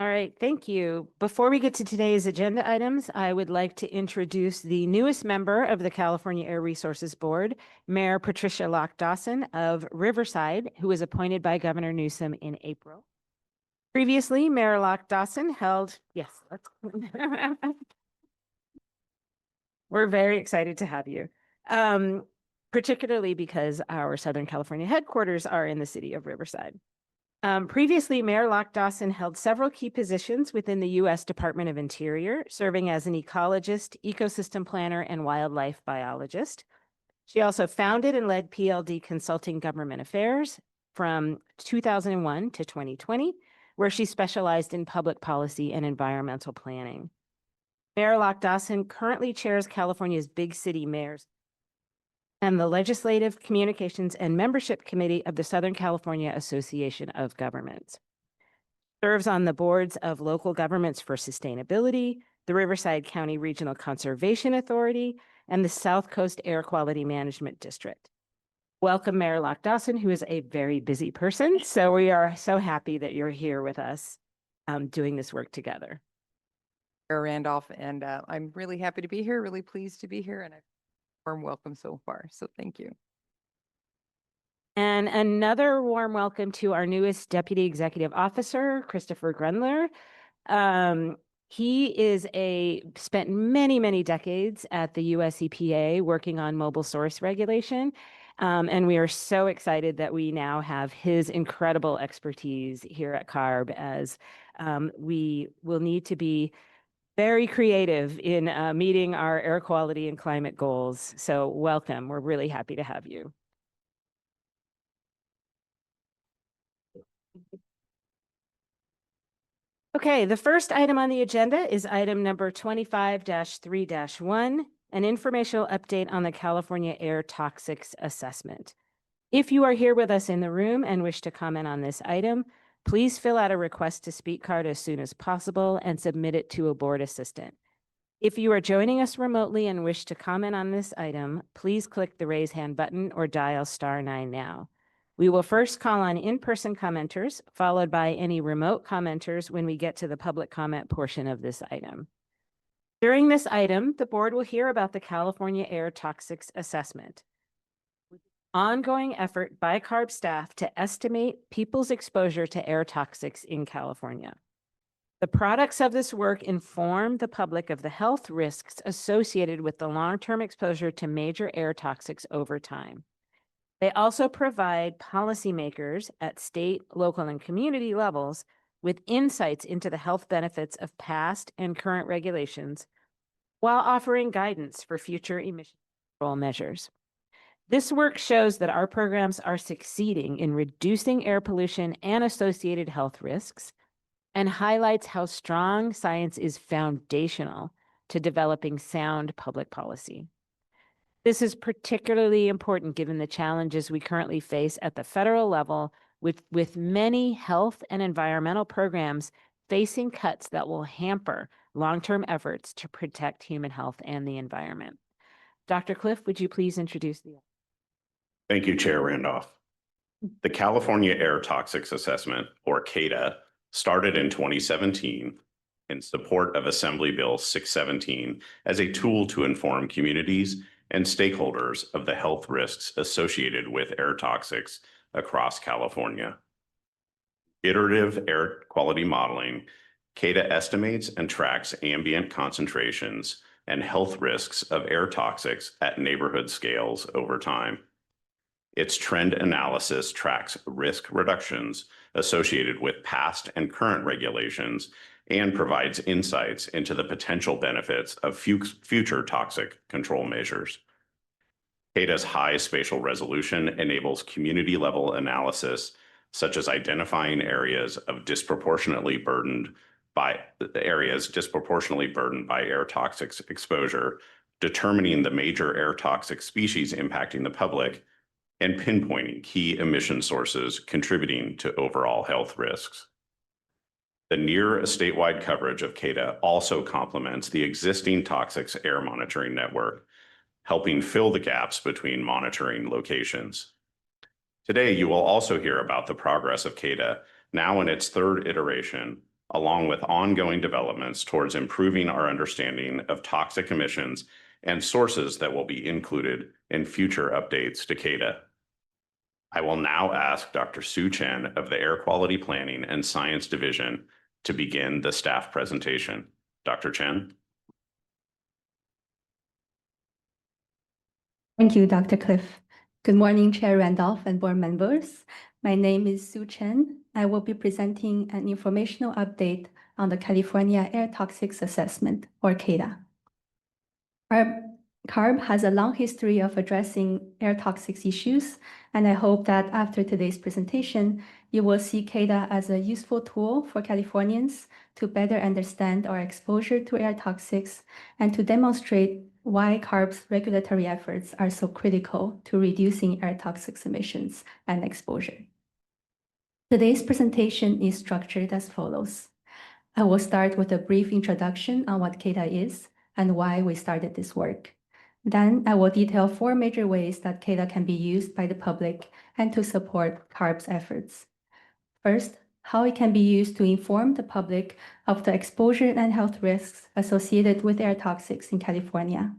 All right, thank you. Before we get to today's agenda items, I would like to introduce the newest member of the California Air Resources Board, Mayor Patricia Locke Dawson of Riverside, who was appointed by Governor Newsom in April. Previously, Mayor Locke Dawson held, yes, we're very excited to have you, particularly because our Southern California headquarters are in the city of Riverside. Previously, Mayor Locke Dawson held several key positions within the U.S. Department of Interior, serving as an ecologist, ecosystem planner, and wildlife biologist. She also founded and led PLD Consulting Government Affairs from 2001 to 2020, where she specialized in public policy and environmental planning. Mayor Locke Dawson currently chairs California's Big City Mayors and the Legislative Communications and Membership Committee of the Southern California Association of Governments. Serves on the boards of Local Governments for Sustainability, the Riverside County Regional Conservation Authority, and the South Coast Air Quality Management District. Welcome, Mayor Locke Dawson, who is a very busy person. So we are so happy that you're here with us doing this work together. Randolph, and I'm really happy to be here, really pleased to be here, and a warm welcome so far. So thank you. And another warm welcome to our newest Deputy Executive Officer, Christopher Grundler. He spent many decades at the US EPA working on mobile source regulation. And we are so excited that we now have his incredible expertise here at CARB, as we will need to be very creative in meeting our air quality and climate goals. So welcome. We're really happy to have you. Okay, the first item on the agenda is item number 25-3-1, an informational update on the California Air Toxics Assessment. If you are here with us in the room and wish to comment on this item, please fill out a request to speak card as soon as possible and submit it to a board assistant. If you are joining us remotely and wish to comment on this item, please click the raise hand button or dial *9 now. We will first call on in-person commenters, followed by any remote commenters when we get to the public comment portion of this item. During this item, the board will hear about the California Air Toxics Assessment, ongoing effort by CARB staff to estimate people's exposure to air toxics in California. The products of this work inform the public of the health risks associated with the long-term exposure to major air toxics over time. They also provide policymakers at state, local, and community levels with insights into the health benefits of past and current regulations, while offering guidance for future emission control measures. This work shows that our programs are succeeding in reducing air pollution and associated health risks, and highlights how strong science is foundational to developing sound public policy. This is particularly important given the challenges we currently face at the federal level, with many health and environmental programs facing cuts that will hamper long-term efforts to protect human health and the environment. Dr. Cliff, would you please introduce the... Thank you, Chair Randolph. The California Air Toxics Assessment, or CATA, started in 2017 in support of Assembly Bill 617 as a tool to inform communities and stakeholders of the health risks associated with air toxics across California. Iterative air quality modeling, CATA estimates and tracks ambient concentrations and health risks of air toxics at neighborhood scales over time. Its trend analysis tracks risk reductions associated with past and current regulations and provides insights into the potential benefits of future toxic control measures. CATA's high spatial resolution enables community-level analysis, such as identifying areas disproportionately burdened by air toxics exposure, determining the major air toxic species impacting the public, and pinpointing key emission sources contributing to overall health risks. The near statewide coverage of CATA also complements the existing toxics air monitoring network, helping fill the gaps between monitoring locations. Today, you will also hear about the progress of CATA, now in its third iteration, along with ongoing developments towards improving our understanding of toxic emissions and sources that will be included in future updates to CADA. I will now ask Dr. Sue Chen of the Air Quality Planning and Science Division to begin the staff presentation. Dr. Chen. Thank you, Dr. Cliff. Good morning, Chair Randolph and board members. My name is Sue Chen. I will be presenting an informational update on the California Air Toxics Assessment, or CADA. CARB has a long history of addressing air toxics issues, and I hope that after today's presentation, you will see CADA as a useful tool for Californians to better understand our exposure to air toxics and to demonstrate why CARB's regulatory efforts are so critical to reducing air toxics emissions and exposure. Today's presentation is structured as follows. I will start with a brief introduction on what CADA is and why we started this work. Then I will detail 4 major ways that CADA can be used by the public and to support CARB's efforts. First, how it can be used to inform the public of the exposure and health risks associated with air toxics in California.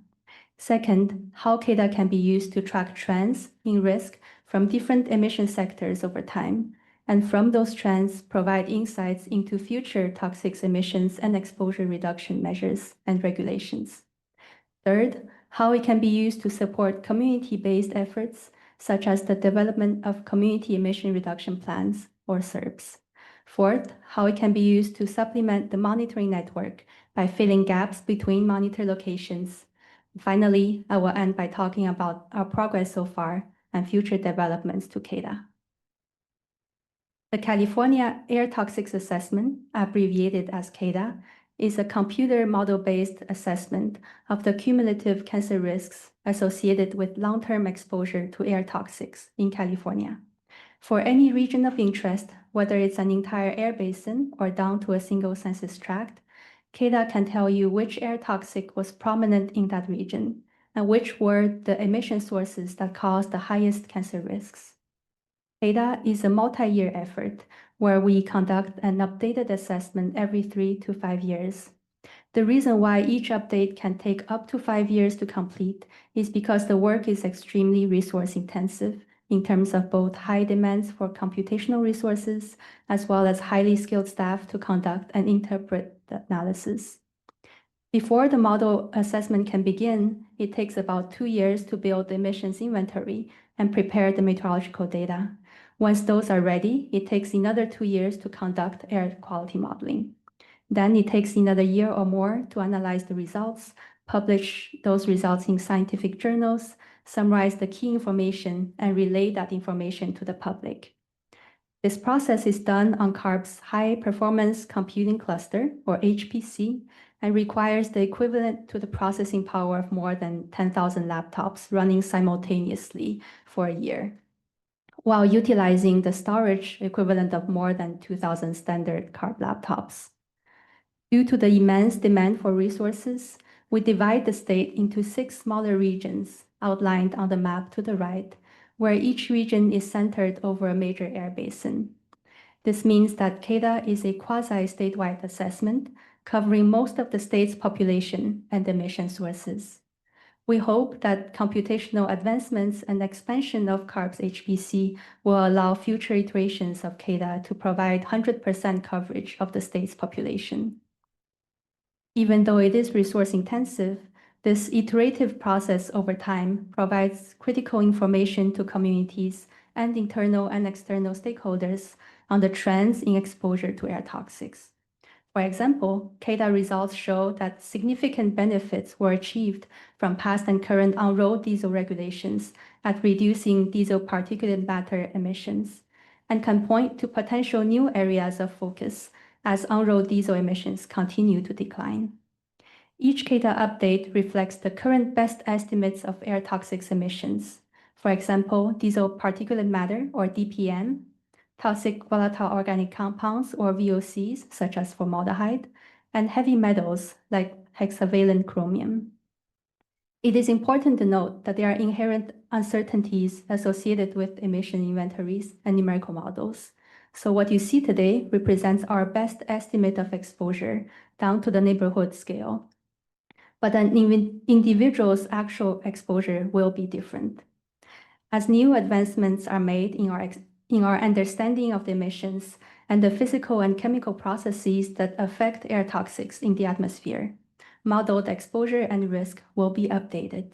Second, how CADA can be used to track trends in risk from different emission sectors over time, and from those trends provide insights into future toxics emissions and exposure reduction measures and regulations. Third, how it can be used to support community-based efforts, such as the development of community emission reduction plans, or CERPs. Fourth, how it can be used to supplement the monitoring network by filling gaps between monitor locations. Finally, I will end by talking about our progress so far and future developments to CADA. The California Air Toxics Assessment, abbreviated as CADA, is a computer model-based assessment of the cumulative cancer risks associated with long-term exposure to air toxics in California. For any region of interest, whether it's an entire air basin or down to a single census tract, CADA can tell you which air toxic was prominent in that region and which were the emission sources that caused the highest cancer risks. CADA is a multi-year effort where we conduct an updated assessment every 3 to 5 years. The reason why each update can take up to 5 years to complete is because the work is extremely resource intensive in terms of both high demands for computational resources as well as highly skilled staff to conduct and interpret the analysis. Before the model assessment can begin, it takes about 2 years to build the emissions inventory and prepare the meteorological data. Once those are ready, it takes another 2 years to conduct air quality modeling. Then it takes another year or more to analyze the results, publish those results in scientific journals, summarize the key information, and relay that information to the public. This process is done on CARB's High Performance Computing Cluster, or HPC, and requires the equivalent to the processing power of more than 10,000 laptops running simultaneously for a year, while utilizing the storage equivalent of more than 2,000 standard CARB laptops. Due to the immense demand for resources, we divide the state into 6 smaller regions outlined on the map to the right, where each region is centered over a major air basin. This means that CADA is a quasi-statewide assessment covering most of the state's population and emission sources. We hope that computational advancements and expansion of CARB's HPC will allow future iterations of CADA to provide 100% coverage of the state's population. Even though it is resource intensive, this iterative process over time provides critical information to communities and internal and external stakeholders on the trends in exposure to air toxics. For example, CADA results show that significant benefits were achieved from past and current on-road diesel regulations at reducing diesel particulate matter emissions, and can point to potential new areas of focus as on-road diesel emissions continue to decline. Each CADA update reflects the current best estimates of air toxics emissions. For example, diesel particulate matter, or DPM, toxic volatile organic compounds, or VOCs, such as formaldehyde, and heavy metals like hexavalent chromium. It is important to note that there are inherent uncertainties associated with emission inventories and numerical models. So what you see today represents our best estimate of exposure down to the neighborhood scale. But an individual's actual exposure will be different. As new advancements are made in our understanding of the emissions and the physical and chemical processes that affect air toxics in the atmosphere, modeled exposure and risk will be updated.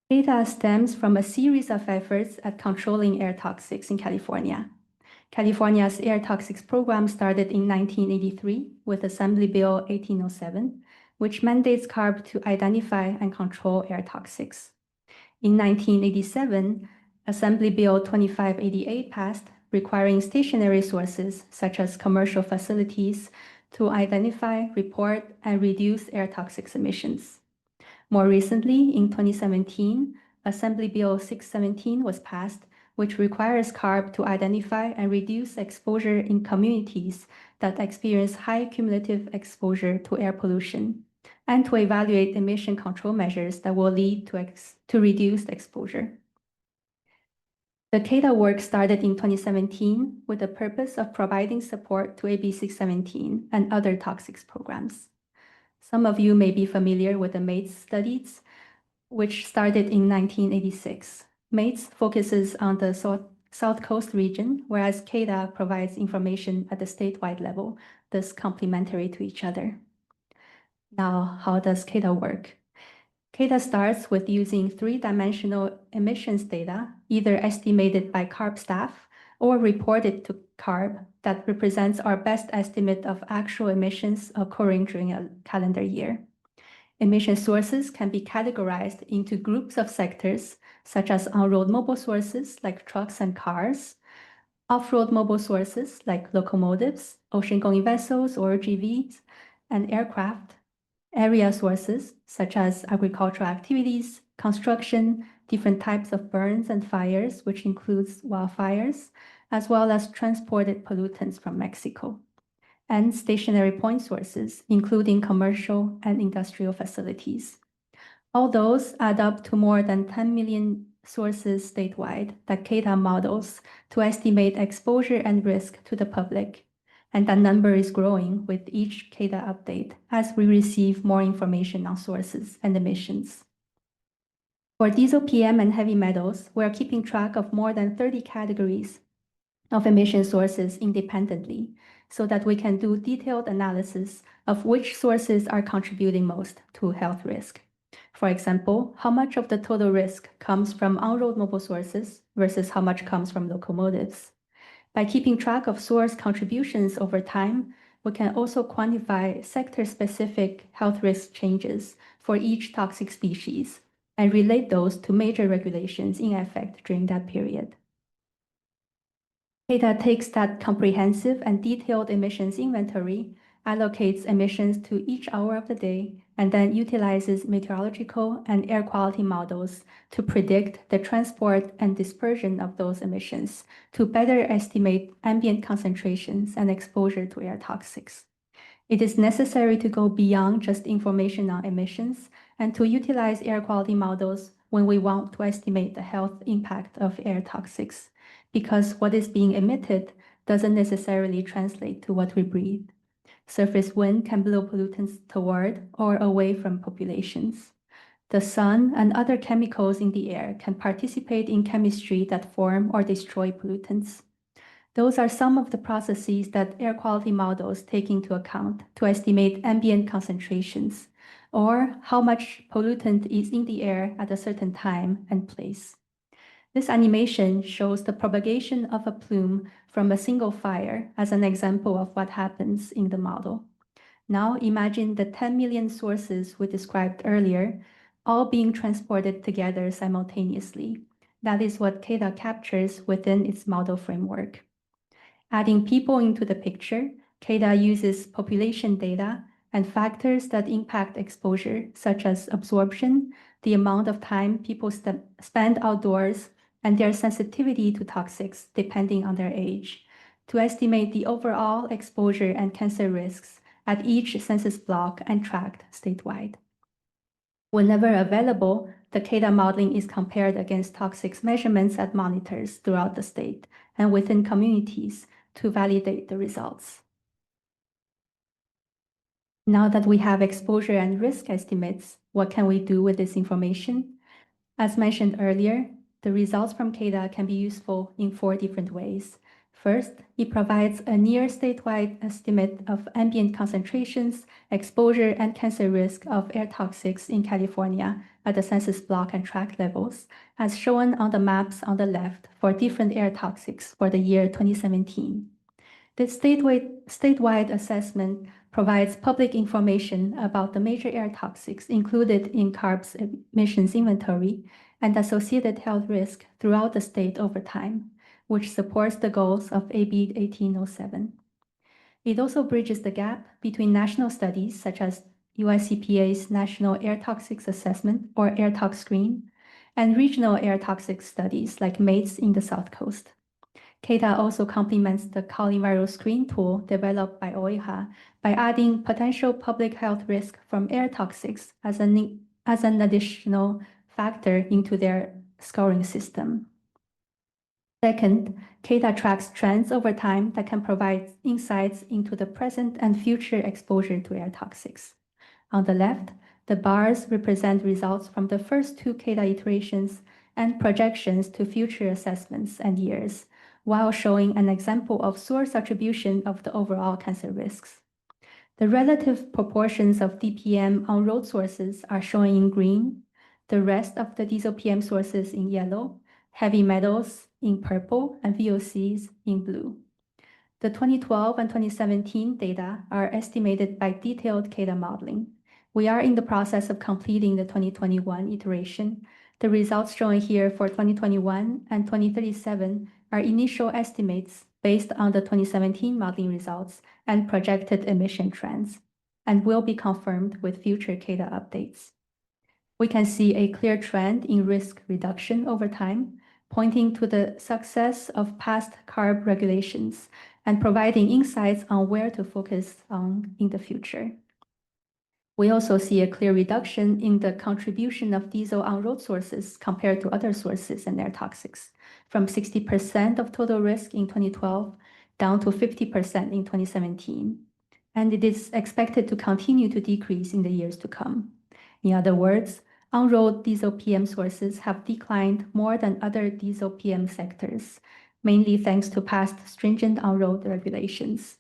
Data stems from a series of efforts at controlling air toxics in California. California's air toxics program started in 1983 with Assembly Bill 1807, which mandates CARB to identify and control air toxics. In 1987, Assembly Bill 2588 passed, requiring stationary sources such as commercial facilities to identify, report, and reduce air toxics emissions. More recently, in 2017, Assembly Bill 617 was passed, which requires CARB to identify and reduce exposure in communities that experience high cumulative exposure to air pollution, and to evaluate emission control measures that will lead to reduced exposure. The CADA work started in 2017 with the purpose of providing support to AB 617 and other toxics programs. Some of you may be familiar with the MATES studies, which started in 1986. MATES focuses on the South Coast region, whereas CADA provides information at the statewide level, thus complementary to each other. Now, how does CADA work? CADA starts with using three-dimensional emissions data, either estimated by CARB staff or reported to CARB, that represents our best estimate of actual emissions occurring during a calendar year. Emission sources can be categorized into groups of sectors, such as on-road mobile sources like trucks and cars, off-road mobile sources like locomotives, ocean-going vessels or GVs, and aircraft, area sources such as agricultural activities, construction, different types of burns and fires, which includes wildfires, as well as transported pollutants from Mexico, and stationary point sources, including commercial and industrial facilities. All those add up to more than 10 million sources statewide that CADA models to estimate exposure and risk to the public. And that number is growing with each CADA update as we receive more information on sources and emissions. For diesel PM and heavy metals, we're keeping track of more than 30 categories of emission sources independently, so that we can do detailed analysis of which sources are contributing most to health risk. For example, how much of the total risk comes from on-road mobile sources versus how much comes from locomotives. By keeping track of source contributions over time, we can also quantify sector-specific health risk changes for each toxic species and relate those to major regulations in effect during that period. CADA takes that comprehensive and detailed emissions inventory, allocates emissions to each hour of the day, and then utilizes meteorological and air quality models to predict the transport and dispersion of those emissions to better estimate ambient concentrations and exposure to air toxics. It is necessary to go beyond just information on emissions and to utilize air quality models when we want to estimate the health impact of air toxics, because what is being emitted doesn't necessarily translate to what we breathe. Surface wind can blow pollutants toward or away from populations. The sun and other chemicals in the air can participate in chemistry that form or destroy pollutants. Those are some of the processes that air quality models take into account to estimate ambient concentrations, or how much pollutant is in the air at a certain time and place. This animation shows the propagation of a plume from a single fire as an example of what happens in the model. Now imagine the 10 million sources we described earlier, all being transported together simultaneously. That is what CADA captures within its model framework. Adding people into the picture, CADA uses population data and factors that impact exposure, such as absorption, the amount of time people spend outdoors, and their sensitivity to toxics depending on their age, to estimate the overall exposure and cancer risks at each census block and tract statewide. Whenever available, the CADA modeling is compared against toxics measurements at monitors throughout the state and within communities to validate the results. Now that we have exposure and risk estimates, what can we do with this information? As mentioned earlier, the results from CADA can be useful in 4 different ways. First, it provides a near statewide estimate of ambient concentrations, exposure, and cancer risk of air toxics in California at the census block and tract levels, as shown on the maps on the left for different air toxics for the year 2017. This statewide assessment provides public information about the major air toxics included in CARB's emissions inventory and associated health risk throughout the state over time, which supports the goals of AB 1807. It also bridges the gap between national studies such as US EPA's National Air Toxics Assessment or AirTox Screen and regional air toxics studies like MATES in the South Coast. CADA also complements the CalEnviro screen tool developed by OEHA by adding potential public health risk from air toxics as an additional factor into their scoring system. Second, CADA tracks trends over time that can provide insights into the present and future exposure to air toxics. On the left, the bars represent results from the first 2 CADA iterations and projections to future assessments and years, while showing an example of source attribution of the overall cancer risks. The relative proportions of DPM on road sources are shown in green, the rest of the diesel PM sources in yellow, heavy metals in purple, and VOCs in blue. The 2012 and 2017 data are estimated by detailed CADA modeling. We are in the process of completing the 2021 iteration. The results shown here for 2021 and 2037 are initial estimates based on the 2017 modeling results and projected emission trends, and will be confirmed with future CADA updates. We can see a clear trend in risk reduction over time, pointing to the success of past CARB regulations and providing insights on where to focus on in the future. We also see a clear reduction in the contribution of diesel on-road sources compared to other sources and air toxics, from 60% of total risk in 2012 down to 50% in 2017. And it is expected to continue to decrease in the years to come. In other words, on-road diesel PM sources have declined more than other diesel PM sectors, mainly thanks to past stringent on-road regulations.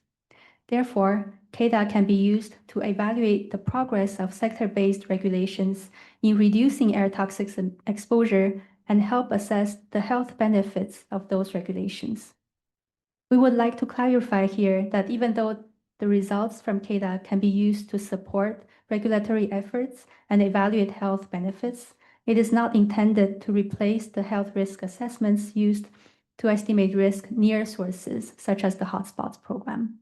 Therefore, CADA can be used to evaluate the progress of sector-based regulations in reducing air toxics exposure and help assess the health benefits of those regulations. We would like to clarify here that even though the results from CADA can be used to support regulatory efforts and evaluate health benefits, it is not intended to replace the health risk assessments used to estimate risk near sources, such as the hotspots program.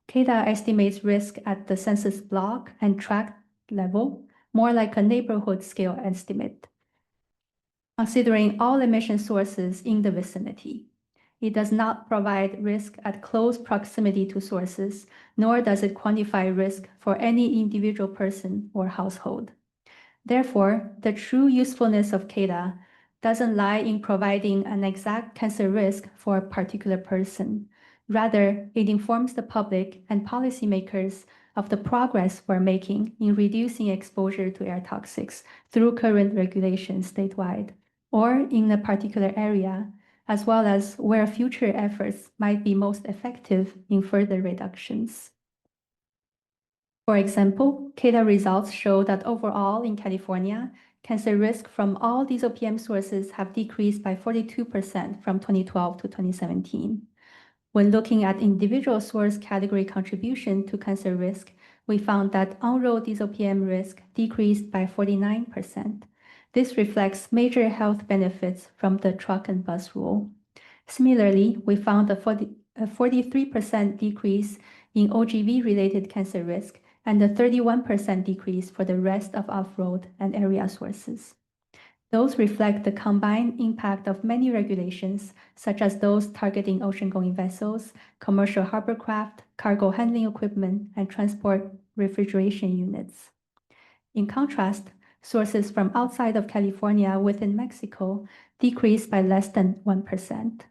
CADA estimates risk at the census block and tract level, more like a neighborhood scale estimate, considering all emission sources in the vicinity. It does not provide risk at close proximity to sources, nor does it quantify risk for any individual person or household. Therefore, the true usefulness of CADA doesn't lie in providing an exact cancer risk for a particular person. Rather, it informs the public and policymakers of the progress we're making in reducing exposure to air toxics through current regulations statewide or in a particular area, as well as where future efforts might be most effective in further reductions. For example, CADA results show that overall in California, cancer risk from all diesel PM sources have decreased by 42% from 2012 to 2017. When looking at individual source category contribution to cancer risk, we found that on-road diesel PM risk decreased by 49%. This reflects major health benefits from the truck and bus rule. Similarly, we found a 43% decrease in OGV-related cancer risk and a 31% decrease for the rest of off-road and area sources. Those reflect the combined impact of many regulations, such as those targeting ocean-going vessels, commercial hovercraft, cargo handling equipment, and transport refrigeration units. In contrast, sources from outside of California within Mexico decreased by less than 1%.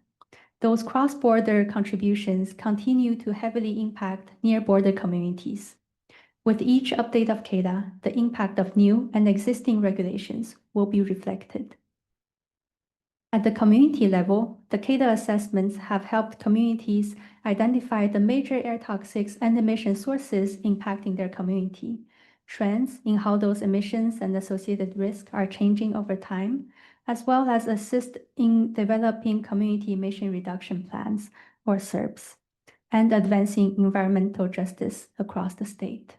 those cross-border contributions continue to heavily impact near-border communities. With each update of CADA, the impact of new and existing regulations will be reflected. At the community level, the CADA assessments have helped communities identify the major air toxics and emission sources impacting their community, trends in how those emissions and associated risks are changing over time, as well as assist in developing community emission reduction plans, or CERPs, and advancing environmental justice across the state.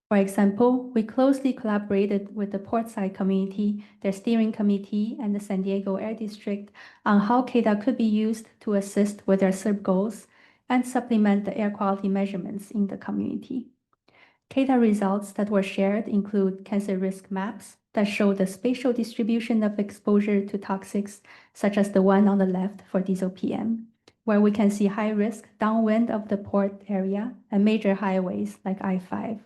For example, we closely collaborated with the Portside community, their steering committee, and the San Diego Air District on how CADA could be used to assist with their CERP goals and supplement the air quality measurements in the community. CADA results that were shared include cancer risk maps that show the spatial distribution of exposure to toxics, such as the one on the left for diesel PM, where we can see high risk downwind of the port area and major highways like I-5.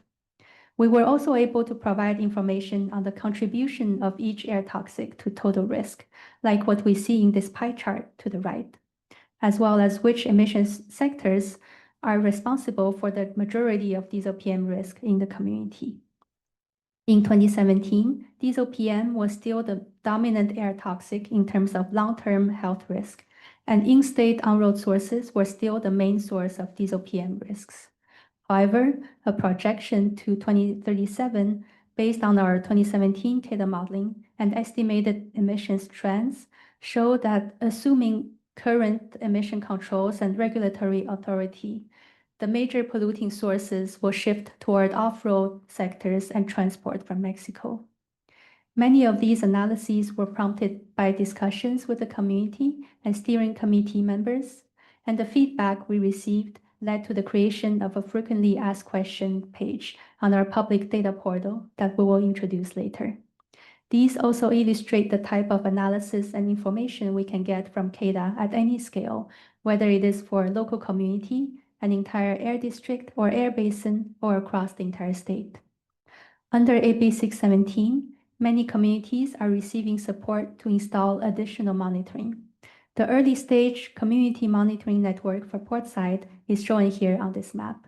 We were also able to provide information on the contribution of each air toxic to total risk, like what we see in this pie chart to the right, as well as which emissions sectors are responsible for the majority of diesel PM risk in the community. In 2017, diesel PM was still the dominant air toxic in terms of long-term health risk, and in-state on-road sources were still the main source of diesel PM risks. However, a projection to 2037 based on our 2017 CADA modeling and estimated emissions trends show that assuming current emission controls and regulatory authority, the major polluting sources will shift toward off-road sectors and transport from Mexico. Many of these analyses were prompted by discussions with the community and steering committee members, and the feedback we received led to the creation of a frequently asked questions page on our public data portal that we will introduce later. These also illustrate the type of analysis and information we can get from CADA at any scale, whether it is for a local community, an entire air district or air basin, or across the entire state. Under AB 617, many communities are receiving support to install additional monitoring. The early stage community monitoring network for Portside is shown here on this map.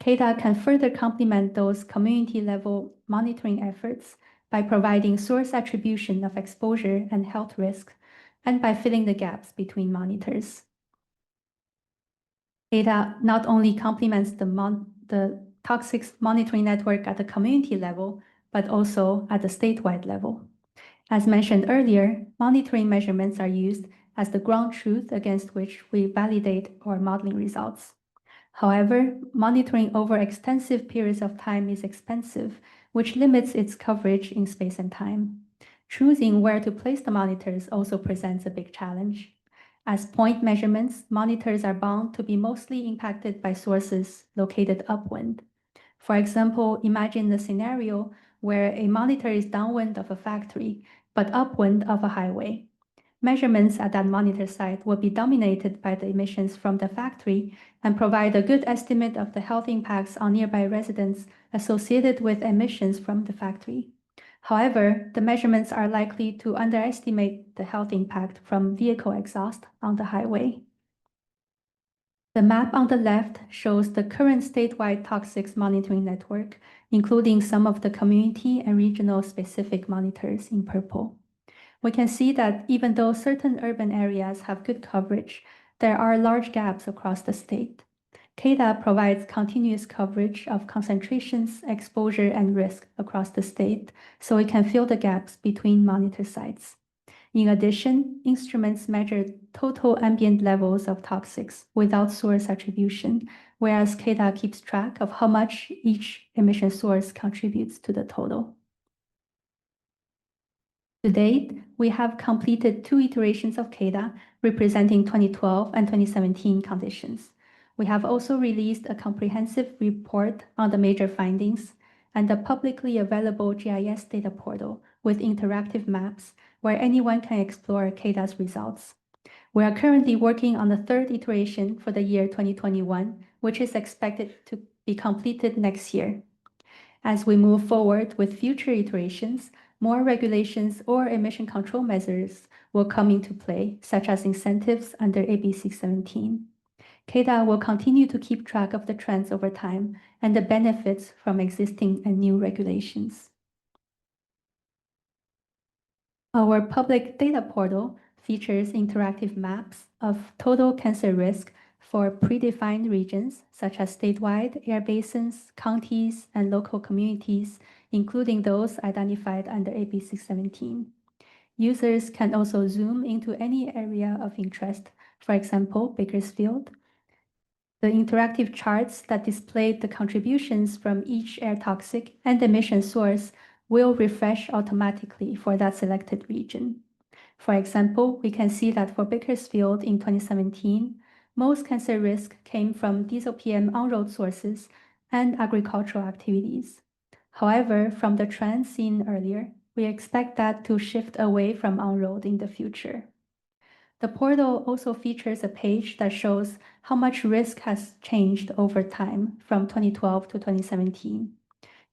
CADA can further complement those community level monitoring efforts by providing source attribution of exposure and health risks, and by filling the gaps between monitors. CADA not only complements the toxics monitoring network at the community level, but also at the statewide level. As mentioned earlier, monitoring measurements are used as the ground truth against which we validate our modeling results. However, monitoring over extensive periods of time is expensive, which limits its coverage in space and time. Choosing where to place the monitors also presents a big challenge. As point measurements, monitors are bound to be mostly impacted by sources located upwind. For example, imagine the scenario where a monitor is downwind of a factory, but upwind of a highway. Measurements at that monitor site will be dominated by the emissions from the factory and provide a good estimate of the health impacts on nearby residents associated with emissions from the factory. However, the measurements are likely to underestimate the health impact from vehicle exhaust on the highway. The map on the left shows the current statewide toxics monitoring network, including some of the community and regional specific monitors in purple. We can see that even though certain urban areas have good coverage, there are large gaps across the state. CADA provides continuous coverage of concentrations, exposure, and risk across the state, so it can fill the gaps between monitor sites. In addition, instruments measure total ambient levels of toxics without source attribution, whereas CADA keeps track of how much each emission source contributes to the total. To date, we have completed 2 iterations of CADA representing 2012 and 2017 conditions. We have also released a comprehensive report on the major findings and a publicly available GIS data portal with interactive maps where anyone can explore CADA's results. We are currently working on the 3rd iteration for the year 2021, which is expected to be completed next year. As we move forward with future iterations, more regulations or emission control measures will come into play, such as incentives under AB 617. CADA will continue to keep track of the trends over time and the benefits from existing and new regulations. Our public data portal features interactive maps of total cancer risk for predefined regions, such as statewide, air basins, counties, and local communities, including those identified under AB 617. Users can also zoom into any area of interest, for example, Bakersfield. The interactive charts that display the contributions from each air toxic and emission source will refresh automatically for that selected region. For example, we can see that for Bakersfield in 2017, most cancer risk came from diesel PM on-road sources and agricultural activities. However, from the trend seen earlier, we expect that to shift away from on-road in the future. The portal also features a page that shows how much risk has changed over time from 2012 to 2017.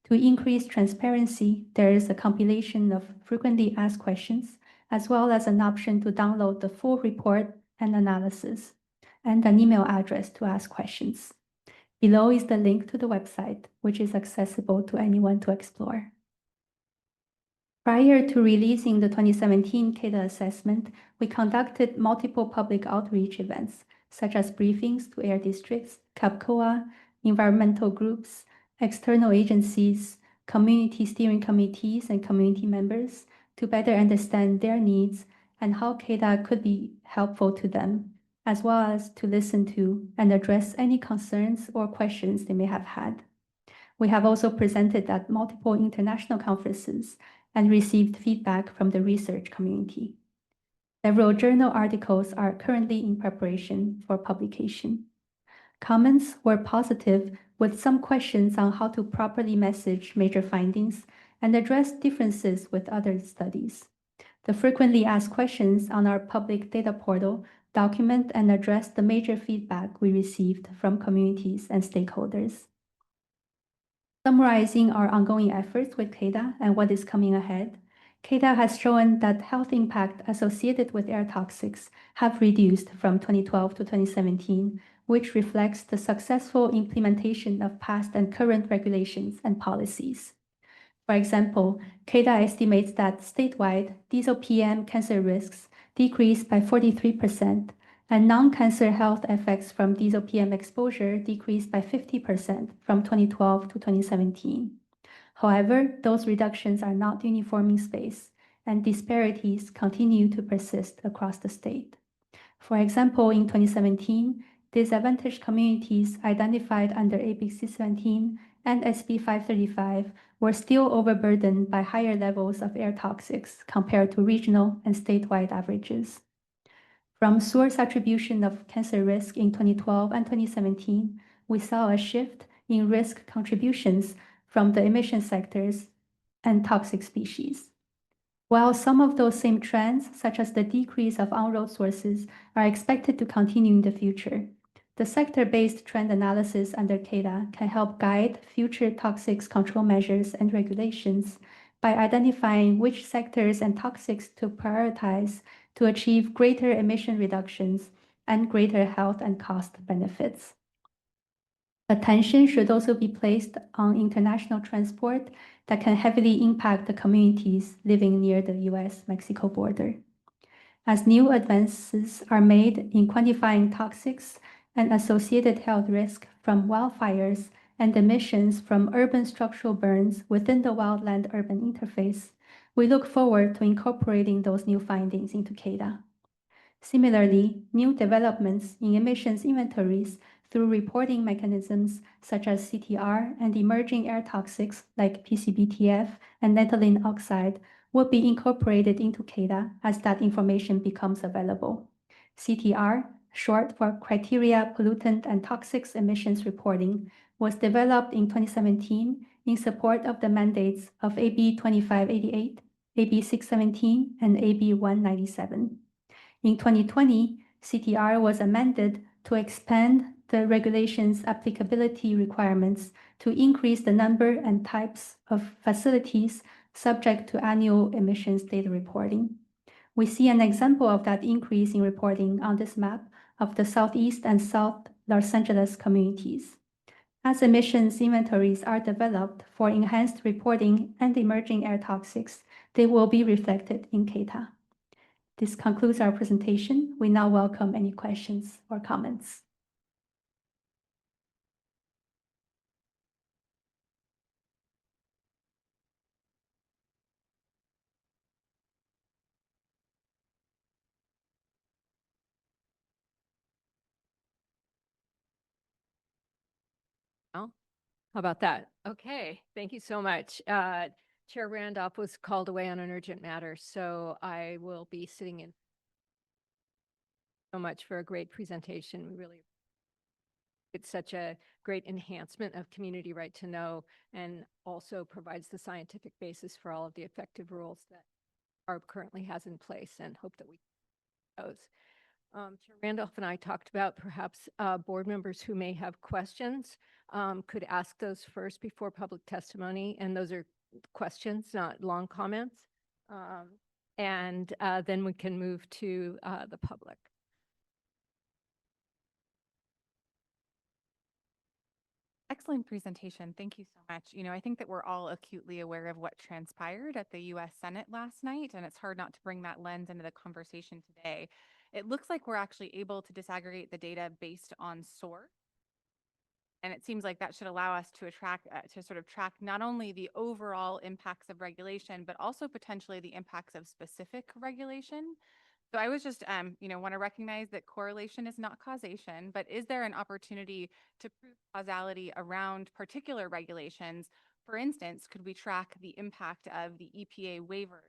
To increase transparency, there is a compilation of frequently asked questions, as well as an option to download the full report and analysis, and an email address to ask questions. Below is the link to the website, which is accessible to anyone to explore. Prior to releasing the 2017 CADA assessment, we conducted multiple public outreach events, such as briefings to air districts, CAPCOA, environmental groups, external agencies, community steering committees, and community members to better understand their needs and how CADA could be helpful to them, as well as to listen to and address any concerns or questions they may have had. We have also presented at multiple international conferences and received feedback from the research community. Several journal articles are currently in preparation for publication. Comments were positive, with some questions on how to properly message major findings and address differences with other studies. The frequently asked questions on our public data portal document and address the major feedback we received from communities and stakeholders. Summarizing our ongoing efforts with CADA and what is coming ahead, CADA has shown that health impact associated with air toxics have reduced from 2012 to 2017, which reflects the successful implementation of past and current regulations and policies. For example, CADA estimates that statewide diesel PM cancer risks decreased by 43%, and non-cancer health effects from diesel PM exposure decreased by 50% from 2012 to 2017. However, those reductions are not uniform in space, and disparities continue to persist across the state. For example, in 2017, disadvantaged communities identified under AB 617 and SB 535 were still overburdened by higher levels of air toxics compared to regional and statewide averages. From source attribution of cancer risk in 2012 and 2017, we saw a shift in risk contributions from the emission sectors and toxic species. While some of those same trends, such as the decrease of on-road sources, are expected to continue in the future, the sector-based trend analysis under CADA can help guide future toxics control measures and regulations by identifying which sectors and toxics to prioritize to achieve greater emission reductions and greater health and cost benefits. Attention should also be placed on international transport that can heavily impact the communities living near the US-Mexico border. As new advances are made in quantifying toxics and associated health risk from wildfires and emissions from urban structural burns within the wildland-urban interface, we look forward to incorporating those new findings into CADA. Similarly, new developments in emissions inventories through reporting mechanisms such as CTR and emerging air toxics like PCBTF and ethylene oxide will be incorporated into CADA as that information becomes available. CTR, short for Criteria Pollutant and Toxics Emissions Reporting, was developed in 2017 in support of the mandates of AB 2588, AB 617, and AB 197. In 2020, CTR was amended to expand the regulation's applicability requirements to increase the number and types of facilities subject to annual emissions data reporting. We see an example of that increase in reporting on this map of the Southeast and South Los Angeles communities. As emissions inventories are developed for enhanced reporting and emerging air toxics, they will be reflected in CATA. This concludes our presentation. We now welcome any questions or comments. How about that? Okay, thank you so much. Chair Randolph was called away on an urgent matter, so I will be sitting in. So much for a great presentation. We really, it's such a great enhancement of community right to know, and also provides the scientific basis for all of the effective rules that CARB currently has in place, and hope that we those. Chair Randolph and I talked about perhaps board members who may have questions could ask those first before public testimony, and those are questions, not long comments. And then we can move to the public. Excellent presentation. Thank you so much. I think that we're all acutely aware of what transpired at the U.S. Senate last night, and it's hard not to bring that lens into the conversation today. It looks like we're actually able to disaggregate the data based on source. And it seems like that should allow us to sort of track not only the overall impacts of regulation, but also potentially the impacts of specific regulation. So I was just, want to recognize that correlation is not causation, but is there an opportunity to prove causality around particular regulations? For instance, could we track the impact of the EPA waivers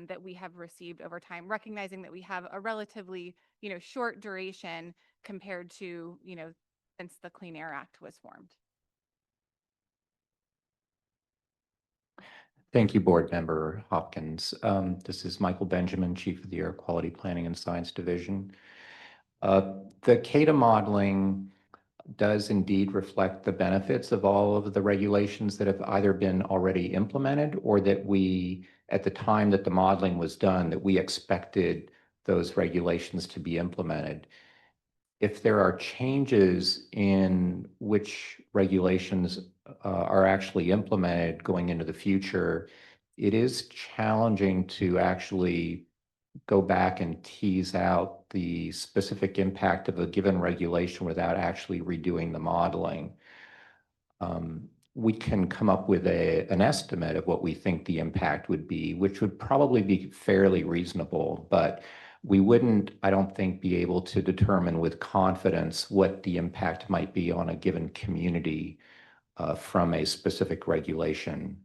that we have received over time, recognizing that we have a relatively, short duration compared to, since the Clean Air Act was formed? Thank you, Board Member Hopkins. This is Michael Benjamin, Chief of the Air Quality Planning and Science Division. The CATA modeling does indeed reflect the benefits of all of the regulations that have either been already implemented, or that we, at the time that the modeling was done, that we expected those regulations to be implemented. If there are changes in which regulations are actually implemented going into the future, it is challenging to actually go back and tease out the specific impact of a given regulation without actually redoing the modeling. We can come up with an estimate of what we think the impact would be, which would probably be fairly reasonable, but we wouldn't, I don't think, be able to determine with confidence what the impact might be on a given community from a specific regulation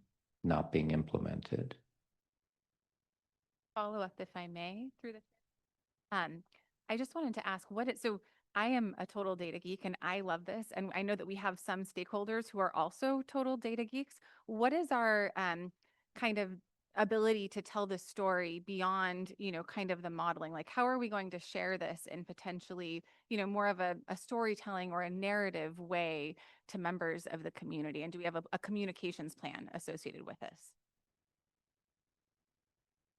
not being implemented. Follow up, if I may, through the I just wanted to ask so I am a total data geek and I love this, and I know that we have some stakeholders who are also total data geeks. What is our kind of ability to tell this story beyond, kind of the modeling? Like, how are we going to share this in potentially, more of a storytelling or a narrative way to members of the community? And do we have a communications plan associated with this?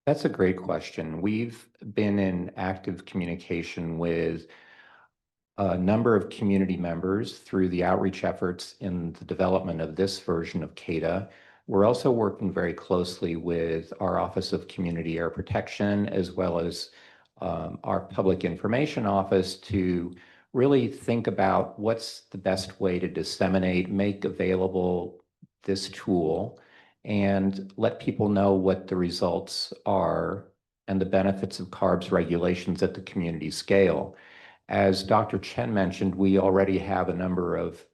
That's a great question. We've been in active communication with a number of community members through the outreach efforts in the development of this version of CATA. We're also working very closely with our Office of Community Air Protection, as well as our Public Information Office, to really think about what's the best way to disseminate, make available this tool, and let people know what the results are and the benefits of CARB's regulations at the community scale. As Dr. Chen mentioned, we already have a number of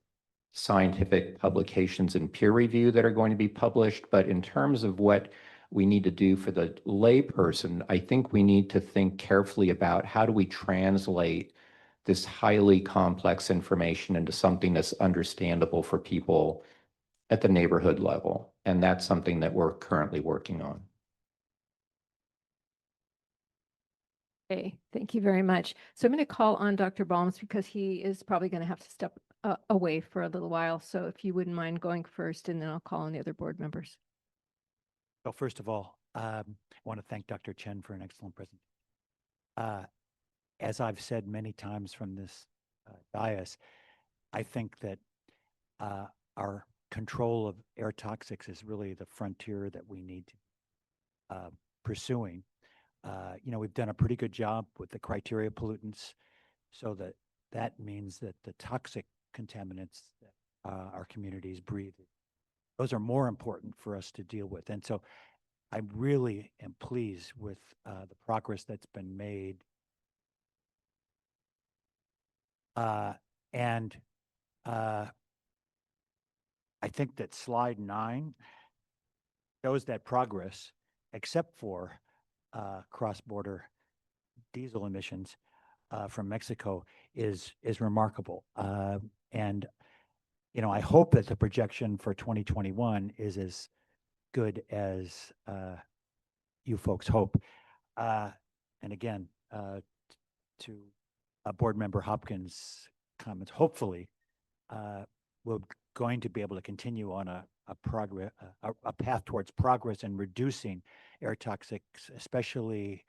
scientific publications and peer review that are going to be published, but in terms of what we need to do for the layperson, I think we need to think carefully about how do we translate this highly complex information into something that's understandable for people at the neighborhood level. And that's something that we're currently working on. Okay, thank you very much. So I'm going to call on Dr. Balmes because he is probably going to have to step away for a little while. So if you wouldn't mind going first, and then I'll call on the other board members. So first of all, I want to thank Dr. Chen for an excellent presentation. As I've said many times from this dais, I think that our control of air toxics is really the frontier that we need to pursuing. We've done a pretty good job with the criteria pollutants, so that means that the toxic contaminants that our communities breathe, those are more important for us to deal with. And so I really am pleased with the progress that's been made. And I think that slide 9 shows that progress, except for cross-border diesel emissions from Mexico is remarkable. And I hope that the projection for 2021 is as good as you folks hope. And again, to Board Member Hopkins' comments, hopefully we're going to be able to continue on a path towards progress in reducing air toxics, especially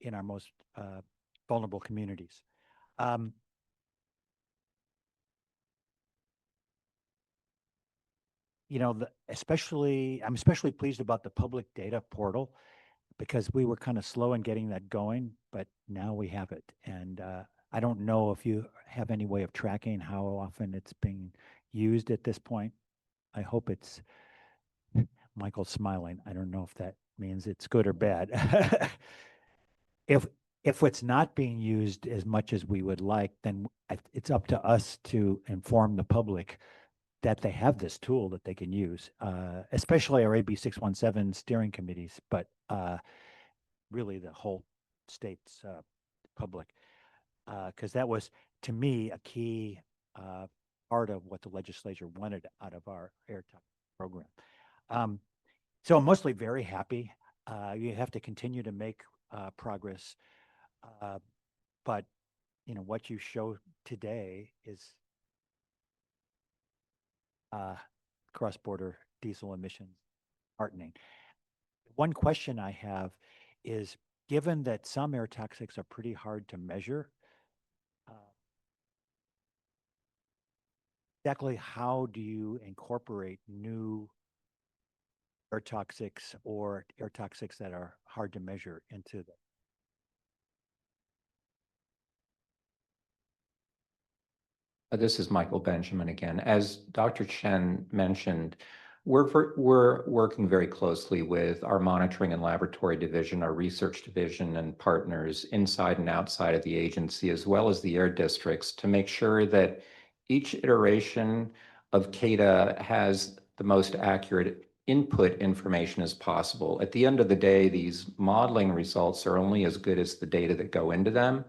in our most vulnerable communities. I'm especially pleased about the public data portal, because we were kind of slow in getting that going, but now we have it. And I don't know if you have any way of tracking how often it's being used at this point. I hope it's, Michael's smiling. I don't know if that means it's good or bad. If it's not being used as much as we would like, then it's up to us to inform the public that they have this tool that they can use, especially our AB 617 steering committees, but really the whole state's public, because that was, to me, a key part of what the legislature wanted out of our air program. So I'm mostly very happy. You have to continue to make progress, but what you show today is cross-border diesel emissions heartening. One question I have is, given that some air toxics are pretty hard to measure, exactly how do you incorporate new air toxics or air toxics that are hard to measure into the This is Michael Benjamin again. As Dr. Chen mentioned, we're working very closely with our monitoring and laboratory division, our research division, and partners inside and outside of the agency, as well as the air districts, to make sure that each iteration of CADA has the most accurate input information as possible. At the end of the day, these modeling results are only as good as the data that go into them.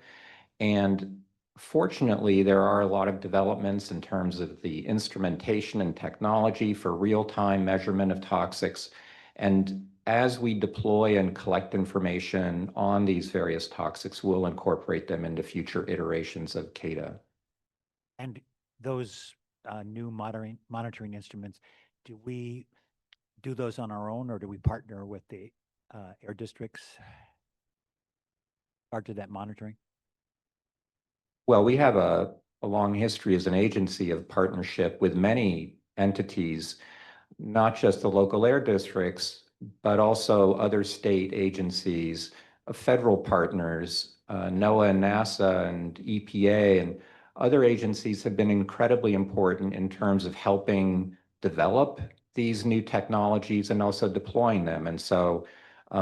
And fortunately, there are a lot of developments in terms of the instrumentation and technology for real-time measurement of toxics. And as we deploy and collect information on these various toxics, we'll incorporate them into future iterations of CADA. And those new monitoring instruments, do we do those on our own, or do we partner with the air districts regard to that monitoring? Well, we have a long history as an agency of partnership with many entities, not just the local air districts, but also other state agencies, federal partners, NOAA and NASA and EPA, and other agencies have been incredibly important in terms of helping develop these new technologies and also deploying them. And so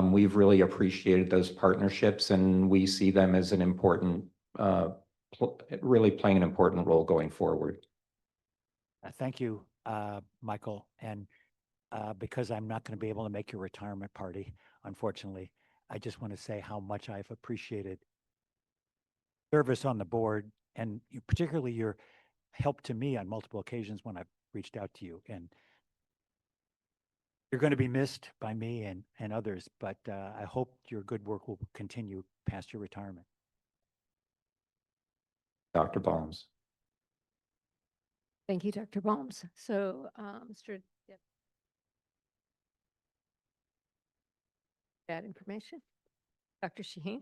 we've really appreciated those partnerships, and we see them as an important really playing an important role going forward. Thank you, Michael. And because I'm not going to be able to make your retirement party, unfortunately, I just want to say how much I've appreciated service on the board, and particularly your help to me on multiple occasions when I've reached out to you. And you're going to be missed by me and others, but I hope your good work will continue past your retirement. Dr. Balmes. Thank you, Dr. Balmes. So, Mr. that information. Dr. Shaheen?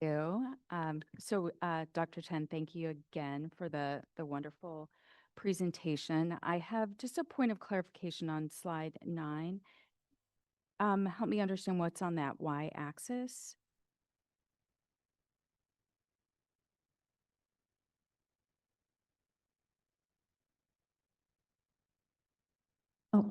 You. Dr. Chen, thank you again for the wonderful presentation. I have just a point of clarification on slide 9. Help me understand what's on that y-axis. Oh,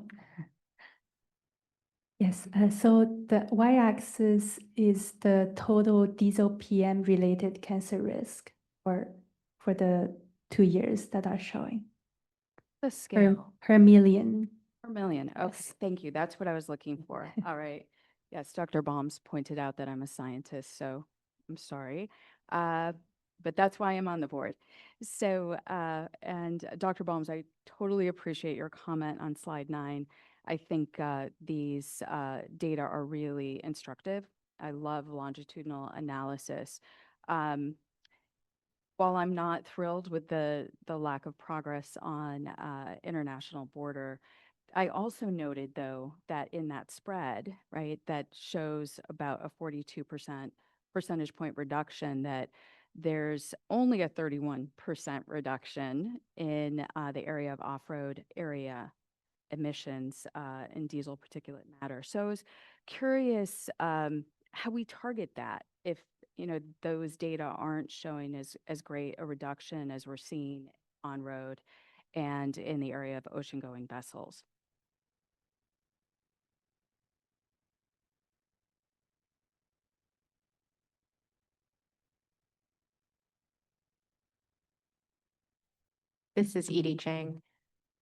yes. So the y-axis is the total diesel PM related cancer risk for the 2 years that are showing The per, scale. per million. Per million. Okay, Yes. thank you. That's what I was looking for. All right. Yes, Dr. Baums pointed out that I'm a scientist, so I'm sorry. But that's why I'm on the board. So, and Dr. Baums, I totally appreciate your comment on slide 9. I think these data are really instructive. I love longitudinal analysis. While I'm not thrilled with the lack of progress on international border, I also noted, though, that in that spread, right, that shows about a 42% percentage point reduction, that there's only a 31% reduction in the area of off-road area emissions in diesel particulate matter. So I was curious how we target that if those data aren't showing as great a reduction as we're seeing on road and in the area of ocean-going vessels. This is Edie Chang.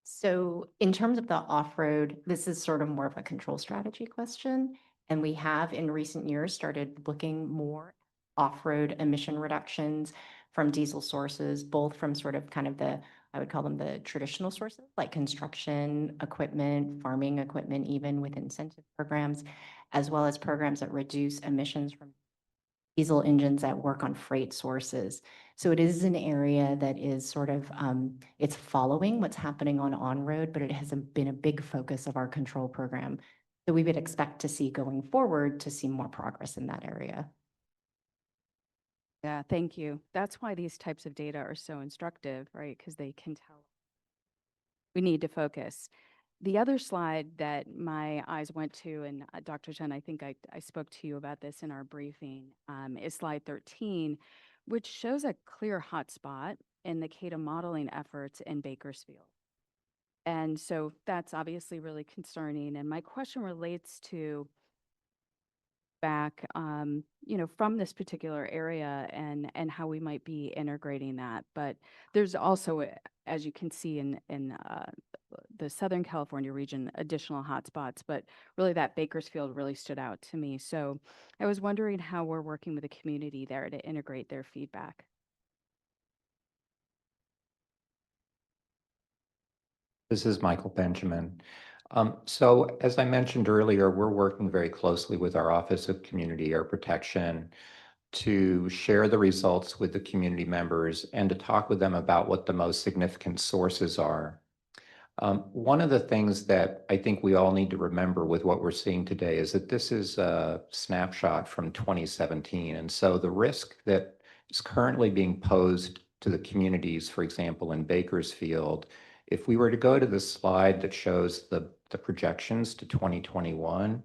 So in terms of the off-road, this is sort of more of a control strategy question. And we have in recent years started looking more off-road emission reductions from diesel sources, both from sort of kind of the, I would call them the traditional sources, like construction equipment, farming equipment, even with incentive programs, as well as programs that reduce emissions from diesel engines that work on freight sources. So it is an area that is sort of, it's following what's happening on road, but it has been a big focus of our control program. So we would expect to see going forward to see more progress in that area. Yeah, thank you. That's why these types of data are so instructive, right? Because they can tell we need to focus. The other slide that my eyes went to, and Dr. Chen, I think I spoke to you about this in our briefing, is slide 13, which shows a clear hotspot in the CADA modeling efforts in Bakersfield. And so that's obviously really concerning. And my question relates to back, from this particular area and how we might be integrating that. But there's also, as you can see in the Southern California region, additional hotspots, but really that Bakersfield really stood out to me. So I was wondering how we're working with the community there to integrate their feedback. This is Michael Benjamin. So as I mentioned earlier, we're working very closely with our Office of Community Air Protection to share the results with the community members and to talk with them about what the most significant sources are. One of the things that I think we all need to remember with what we're seeing today is that this is a snapshot from 2017. And so the risk that is currently being posed to the communities, for example, in Bakersfield, if we were to go to the slide that shows the projections to 2021,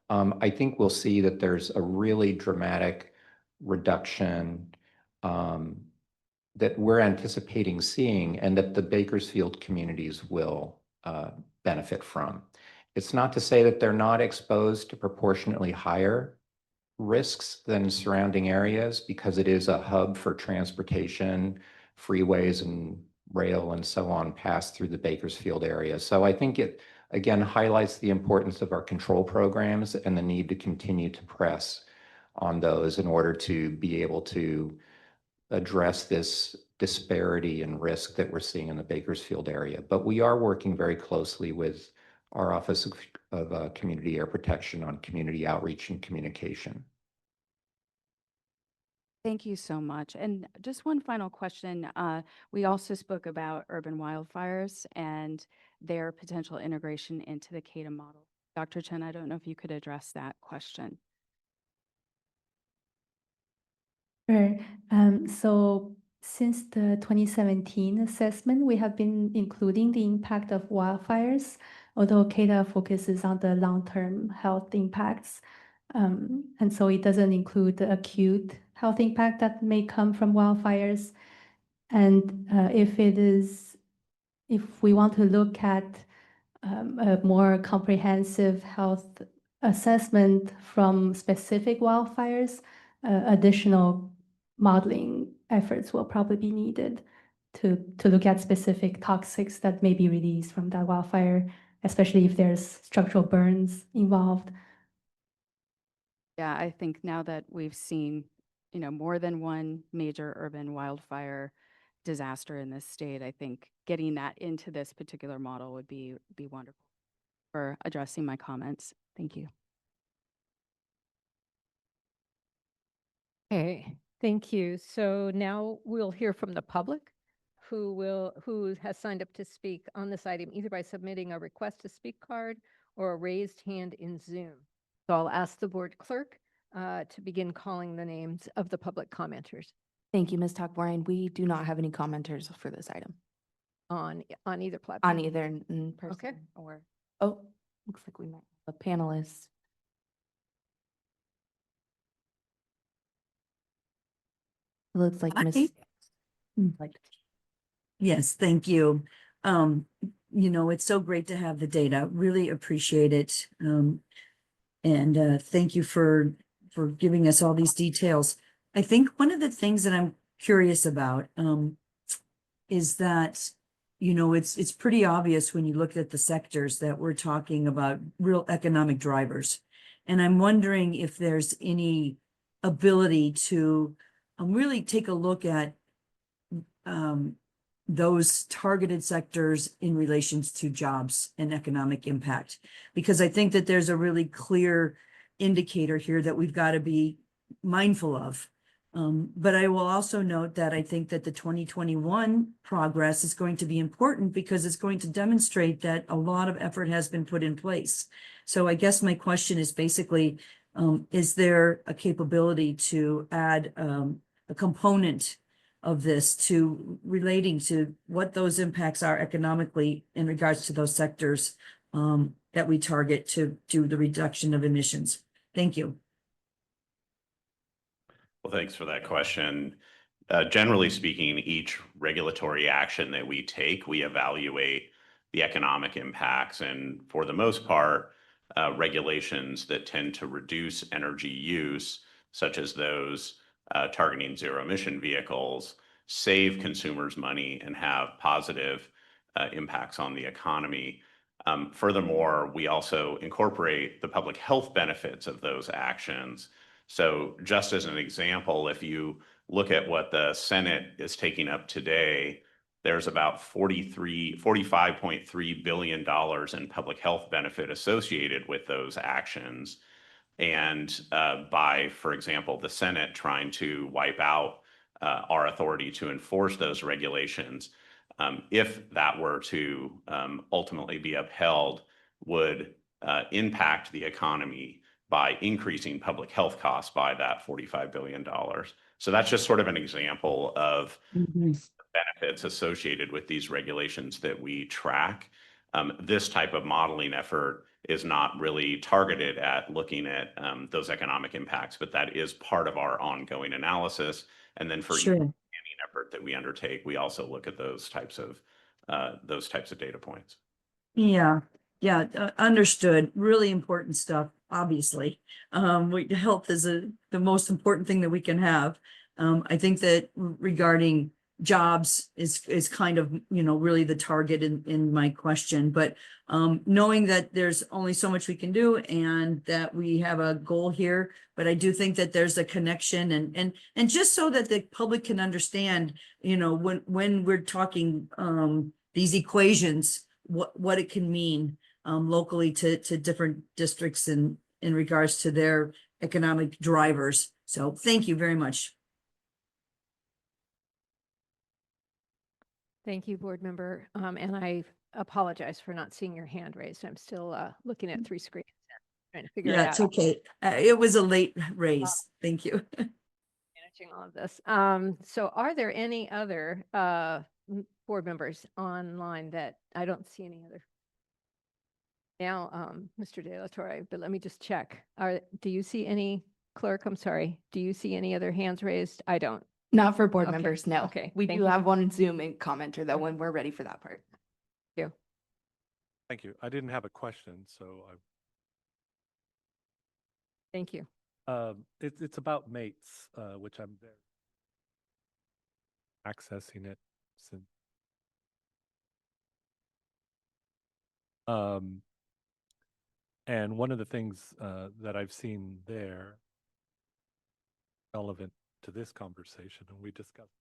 I think we'll see that there's a really dramatic reduction that we're anticipating seeing and that the Bakersfield communities will benefit from. It's not to say that they're not exposed to proportionately higher risks than surrounding areas because it is a hub for transportation, freeways and rail and so on pass through the Bakersfield area. So I think it, again, highlights the importance of our control programs and the need to continue to press on those in order to be able to address this disparity in risk that we're seeing in the Bakersfield area. But we are working very closely with our Office of Community Air Protection on community outreach and communication. Thank you so much. And just one final question. We also spoke about urban wildfires and their potential integration into the CADA model. Dr. Chen, I don't know if you could address that question. Sure. So since the 2017 assessment, we have been including the impact of wildfires, although CADA focuses on the long-term health impacts. And so it doesn't include the acute health impact that may come from wildfires. And if we want to look at a more comprehensive health assessment from specific wildfires, additional modeling efforts will probably be needed to look at specific toxics that may be released from that wildfire, especially if there's structural burns involved. Yeah, I think now that we've seen, more than one major urban wildfire disaster in this state, I think getting that into this particular model would be wonderful for addressing my comments. Thank you. Okay, thank you. So now we'll hear from the public who has signed up to speak on this item, either by submitting a request to speak card or a raised hand in Zoom. So I'll ask the board clerk to begin calling the names of the public commenters Thank you, Ms. Takbarian. We do not have any commenters for this item on either platform. on either in person Okay. or, oh, looks like we might have a panelist. It looks like Miss. Like, Yes, thank you. It's so great to have the data. Really appreciate it. And thank you for giving us all these details. I think one of the things that I'm curious about is that, it's pretty obvious when you look at the sectors that we're talking about real economic drivers. And I'm wondering if there's any ability to really take a look at those targeted sectors in relations to jobs and economic impact, because I think that there's a really clear indicator here that we've got to be mindful of. But I will also note that I think that the 2021 progress is going to be important because it's going to demonstrate that a lot of effort has been put in place. So I guess my question is basically, is there a capability to add a component of this to relating to what those impacts are economically in regards to those sectors that we target to do the reduction of emissions? Thank you. Well, thanks for that question. Generally speaking, each regulatory action that we take, we evaluate the economic impacts. And for the most part, regulations that tend to reduce energy use, such as those targeting zero emission vehicles, save consumers money and have positive impacts on the economy. Furthermore, we also incorporate the public health benefits of those actions. So just as an example, if you look at what the Senate is taking up today, there's about $45.3 billion in public health benefit associated with those actions. And by, for example, the Senate trying to wipe out our authority to enforce those regulations, if that were to ultimately be upheld, would impact the economy by increasing public health costs by that $45 billion. So that's just sort of an example of the benefits associated with these regulations that we track. This type of modeling effort is not really targeted at looking at those economic impacts, but that is part of our ongoing analysis. And then for each effort that we undertake, we also look at those types of data points. Yeah, understood. Really important stuff, obviously. Health is the most important thing that we can have. I think that regarding jobs is kind of, really the target in my question, but knowing that there's only so much we can do and that we have a goal here, but I do think that there's a connection and just so that the public can understand, when we're talking these equations, what it can mean locally to different districts in regards to their economic drivers. So thank you very much. Thank you, board member. And I apologize for not seeing your hand raised. I'm still looking at 3 screens, trying to figure it Yeah, out. it's okay. It was a late raise. Thank you. Managing all of this. So are there any other board members online that I don't see any other? Now, Mr. De La Torre, but let me just check. Do you see any, clerk? I'm sorry. Do you see any other hands raised? I don't. Not for board Okay, members, no. okay, We thank do you. have one Zoom commenter though, when we're ready for that part. Thank you. Thank you. I didn't have a question, so Thank you. it's about mates, which I'm very accessing it since. And one of the things that I've seen there relevant to this conversation, and we discussed,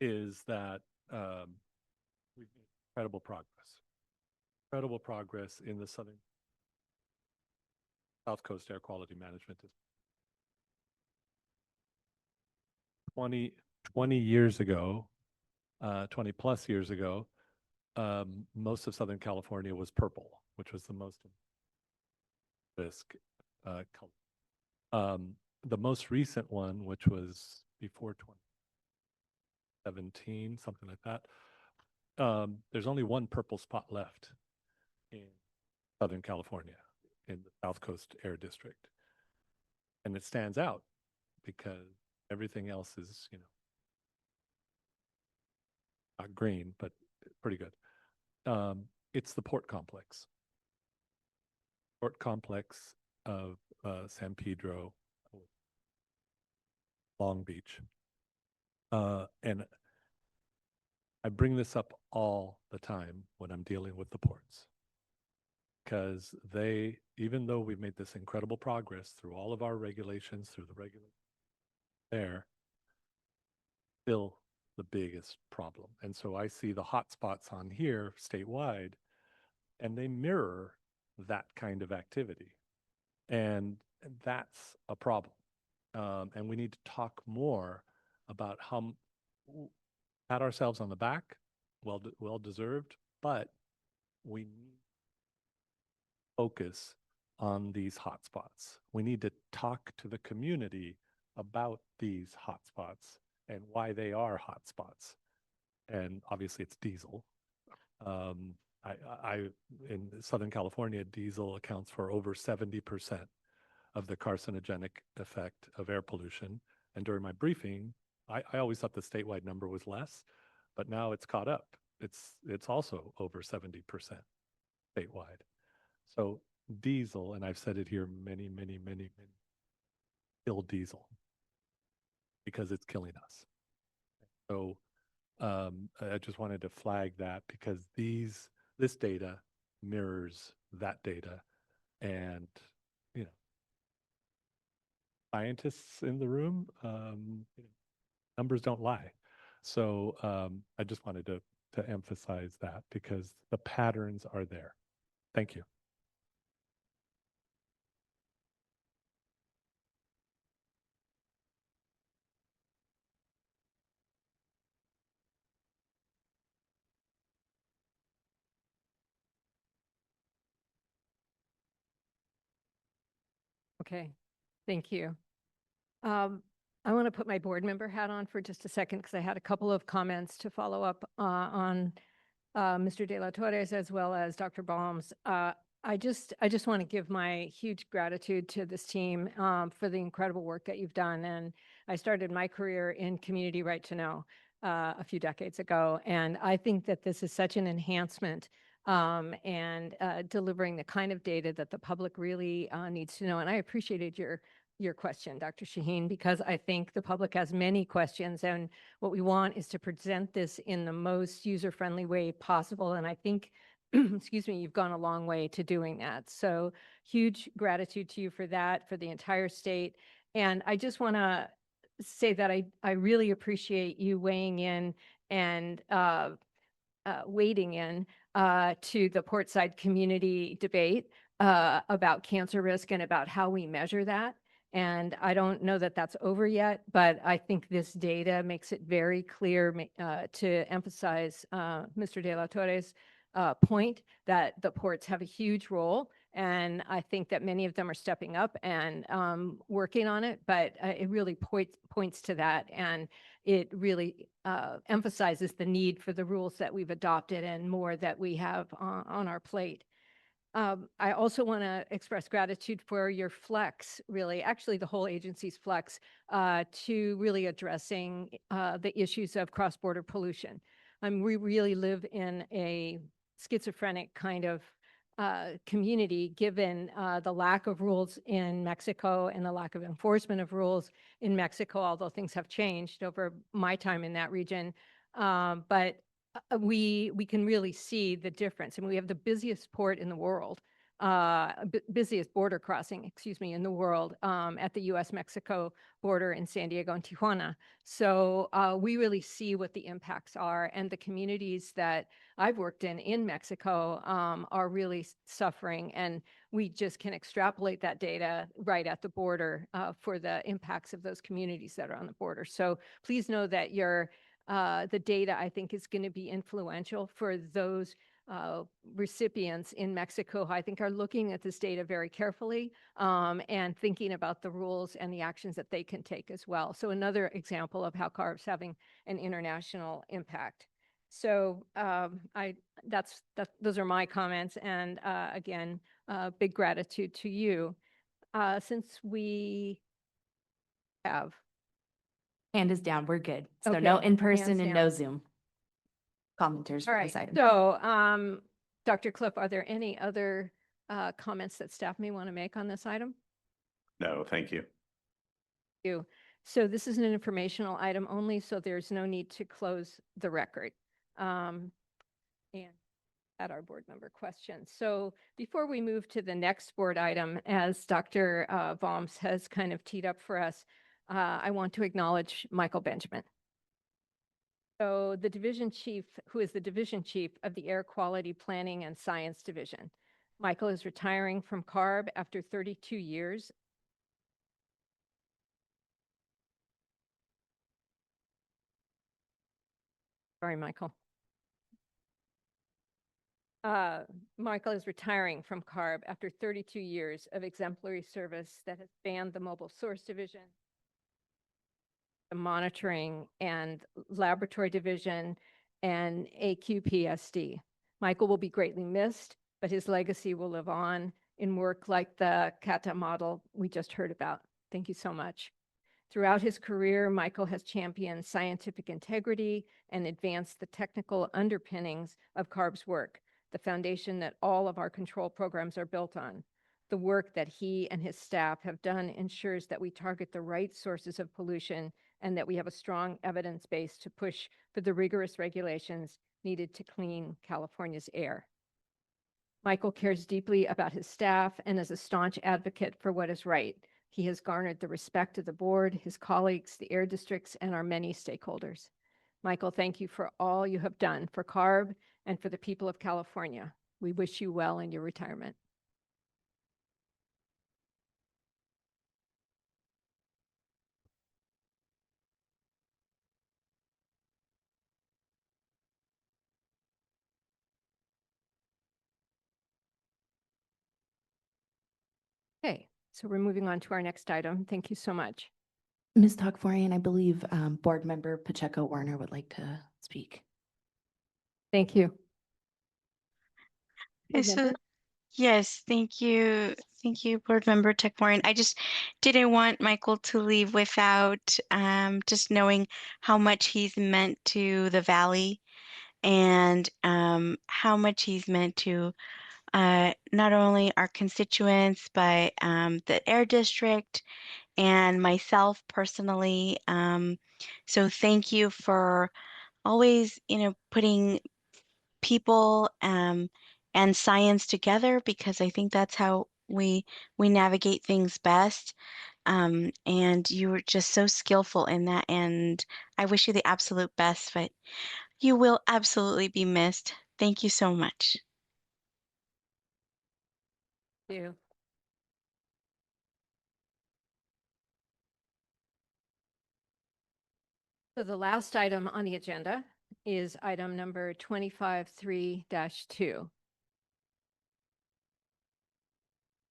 is that we've made incredible progress in the South Coast Air Quality Management District. 20 years ago, 20 plus years ago, most of Southern California was purple, which was the most risk color. The most recent one, which was before 2017, something like that, there's only one purple spot left in Southern California, in the South Coast Air District. And it stands out because everything else is, not green, but pretty good. It's the port complex. Port complex of San Pedro, Long Beach. And I bring this up all the time when I'm dealing with the ports, because even though we've made this incredible progress through all of our regulations, through the regulations there, still the biggest problem. And so I see the hotspots on here statewide, and they mirror that kind of activity. And that's a problem. And we need to talk more about how pat ourselves on the back, well deserved, but we need focus on these hotspots. We need to talk to the community about these hotspots and why they are hotspots. And obviously it's diesel. In Southern California, diesel accounts for over 70% of the carcinogenic effect of air pollution. And during my briefing, I always thought the statewide number was less, but now it's caught up. It's also over 70% statewide. So diesel, and I've said it here many, kill diesel because it's killing us. So I just wanted to flag that because this data mirrors that data, and scientists in the room, numbers don't lie. So I just wanted to emphasize that because the patterns are there. Thank you. Okay, thank you. I want to put my board member hat on for just a second because I had a couple of comments to follow up on Mr. De La Torres as well as Dr. Baum's. I just want to give my huge gratitude to this team for the incredible work that you've done. And I started my career in community right to know a few decades ago. And I think that this is such an enhancement and delivering the kind of data that the public really needs to know. And I appreciated your question, Dr. Shaheen, because I think the public has many questions, and what we want is to present this in the most user-friendly way possible. And I think, excuse me, you've gone a long way to doing that. So huge gratitude to you for that, for the entire state. And I just want to say that I really appreciate you weighing in and wading in to the Portside community debate about cancer risk and about how we measure that. And I don't know that that's over yet, but I think this data makes it very clear to emphasize Mr. De La Torre's point that the ports have a huge role. And I think that many of them are stepping up and working on it, but it really points to that. And it really emphasizes the need for the rules that we've adopted and more that we have on our plate. I also want to express gratitude for your flex, really, actually the whole agency's flex, to really addressing the issues of cross-border pollution. We really live in a schizophrenic kind of community, given the lack of rules in Mexico and the lack of enforcement of rules in Mexico, although things have changed over my time in that region. But we can really see the difference. And we have the busiest port in the world, busiest border crossing, excuse me, in the world at the US-Mexico border in San Diego and Tijuana. So we really see what the impacts are, and the communities that I've worked in Mexico are really suffering, and we just can extrapolate that data right at the border for the impacts of those communities that are on the border. So please know that the data, I think, is going to be influential for those recipients in Mexico who I think are looking at this data very carefully and thinking about the rules and the actions that they can take as well. So another example of how CARB's having an international impact. So those are my comments. And again, big gratitude to you. Since we have Hand is down, we're good. So Okay, no in person hands and down. no Zoom commenters All for right, this item. so Dr. Cliff, are there any other comments that staff may want to make on this item? No, thank you. You. So this is an informational item only, so there's no need to close the record. And at our board member questions. So before we move to the next board item, as Dr. Voms has kind of teed up for us, I want to acknowledge Michael Benjamin. So the division chief, who is the division chief of the Air Quality Planning and Science Division. Michael is retiring from CARB after 32 years. Sorry, Michael. Michael is retiring from CARB after 32 years of exemplary service that has spanned the Mobile Source Division, the Monitoring and Laboratory Division, and AQPSD. Michael will be greatly missed, but his legacy will live on in work like the CATA model we just heard about. Thank you so much. Throughout his career, Michael has championed scientific integrity and advanced the technical underpinnings of CARB's work, the foundation that all of our control programs are built on. The work that he and his staff have done ensures that we target the right sources of pollution and that we have a strong evidence base to push for the rigorous regulations needed to clean California's air. Michael cares deeply about his staff and is a staunch advocate for what is right. He has garnered the respect of the board, his colleagues, the air districts, and our many stakeholders. Michael, thank you for all you have done for CARB and for the people of California. We wish you well in your retirement. Okay, so we're moving on to our next item. Thank you so much. Ms. Tagforian, I believe board member Pacheco Warner would like to speak. Thank you. Board So, member? yes, thank you. Thank you, Board Member Tekmorian. I just didn't want Michael to leave without just knowing how much he's meant to the Valley and how much he's meant to not only our constituents, but the Air District and myself personally. So thank you for always, putting people and science together, because I think that's how we navigate things best. And you were just so skillful in that, and I wish you the absolute best, but you will absolutely be missed. Thank you so much. Thank you. So the last item on the agenda is item number 25-3-2.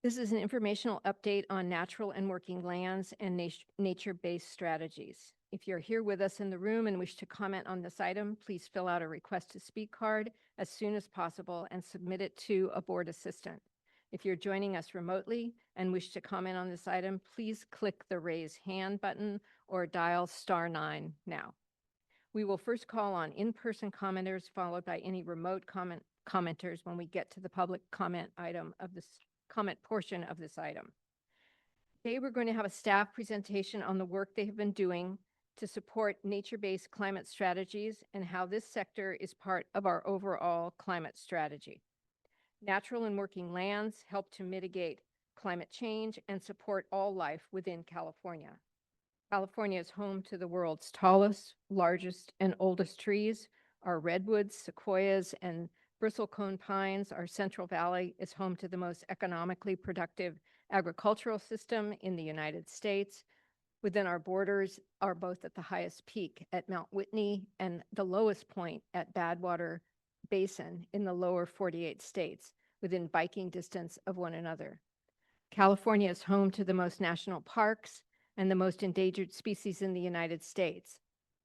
This is an informational update on natural and working lands and nature-based strategies. If you're here with us in the room and wish to comment on this item, please fill out a request to speak card as soon as possible and submit it to a board assistant. If you're joining us remotely and wish to comment on this item, please click the raise hand button or dial *9 now. We will first call on in-person commenters, followed by any remote commenters when we get to the public comment portion of this item. Today, we're going to have a staff presentation on the work they have been doing to support nature-based climate strategies and how this sector is part of our overall climate strategy. Natural and working lands help to mitigate climate change and support all life within California. California is home to the world's tallest, largest, and oldest trees. Our redwoods, sequoias, and bristlecone pines. Our Central Valley is home to the most economically productive agricultural system in the United States. Within our borders are both at the highest peak at Mount Whitney and the lowest point at Badwater Basin in the lower 48 states, within biking distance of one another. California is home to the most national parks and the most endangered species in the United States.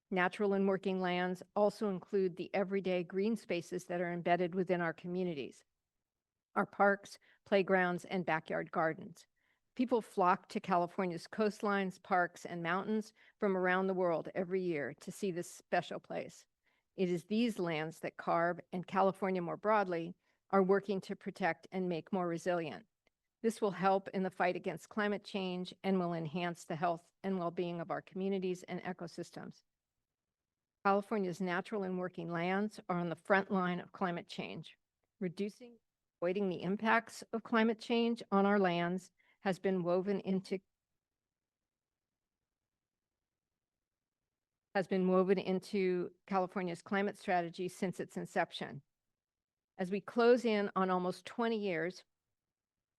Natural and working lands also include the everyday green spaces that are embedded within our communities, our parks, playgrounds, and backyard gardens. People flock to California's coastlines, parks, and mountains from around the world every year to see this special place. It is these lands that CARB and California more broadly are working to protect and make more resilient. This will help in the fight against climate change and will enhance the health and well-being of our communities and ecosystems. California's natural and working lands are on the front line of climate change. Reducing, avoiding the impacts of climate change on our lands has been woven into California's climate strategy since its inception. As we close in on almost 20 years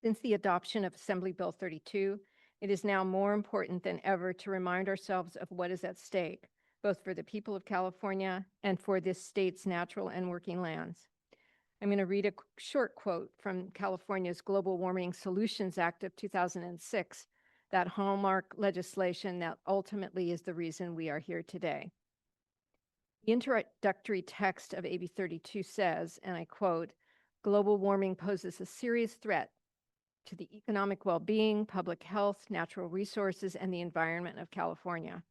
since the adoption of Assembly Bill 32, it is now more important than ever to remind ourselves of what is at stake, both for the people of California and for this state's natural and working lands. I'm going to read a short quote from California's Global Warming Solutions Act of 2006, that hallmark legislation that ultimately is the reason we are here today. The introductory text of AB 32 says, and I quote, "Global warming poses a serious threat to the economic well-being, public health, natural resources, and the environment of California.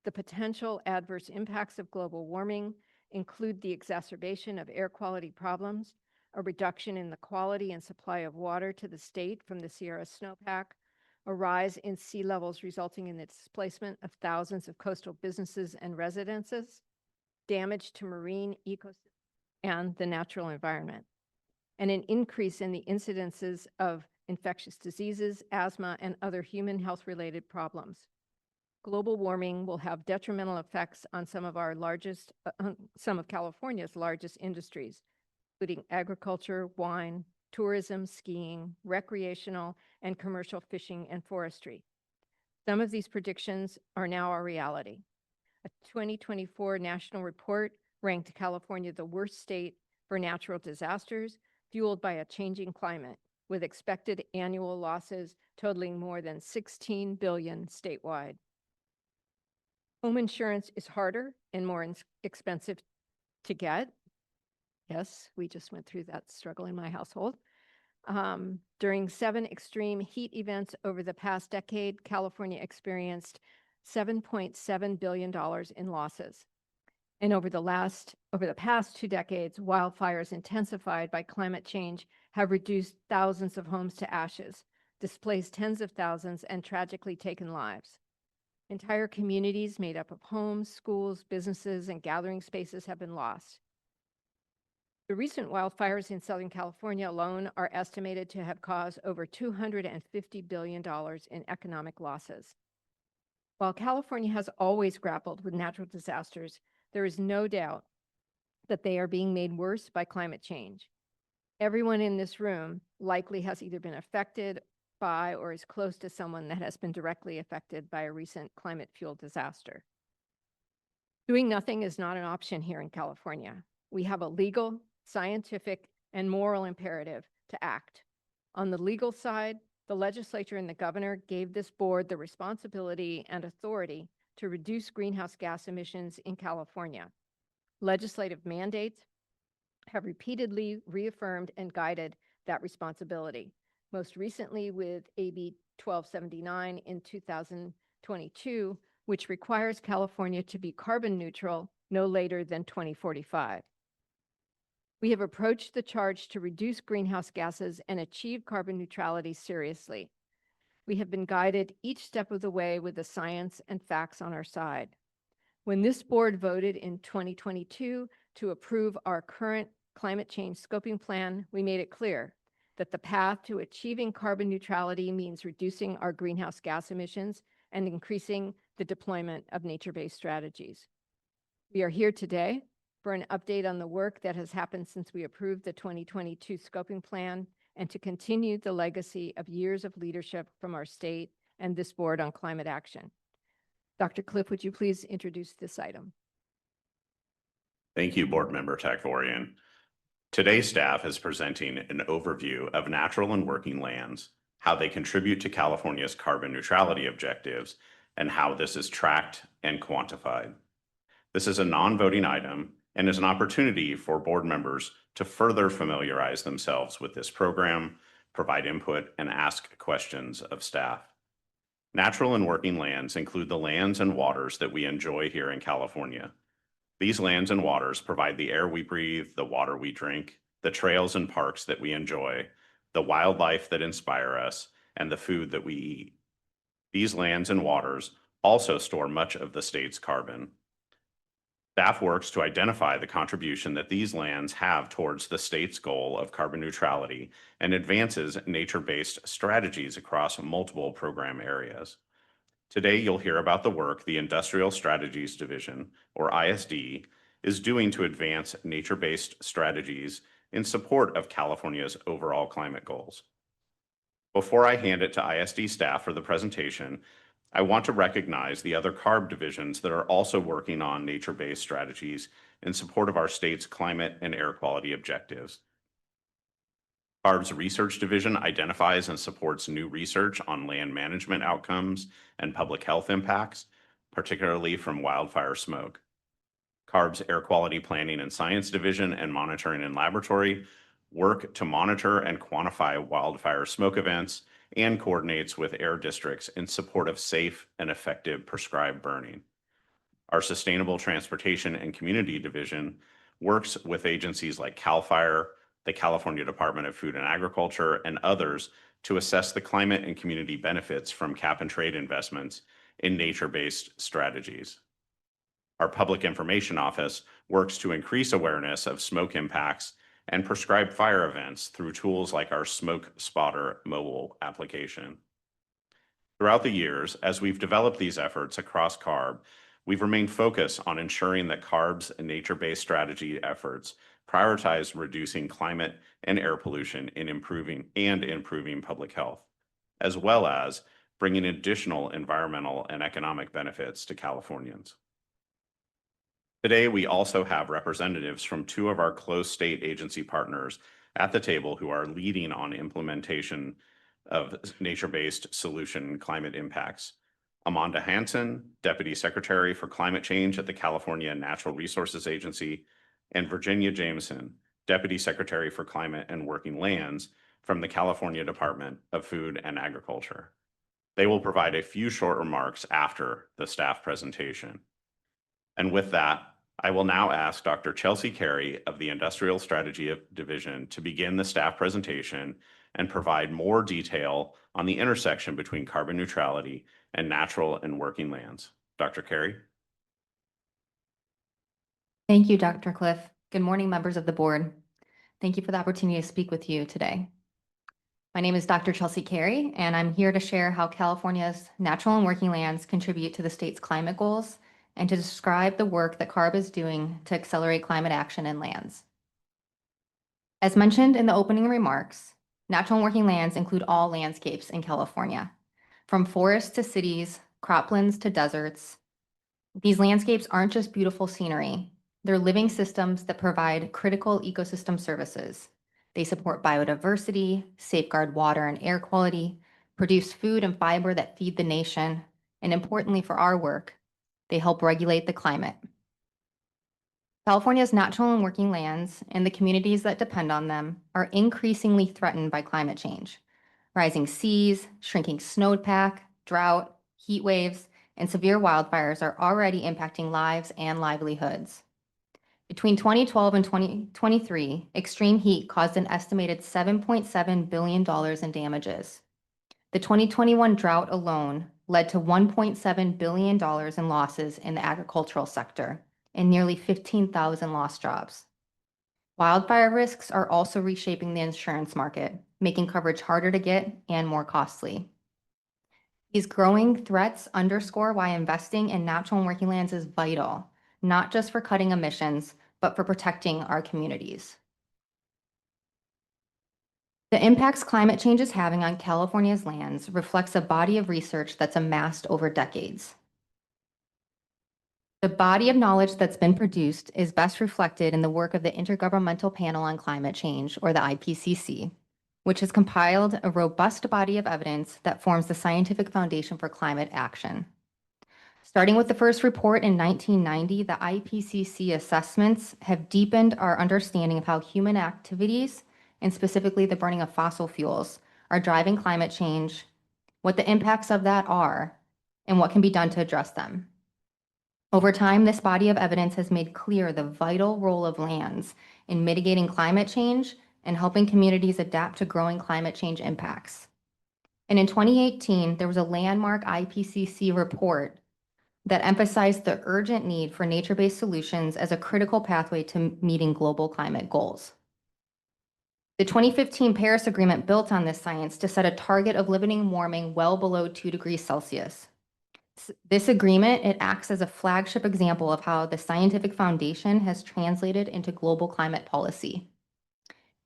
The potential adverse impacts of global warming include the exacerbation of air quality problems, a reduction in the quality and supply of water to the state from the Sierra snowpack, a rise in sea levels resulting in the displacement of thousands of coastal businesses and residences, damage to marine ecosystems and the natural environment, and an increase in the incidences of infectious diseases, asthma, and other human health-related problems. Global warming will have detrimental effects on some of California's largest industries, including agriculture, wine, tourism, skiing, recreational, and commercial fishing and forestry. Some of these predictions are now our reality. A 2024 national report ranked California the worst state for natural disasters, fueled by a changing climate, with expected annual losses totaling more than $16 billion statewide. Home insurance is harder and more expensive to get. Yes, we just went through that struggle in my household. During 7 extreme heat events over the past decade, California experienced $7.7 billion in losses. And over the past 2 decades, wildfires intensified by climate change have reduced thousands of homes to ashes, displaced tens of thousands, and tragically taken lives. Entire communities made up of homes, schools, businesses, and gathering spaces have been lost. The recent wildfires in Southern California alone are estimated to have caused over $250 billion in economic losses. While California has always grappled with natural disasters, there is no doubt that they are being made worse by climate change. Everyone in this room likely has either been affected by or is close to someone that has been directly affected by a recent climate-fueled disaster. Doing nothing is not an option here in California. We have a legal, scientific, and moral imperative to act. On the legal side, the legislature and the governor gave this board the responsibility and authority to reduce greenhouse gas emissions in California. Legislative mandates have repeatedly reaffirmed and guided that responsibility, most recently with AB 1279 in 2022, which requires California to be carbon neutral no later than 2045. We have approached the charge to reduce greenhouse gases and achieve carbon neutrality seriously. We have been guided each step of the way with the science and facts on our side. When this board voted in 2022 to approve our current climate change scoping plan, we made it clear that the path to achieving carbon neutrality means reducing our greenhouse gas emissions and increasing the deployment of nature-based strategies. We are here today for an update on the work that has happened since we approved the 2022 scoping plan and to continue the legacy of years of leadership from our state and this board on climate action. Dr. Cliff, would you please introduce this item? Thank you, Board Member Takvorian. Today's staff is presenting an overview of natural and working lands, how they contribute to California's carbon neutrality objectives, and how this is tracked and quantified. This is a non-voting item and is an opportunity for board members to further familiarize themselves with this program, provide input, and ask questions of staff. Natural and working lands include the lands and waters that we enjoy here in California. These lands and waters provide the air we breathe, the water we drink, the trails and parks that we enjoy, the wildlife that inspire us, and the food that we eat. These lands and waters also store much of the state's carbon. Staff works to identify the contribution that these lands have towards the state's goal of carbon neutrality and advances nature-based strategies across multiple program areas. Today, you'll hear about the work the Industrial Strategies Division, or ISD, is doing to advance nature-based strategies in support of California's overall climate goals. Before I hand it to ISD staff for the presentation, I want to recognize the other CARB divisions that are also working on nature-based strategies in support of our state's climate and air quality objectives. CARB's Research Division identifies and supports new research on land management outcomes and public health impacts, particularly from wildfire smoke. CARB's Air Quality Planning and Science Division and Monitoring and Laboratory work to monitor and quantify wildfire smoke events and coordinates with air districts in support of safe and effective prescribed burning. Our Sustainable Transportation and Community Division works with agencies like CAL FIRE, the California Department of Food and Agriculture, and others to assess the climate and community benefits from cap and trade investments in nature-based strategies. Our Public Information Office works to increase awareness of smoke impacts and prescribe fire events through tools like our Smoke Spotter mobile application. Throughout the years, as we've developed these efforts across CARB, we've remained focused on ensuring that CARB's nature-based strategy efforts prioritize reducing climate and air pollution in improving public health, as well as bringing additional environmental and economic benefits to Californians. Today, we also have representatives from two of our close state agency partners at the table who are leading on implementation of nature-based solution climate impacts. Amanda Hansen, Deputy Secretary for Climate Change at the California Natural Resources Agency, and Virginia Jameson, Deputy Secretary for Climate and Working Lands from the California Department of Food and Agriculture. They will provide a few short remarks after the staff presentation. And with that, I will now ask Dr. Chelsea Carey of the Industrial Strategy Division to begin the staff presentation and provide more detail on the intersection between carbon neutrality and natural and working lands. Dr. Carey. Thank you, Dr. Cliff. Good morning, members of the board. Thank you for the opportunity to speak with you today. My name is Dr. Chelsea Carey, and I'm here to share how California's natural and working lands contribute to the state's climate goals and to describe the work that CARB is doing to accelerate climate action in lands. As mentioned in the opening remarks, natural and working lands include all landscapes in California, from forests to cities, croplands to deserts, These landscapes aren't just beautiful scenery. They're living systems that provide critical ecosystem services. They support biodiversity, safeguard water and air quality, produce food and fiber that feed the nation, and importantly for our work, they help regulate the climate. California's natural and working lands and the communities that depend on them are increasingly threatened by climate change. Rising seas, shrinking snowpack, drought, heat waves, and severe wildfires are already impacting lives and livelihoods. Between 2012 and 2023, extreme heat caused an estimated $7.7 billion in damages. The 2021 drought alone led to $1.7 billion in losses in the agricultural sector and nearly 15,000 lost jobs. Wildfire risks are also reshaping the insurance market, making coverage harder to get and more costly. These growing threats underscore why investing in natural and working lands is vital, not just for cutting emissions, but for protecting our communities. The impacts climate change is having on California's lands reflects a body of research that's amassed over decades. The body of knowledge that's been produced is best reflected in the work of the Intergovernmental Panel on Climate Change, or the IPCC, which has compiled a robust body of evidence that forms the scientific foundation for climate action. Starting with the first report in 1990, the IPCC assessments have deepened our understanding of how human activities, and specifically the burning of fossil fuels, are driving climate change, what the impacts of that are, and what can be done to address them. Over time, this body of evidence has made clear the vital role of lands in mitigating climate change and helping communities adapt to growing climate change impacts. And in 2018, there was a landmark IPCC report that emphasized the urgent need for nature-based solutions as a critical pathway to meeting global climate goals. The 2015 Paris Agreement built on this science to set a target of limiting warming well below 2 degrees Celsius. This agreement, it acts as a flagship example of how the scientific foundation has translated into global climate policy.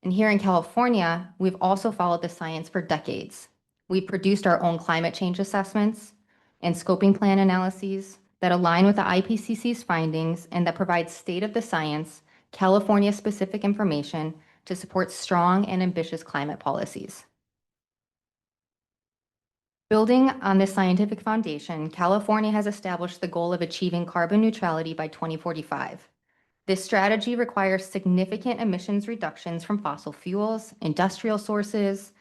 And here in California, we've also followed the science for decades. We've produced our own climate change assessments and scoping plan analyses that align with the IPCC's findings and that provide state of the science, California-specific information to support strong and ambitious climate policies. Building on this scientific foundation, California has established the goal of achieving carbon neutrality by 2045. This strategy requires significant emissions reductions from fossil fuels, industrial sources,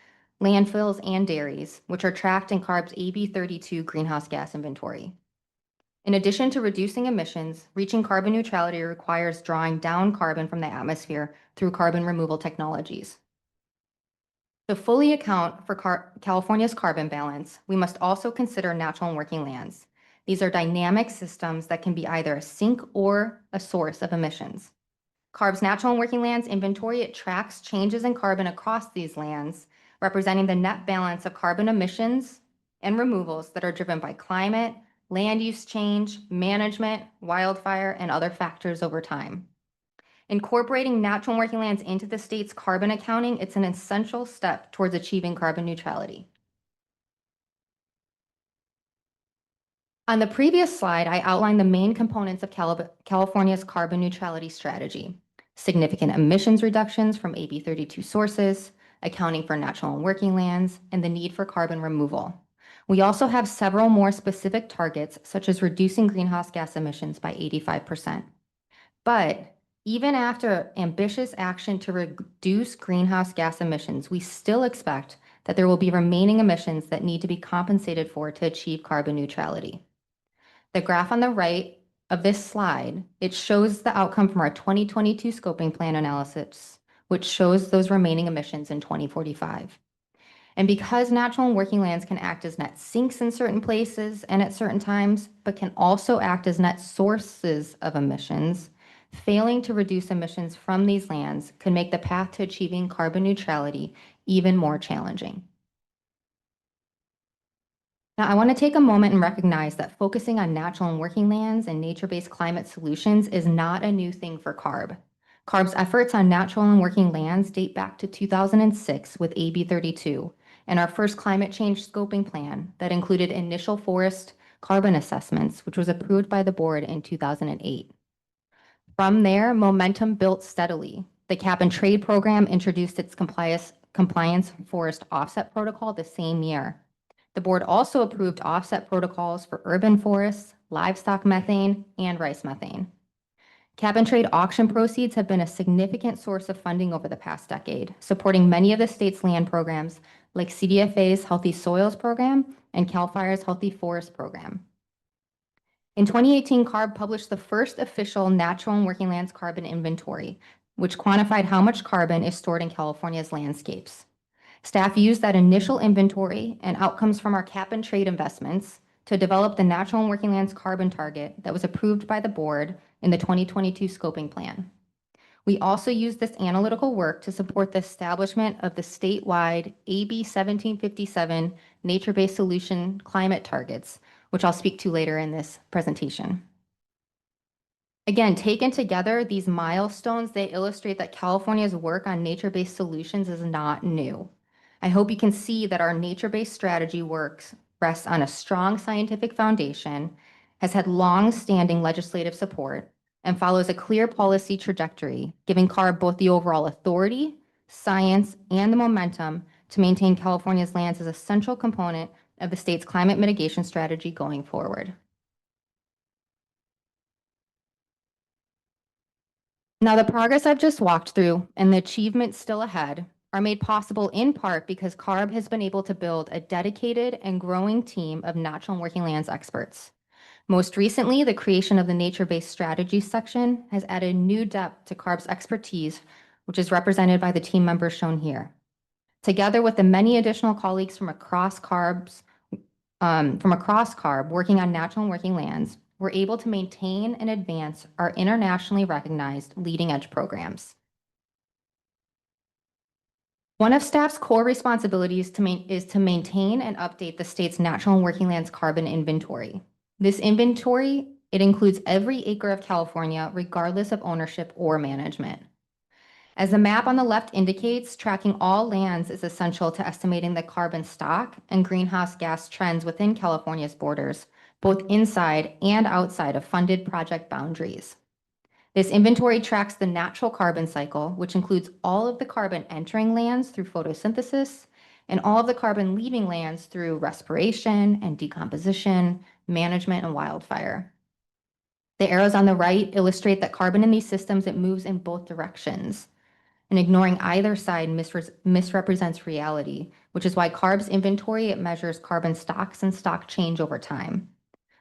landfills, and dairies, which are tracked in CARB's AB 32 greenhouse gas inventory. In addition to reducing emissions, reaching carbon neutrality requires drawing down carbon from the atmosphere through carbon removal technologies. To fully account for California's carbon balance, we must also consider natural and working lands. These are dynamic systems that can be either a sink or a source of emissions. CARB's natural and working lands inventory, it tracks changes in carbon across these lands, representing the net balance of carbon emissions and removals that are driven by climate, land use change, management, wildfire, and other factors over time. Incorporating natural and working lands into the state's carbon accounting, it's an essential step towards achieving carbon neutrality. On the previous slide, I outlined the main components of California's carbon neutrality strategy: significant emissions reductions from AB 32 sources, accounting for natural and working lands, and the need for carbon removal. We also have several more specific targets, such as reducing greenhouse gas emissions by 85%. But even after ambitious action to reduce greenhouse gas emissions, we still expect that there will be remaining emissions that need to be compensated for to achieve carbon neutrality. The graph on the right of this slide, it shows the outcome from our 2022 scoping plan analysis, which shows those remaining emissions in 2045. And because natural and working lands can act as net sinks in certain places and at certain times, but can also act as net sources of emissions, failing to reduce emissions from these lands could make the path to achieving carbon neutrality even more challenging. Now, I want to take a moment and recognize that focusing on natural and working lands and nature-based climate solutions is not a new thing for CARB. CARB's efforts on natural and working lands date back to 2006 with AB 32 and our first climate change scoping plan that included initial forest carbon assessments, which was approved by the board in 2008. From there, momentum built steadily. The cap and trade program introduced its compliance forest offset protocol the same year. The board also approved offset protocols for urban forests, livestock methane, and rice methane. Cap and trade auction proceeds have been a significant source of funding over the past decade, supporting many of the state's land programs like CDFA's Healthy Soils Program and CAL FIRE's Healthy Forest Program. In 2018, CARB published the first official natural and working lands carbon inventory, which quantified how much carbon is stored in California's landscapes. Staff used that initial inventory and outcomes from our cap and trade investments to develop the natural and working lands carbon target that was approved by the board in the 2022 scoping plan. We also used this analytical work to support the establishment of the statewide AB 1757 nature-based solution climate targets, which I'll speak to later in this presentation. Again, taken together, these milestones, they illustrate that California's work on nature-based solutions is not new. I hope you can see that our nature-based strategy rests on a strong scientific foundation, has had long-standing legislative support, and follows a clear policy trajectory, giving CARB both the overall authority, science, and the momentum to maintain California's lands as a central component of the state's climate mitigation strategy going forward. Now, the progress I've just walked through and the achievements still ahead are made possible in part because CARB has been able to build a dedicated and growing team of natural and working lands experts. Most recently, the creation of the nature-based strategy section has added new depth to CARB's expertise, which is represented by the team members shown here. Together with the many additional colleagues from across CARB working on natural and working lands, we're able to maintain and advance our internationally recognized leading-edge programs. One of staff's core responsibilities is to maintain and update the state's natural and working lands carbon inventory. This inventory, it includes every acre of California, regardless of ownership or management. As the map on the left indicates, tracking all lands is essential to estimating the carbon stock and greenhouse gas trends within California's borders, both inside and outside of funded project boundaries. This inventory tracks the natural carbon cycle, which includes all of the carbon entering lands through photosynthesis and all of the carbon leaving lands through respiration and decomposition, management, and wildfire. The arrows on the right illustrate that carbon in these systems, it moves in both directions. And ignoring either side misrepresents reality, which is why CARB's inventory, it measures carbon stocks and stock change over time.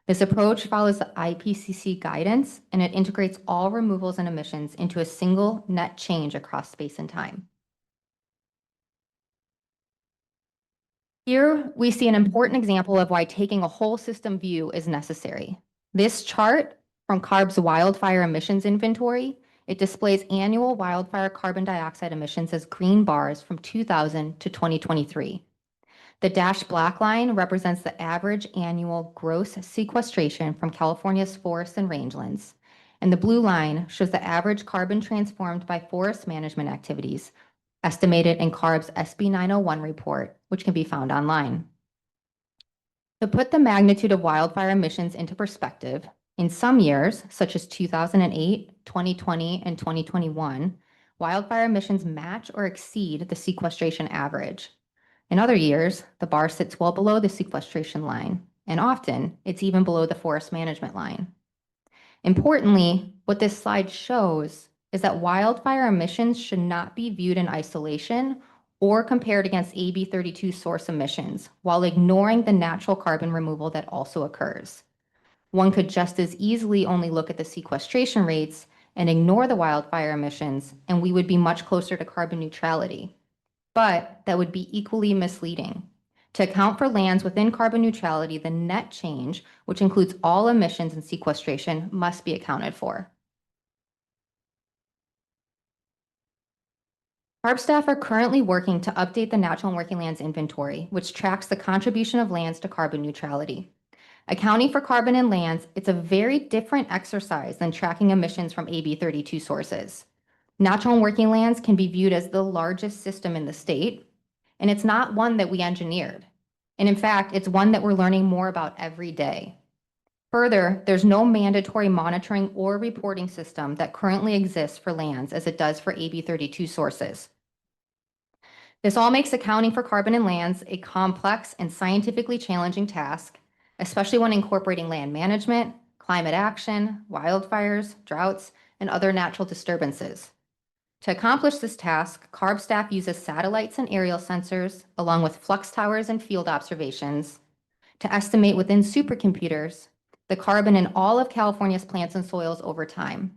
This approach follows the IPCC guidance, and it integrates all removals and emissions into a single net change across space and time. Here, we see an important example of why taking a whole system view is necessary. This chart from CARB's wildfire emissions inventory, it displays annual wildfire carbon dioxide emissions as green bars from 2000 to 2023. The dashed black line represents the average annual gross sequestration from California's forests and rangelands, and the blue line shows the average carbon transformed by forest management activities, estimated in CARB's SB 901 report, which can be found online. To put the magnitude of wildfire emissions into perspective, in some years, such as 2008, 2020, and 2021, wildfire emissions match or exceed the sequestration average. In other years, the bar sits well below the sequestration line, and often it's even below the forest management line. Importantly, what this slide shows is that wildfire emissions should not be viewed in isolation or compared against AB 32 source emissions while ignoring the natural carbon removal that also occurs. One could just as easily only look at the sequestration rates and ignore the wildfire emissions, and we would be much closer to carbon neutrality. But that would be equally misleading. To account for lands within carbon neutrality, the net change, which includes all emissions and sequestration, must be accounted for. CARB staff are currently working to update the natural and working lands inventory, which tracks the contribution of lands to carbon neutrality. Accounting for carbon in lands, it's a very different exercise than tracking emissions from AB 32 sources. Natural and working lands can be viewed as the largest system in the state, and it's not one that we engineered. And in fact, it's one that we're learning more about every day. Further, there's no mandatory monitoring or reporting system that currently exists for lands as it does for AB 32 sources. This all makes accounting for carbon in lands a complex and scientifically challenging task, especially when incorporating land management, climate action, wildfires, droughts, and other natural disturbances. To accomplish this task, CARB staff uses satellites and aerial sensors, along with flux towers and field observations, to estimate within supercomputers the carbon in all of California's plants and soils over time.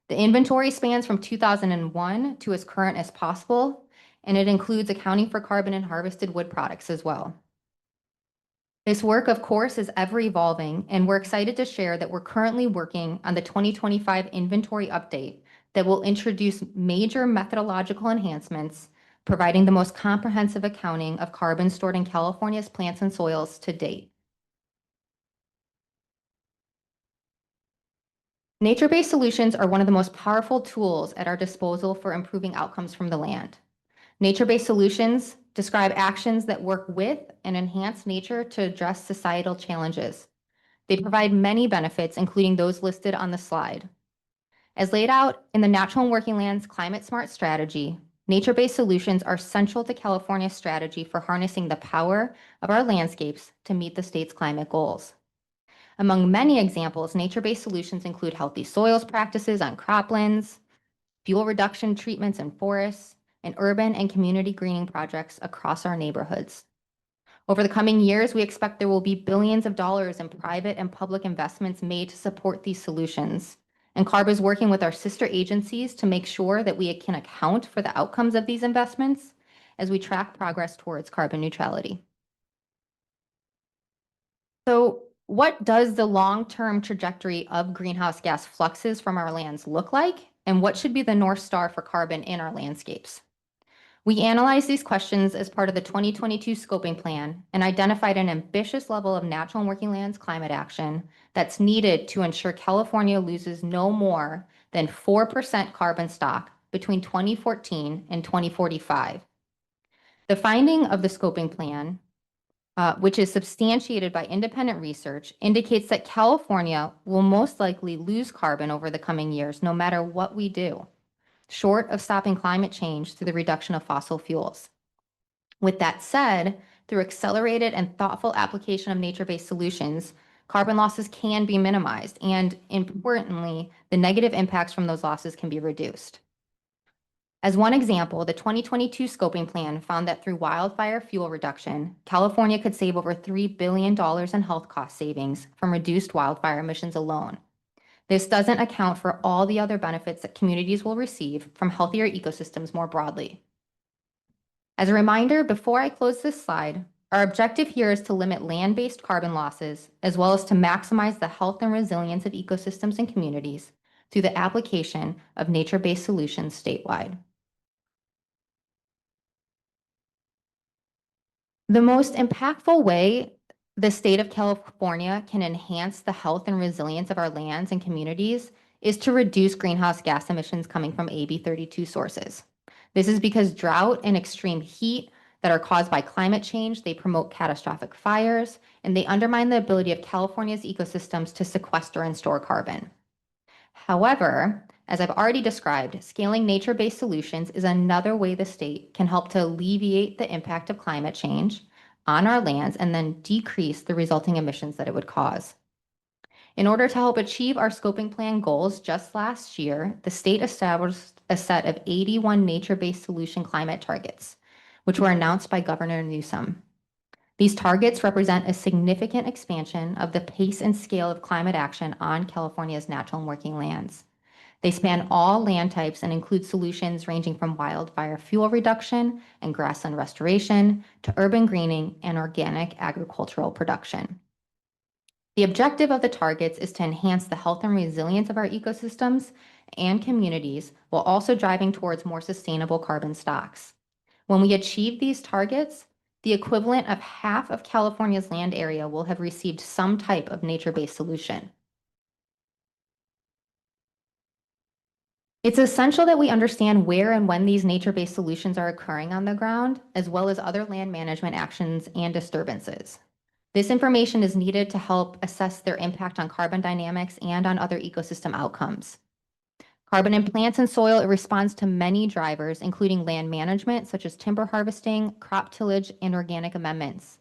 The inventory spans from 2001 to as current as possible, and it includes accounting for carbon in harvested wood products as well. This work, of course, is ever evolving, and we're excited to share that we're currently working on the 2025 inventory update that will introduce major methodological enhancements, providing the most comprehensive accounting of carbon stored in California's plants and soils to date. Nature-based solutions are one of the most powerful tools at our disposal for improving outcomes from the land. Nature-based solutions describe actions that work with and enhance nature to address societal challenges. They provide many benefits, including those listed on the slide. As laid out in the Natural and Working Lands Climate Smart Strategy, nature-based solutions are central to California's strategy for harnessing the power of our landscapes to meet the state's climate goals. Among many examples, nature-based solutions include healthy soils practices on croplands, fuel reduction treatments in forests, and urban and community greening projects across our neighborhoods. Over the coming years, we expect there will be billions of dollars in private and public investments made to support these solutions. And CARB is working with our sister agencies to make sure that we can account for the outcomes of these investments as we track progress towards carbon neutrality. So, what does the long-term trajectory of greenhouse gas fluxes from our lands look like? And what should be the North Star for carbon in our landscapes? We analyzed these questions as part of the 2022 scoping plan and identified an ambitious level of natural and working lands climate action that's needed to ensure California loses no more than 4% carbon stock between 2014 and 2045. The finding of the scoping plan, which is substantiated by independent research, indicates that California will most likely lose carbon over the coming years, no matter what we do, short of stopping climate change through the reduction of fossil fuels. With that said, through accelerated and thoughtful application of nature-based solutions, carbon losses can be minimized, and importantly, the negative impacts from those losses can be reduced. As one example, the 2022 scoping plan found that through wildfire fuel reduction, California could save over $3 billion in health cost savings from reduced wildfire emissions alone. This doesn't account for all the other benefits that communities will receive from healthier ecosystems more broadly. As a reminder, before I close this slide, our objective here is to limit land-based carbon losses, as well as to maximize the health and resilience of ecosystems and communities through the application of nature-based solutions statewide. The most impactful way the state of California can enhance the health and resilience of our lands and communities is to reduce greenhouse gas emissions coming from AB 32 sources. This is because drought and extreme heat that are caused by climate change, they promote catastrophic fires, and they undermine the ability of California's ecosystems to sequester and store carbon. However, as I've already described, scaling nature-based solutions is another way the state can help to alleviate the impact of climate change on our lands and then decrease the resulting emissions that it would cause. In order to help achieve our scoping plan goals, just last year, the state established a set of 81 nature-based solution climate targets, which were announced by Governor Newsom. These targets represent a significant expansion of the pace and scale of climate action on California's natural and working lands. They span all land types and include solutions ranging from wildfire fuel reduction and grassland restoration to urban greening and organic agricultural production. The objective of the targets is to enhance the health and resilience of our ecosystems and communities while also driving towards more sustainable carbon stocks. When we achieve these targets, the equivalent of half of California's land area will have received some type of nature-based solution. It's essential that we understand where and when these nature-based solutions are occurring on the ground, as well as other land management actions and disturbances. This information is needed to help assess their impact on carbon dynamics and on other ecosystem outcomes. Carbon in plants and soil, it responds to many drivers, including land management, such as timber harvesting, crop tillage, and organic amendments.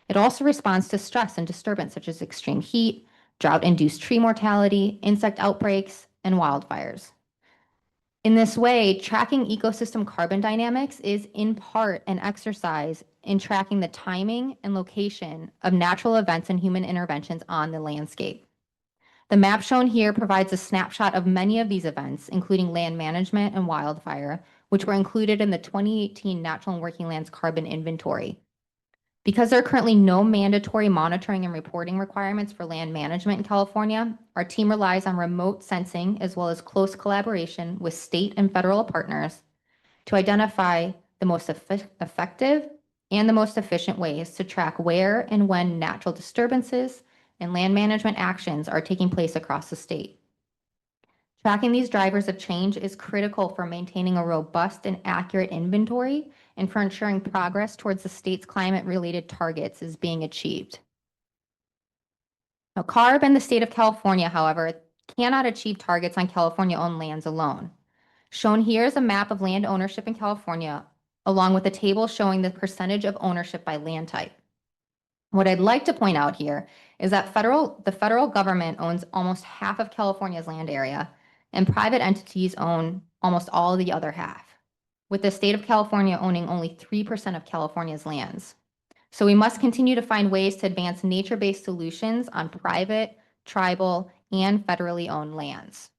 It also responds to stress and disturbance, such as extreme heat, drought-induced tree mortality, insect outbreaks, and wildfires. In this way, tracking ecosystem carbon dynamics is in part an exercise in tracking the timing and location of natural events and human interventions on the landscape. The map shown here provides a snapshot of many of these events, including land management and wildfire, which were included in the 2018 Natural and Working Lands Carbon Inventory. Because there are currently no mandatory monitoring and reporting requirements for land management in California, our team relies on remote sensing as well as close collaboration with state and federal partners to identify the most effective and the most efficient ways to track where and when natural disturbances and land management actions are taking place across the state. Tracking these drivers of change is critical for maintaining a robust and accurate inventory and for ensuring progress towards the state's climate-related targets is being achieved. Now, CARB and the state of California, however, cannot achieve targets on California-owned lands alone. Shown here is a map of land ownership in California, along with a table showing the percentage of ownership by land type. What I'd like to point out here is that the federal government owns almost half of California's land area, and private entities own almost all of the other half, with the state of California owning only 3% of California's lands. So we must continue to find ways to advance nature-based solutions on private, tribal, and federally owned lands.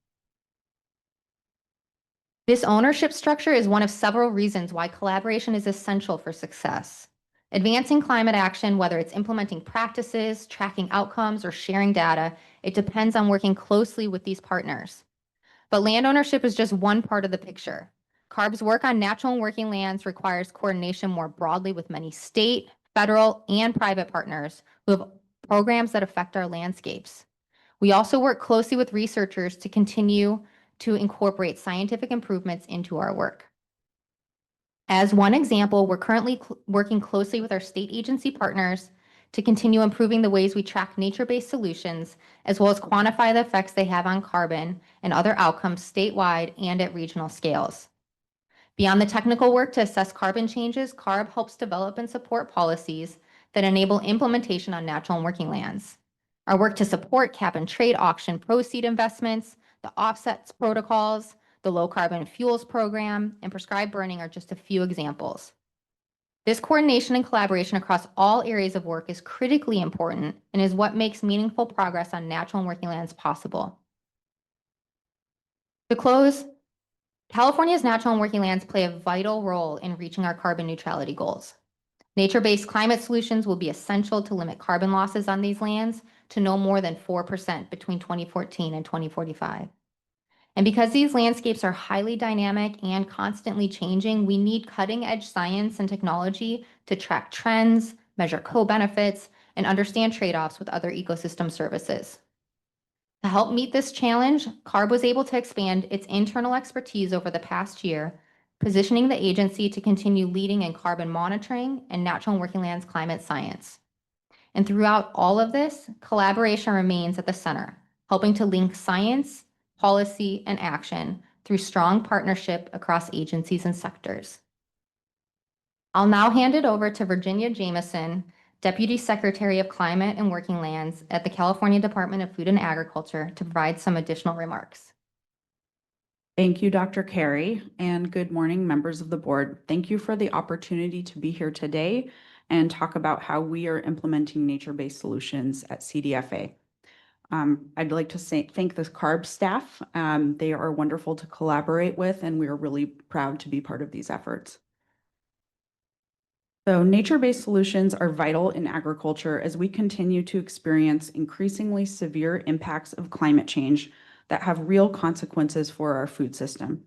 This ownership structure is one of several reasons why collaboration is essential for success. Advancing climate action, whether it's implementing practices, tracking outcomes, or sharing data, it depends on working closely with these partners. But land ownership is just one part of the picture. CARB's work on natural and working lands requires coordination more broadly with many state, federal, and private partners who have programs that affect our landscapes. We also work closely with researchers to continue to incorporate scientific improvements into our work. As one example, we're currently working closely with our state agency partners to continue improving the ways we track nature-based solutions, as well as quantify the effects they have on carbon and other outcomes statewide and at regional scales. Beyond the technical work to assess carbon changes, CARB helps develop and support policies that enable implementation on natural and working lands. Our work to support cap and trade auction proceed investments, the offsets protocols, the low carbon fuels program, and prescribed burning are just a few examples. This coordination and collaboration across all areas of work is critically important and is what makes meaningful progress on natural and working lands possible. To close, California's natural and working lands play a vital role in reaching our carbon neutrality goals. Nature-based climate solutions will be essential to limit carbon losses on these lands to no more than 4% between 2014 and 2045. And because these landscapes are highly dynamic and constantly changing, we need cutting-edge science and technology to track trends, measure co-benefits, and understand trade-offs with other ecosystem services. To help meet this challenge, CARB was able to expand its internal expertise over the past year, positioning the agency to continue leading in carbon monitoring and natural and working lands climate science. And throughout all of this, collaboration remains at the center, helping to link science, policy, and action through strong partnership across agencies and sectors. I'll now hand it over to Virginia Jameson, Deputy Secretary of Climate and Working Lands at the California Department of Food and Agriculture, to provide some additional remarks. Thank you, Dr. Carey, and good morning, members of the board. Thank you for the opportunity to be here today and talk about how we are implementing nature-based solutions at CDFA. I'd like to thank the CARB staff. They are wonderful to collaborate with, and we are really proud to be part of these efforts. So nature-based solutions are vital in agriculture as we continue to experience increasingly severe impacts of climate change that have real consequences for our food system.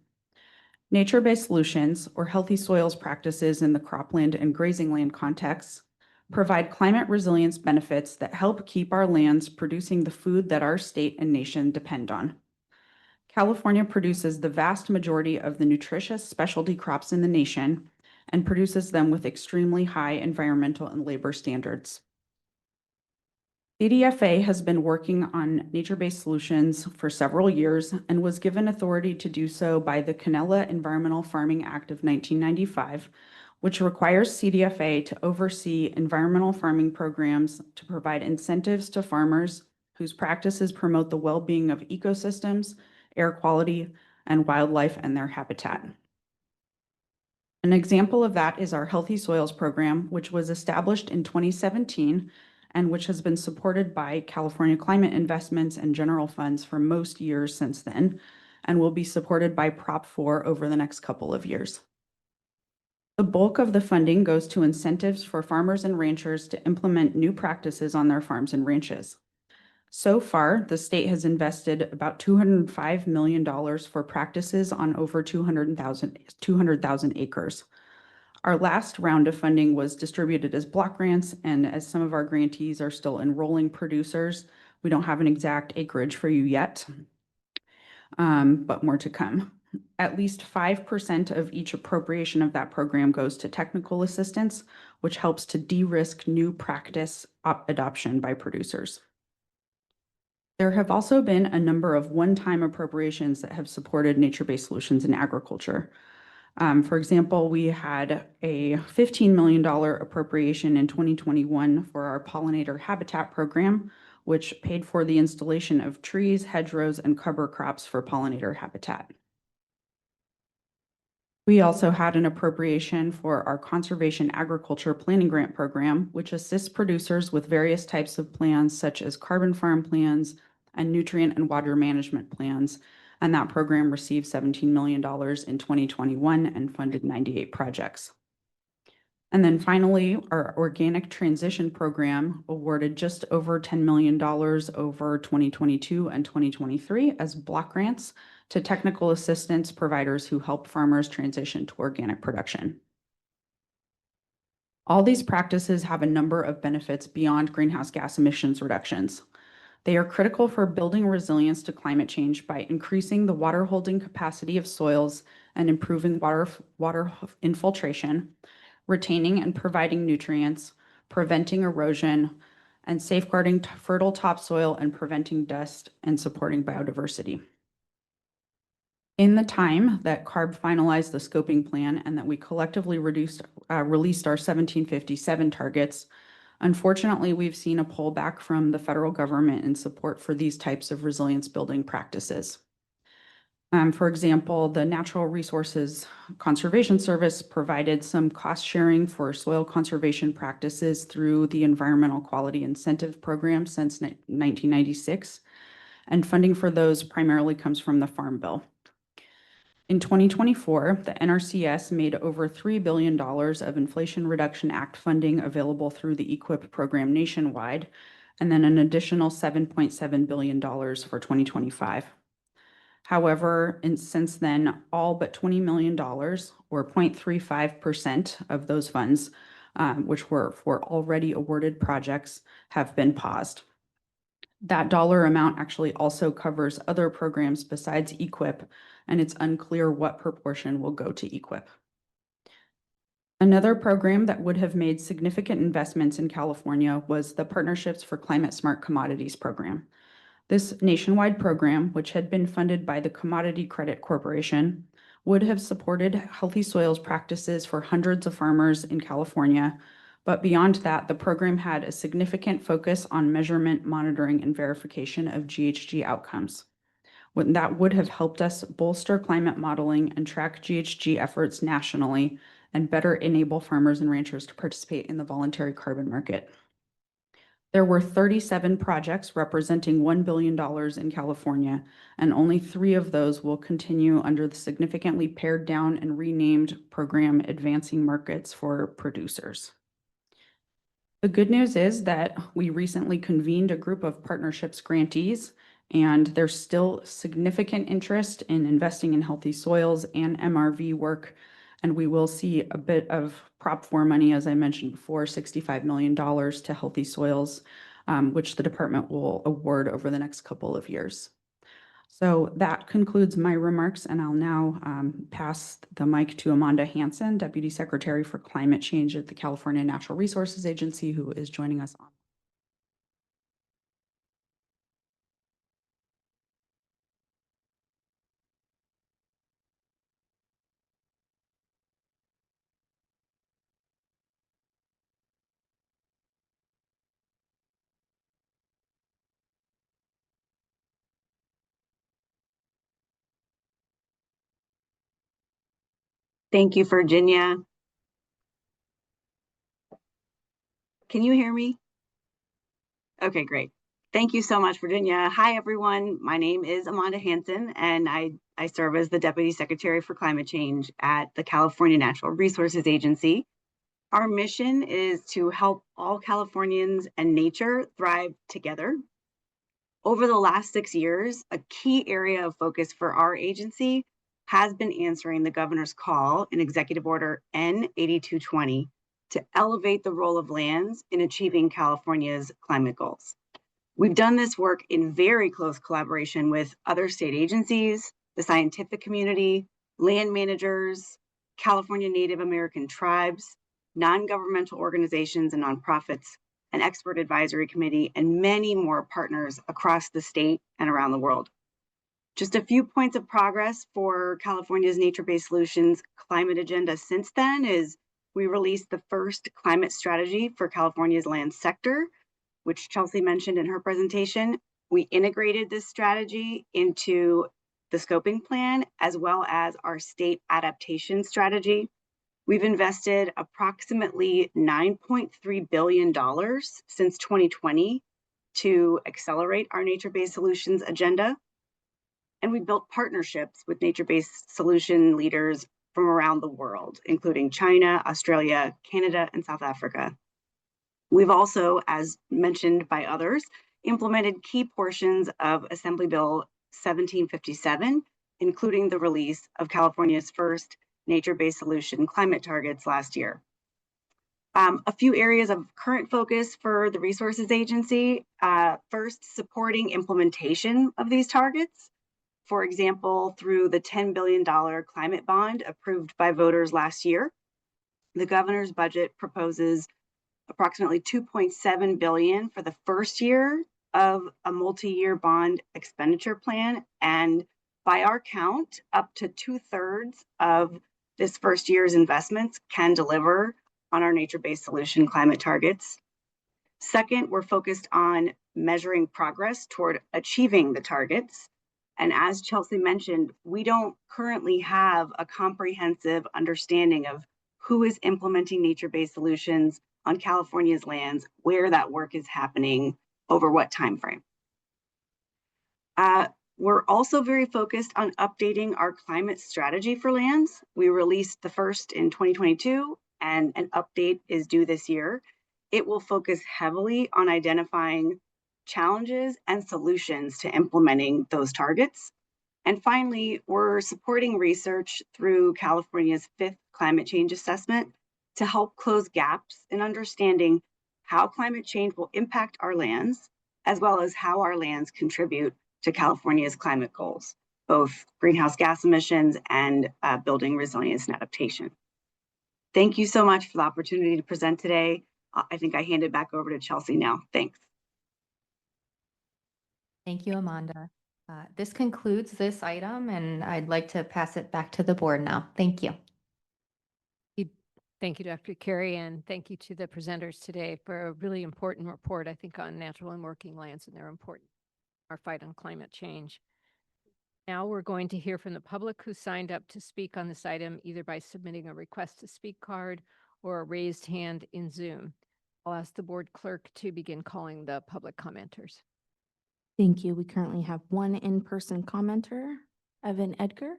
Nature-based solutions, or healthy soils practices in the cropland and grazing land contexts, provide climate resilience benefits that help keep our lands producing the food that our state and nation depend on. California produces the vast majority of the nutritious specialty crops in the nation and produces them with extremely high environmental and labor standards. CDFA has been working on nature-based solutions for several years and was given authority to do so by the Canela Environmental Farming Act of 1995, which requires CDFA to oversee environmental farming programs to provide incentives to farmers whose practices promote the well-being of ecosystems, air quality, and wildlife and their habitat. An example of that is our Healthy Soils program, which was established in 2017 and which has been supported by California Climate Investments and general funds for most years since then, and will be supported by Prop 4 over the next couple of years. The bulk of the funding goes to incentives for farmers and ranchers to implement new practices on their farms and ranches. So far, the state has invested about $205 million for practices on over 200,000 acres. Our last round of funding was distributed as block grants, and as some of our grantees are still enrolling producers, we don't have an exact acreage for you yet, but more to come. At least 5% of each appropriation of that program goes to technical assistance, which helps to de-risk new practice adoption by producers. There have also been a number of one-time appropriations that have supported nature-based solutions in agriculture. For example, we had a $15 million appropriation in 2021 for our pollinator habitat program, which paid for the installation of trees, hedgerows, and cover crops for pollinator habitat. We also had an appropriation for our conservation agriculture planning grant program, which assists producers with various types of plans such as carbon farm plans and nutrient and water management plans. And that program received $17 million in 2021 and funded 98 projects. And then finally, our organic transition program awarded just over $10 million over 2022 and 2023 as block grants to technical assistance providers who help farmers transition to organic production. All these practices have a number of benefits beyond greenhouse gas emissions reductions. They are critical for building resilience to climate change by increasing the water holding capacity of soils and improving water infiltration, retaining and providing nutrients, preventing erosion, and safeguarding fertile topsoil and preventing dust and supporting biodiversity. In the time that CARB finalized the scoping plan and that we collectively released our 1757 targets, unfortunately, we've seen a pullback from the federal government in support for these types of resilience building practices. For example, the Natural Resources Conservation Service provided some cost sharing for soil conservation practices through the Environmental Quality Incentive Program since 1996, and funding for those primarily comes from the Farm Bill. In 2024, the NRCS made over $3 billion of Inflation Reduction Act funding available through the EQIP program nationwide, and then an additional $7.7 billion for 2025. However, since then, all but $20 million, or 0.35% of those funds, which were for already awarded projects, have been paused. That dollar amount actually also covers other programs besides EQIP, and it's unclear what proportion will go to EQIP. Another program that would have made significant investments in California was the Partnerships for Climate Smart Commodities program. This nationwide program, which had been funded by the Commodity Credit Corporation, would have supported healthy soils practices for hundreds of farmers in California. But beyond that, the program had a significant focus on measurement, monitoring, and verification of GHG outcomes. That would have helped us bolster climate modeling and track GHG efforts nationally and better enable farmers and ranchers to participate in the voluntary carbon market. There were 37 projects representing $1 billion in California, and only 3 of those will continue under the significantly pared down and renamed program Advancing Markets for Producers. The good news is that we recently convened a group of partnerships grantees, and there's still significant interest in investing in healthy soils and MRV work. And we will see a bit of Prop 4 money, as I mentioned before, $65 million to healthy soils, which the department will award over the next couple of years. So that concludes my remarks, and I'll now pass the mic to Amanda Hansen, Deputy Secretary for Climate Change at the California Natural Resources Agency, who is joining us on. Thank you, Virginia. Can you hear me? Okay, great. Thank you so much, Virginia. Hi, everyone. My name is Amanda Hansen, and I serve as the Deputy Secretary for Climate Change at the California Natural Resources Agency. Our mission is to help all Californians and nature thrive together. Over the last 6 years, a key area of focus for our agency has been answering the governor's call in Executive Order N8220 to elevate the role of lands in achieving California's climate goals. We've done this work in very close collaboration with other state agencies, the scientific community, land managers, California Native American tribes, non-governmental organizations and nonprofits, an expert advisory committee, and many more partners across the state and around the world. Just a few points of progress for California's nature-based solutions climate agenda since then is we released the first climate strategy for California's land sector, which Chelsea mentioned in her presentation. We integrated this strategy into the scoping plan as well as our state adaptation strategy. We've invested approximately $9.3 billion since 2020 to accelerate our nature-based solutions agenda. And we built partnerships with nature-based solution leaders from around the world, including China, Australia, Canada, and South Africa. We've also, as mentioned by others, implemented key portions of Assembly Bill 1757, including the release of California's first nature-based solution climate targets last year. A few areas of current focus for the Resources Agency. First, supporting implementation of these targets. For example, through the $10 billion climate bond approved by voters last year. The governor's budget proposes approximately $2.7 billion for the first year of a multi-year bond expenditure plan. And by our count, up to 2/3 of this first year's investments can deliver on our nature-based solution climate targets. Second, we're focused on measuring progress toward achieving the targets. And as Chelsea mentioned, we don't currently have a comprehensive understanding of who is implementing nature-based solutions on California's lands, where that work is happening, over what time frame. We're also very focused on updating our climate strategy for lands. We released the first in 2022, and an update is due this year. It will focus heavily on identifying challenges and solutions to implementing those targets. And finally, we're supporting research through California's 5th climate change assessment to help close gaps in understanding how climate change will impact our lands, as well as how our lands contribute to California's climate goals, both greenhouse gas emissions and building resilience and adaptation. Thank you so much for the opportunity to present today. I think I hand it back over to Chelsea now. Thanks. Thank you, Amanda. This concludes this item, and I'd like to pass it back to the board now. Thank you. Thank you, Dr. Carey, and thank you to the presenters today for a really important report, I think, on natural and working lands, and they're important in our fight on climate change. Now we're going to hear from the public who signed up to speak on this item, either by submitting a request to speak card or a raised hand in Zoom. I'll ask the board clerk to begin calling the public commenters. Thank you. We currently have one in-person commenter, Evan Edgar.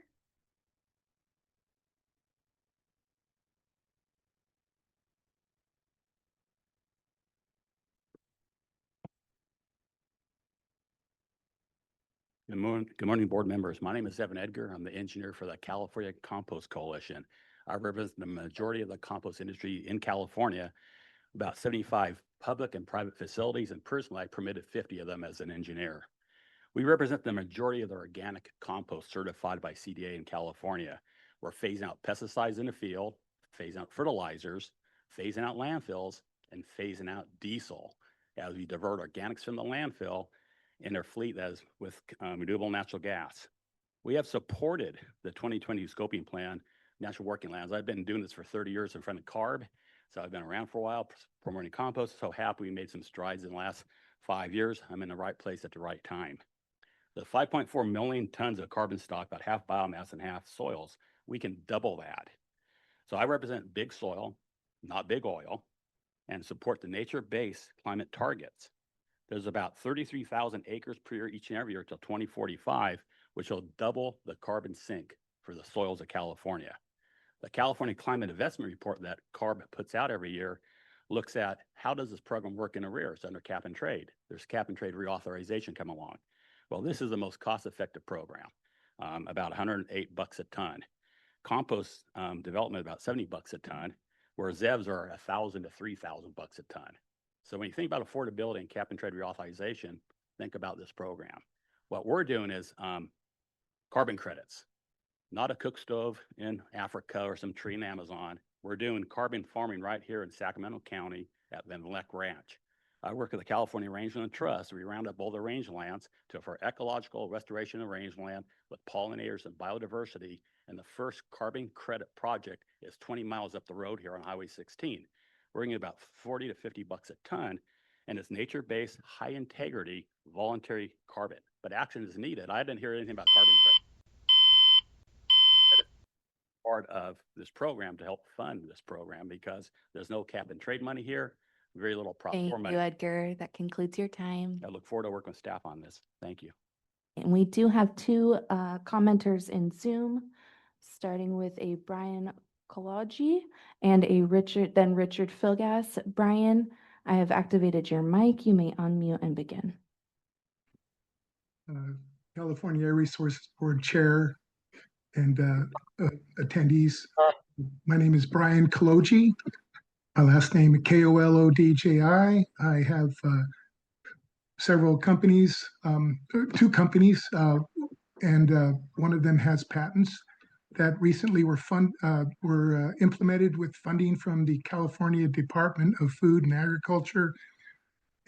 Good morning, board members. My name is Evan Edgar. I'm the engineer for the California Compost Coalition. I represent the majority of the compost industry in California, about 75 public and private facilities, and personally, I permitted 50 of them as an engineer. We represent the majority of the organic compost certified by CDA in California. We're phasing out pesticides in the field, phasing out fertilizers, phasing out landfills, and phasing out diesel as we divert organics from the landfill in their fleet as with renewable natural gas. We have supported the 2020 scoping plan, natural working lands. I've been doing this for 30 years in front of CARB, so I've been around for a while promoting compost. So happy we made some strides in the last 5 years. I'm in the right place at the right time. The 5.4 million tons of carbon stock, about half biomass and half soils, we can double that. So I represent big soil, not big oil, and support the nature-based climate targets. There's about 33,000 acres per year each and every year till 2045, which will double the carbon sink for the soils of California. The California Climate Investment Report that CARB puts out every year looks at how does this program work in arrears under cap and trade. There's cap and trade reauthorization come along. Well, this is the most cost-effective program, about $108 a ton. Compost development about $70 a ton, where ZEVs are $1,000 to $3,000 a ton. So when you think about affordability and cap and trade reauthorization, think about this program. What we're doing is carbon credits, not a cook stove in Africa or some tree in Amazon. We're doing carbon farming right here in Sacramento County at Van Vleck Ranch. I work with the California Rangeland Trust. We round up all the rangelands for ecological restoration of rangeland with pollinators and biodiversity. And the first carbon credit project is 20 miles up the road here on Highway 16. We're getting about $40 to $50 a ton, and it's nature-based, high-integrity, voluntary carbon. But action is needed. I didn't hear anything about carbon credit. Part of this program to help fund this program because there's no cap and trade money here, very little Prop 4 Thank money. you, Edgar. That concludes your time. I look forward to working with staff on this. Thank you. And we do have two commenters in Zoom, starting with a Brian Kalaji and a Richard Filgas. Brian, I have activated your mic. You may unmute and begin. California Air Resources Board Chair and attendees. My name is Brian Kaloji. My last name is Kolodji. I have several companies, two companies, and one of them has patents that recently were implemented with funding from the California Department of Food and Agriculture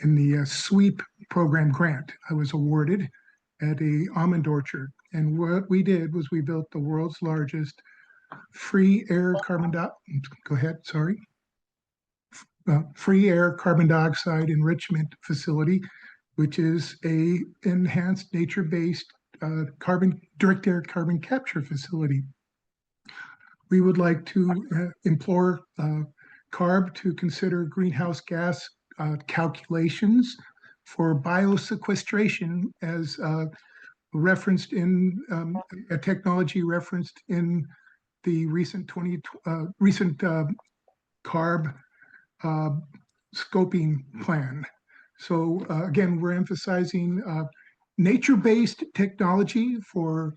in the SWEEP program grant. I was awarded at a almond orchard. And what we did was we built the world's largest free air carbon dioxide enrichment facility, which is a enhanced nature-based direct air carbon capture facility. We would like to implore CARB to consider greenhouse gas calculations for biosequestration as referenced in a technology referenced in the recent CARB scoping plan. So again, we're emphasizing nature-based technology for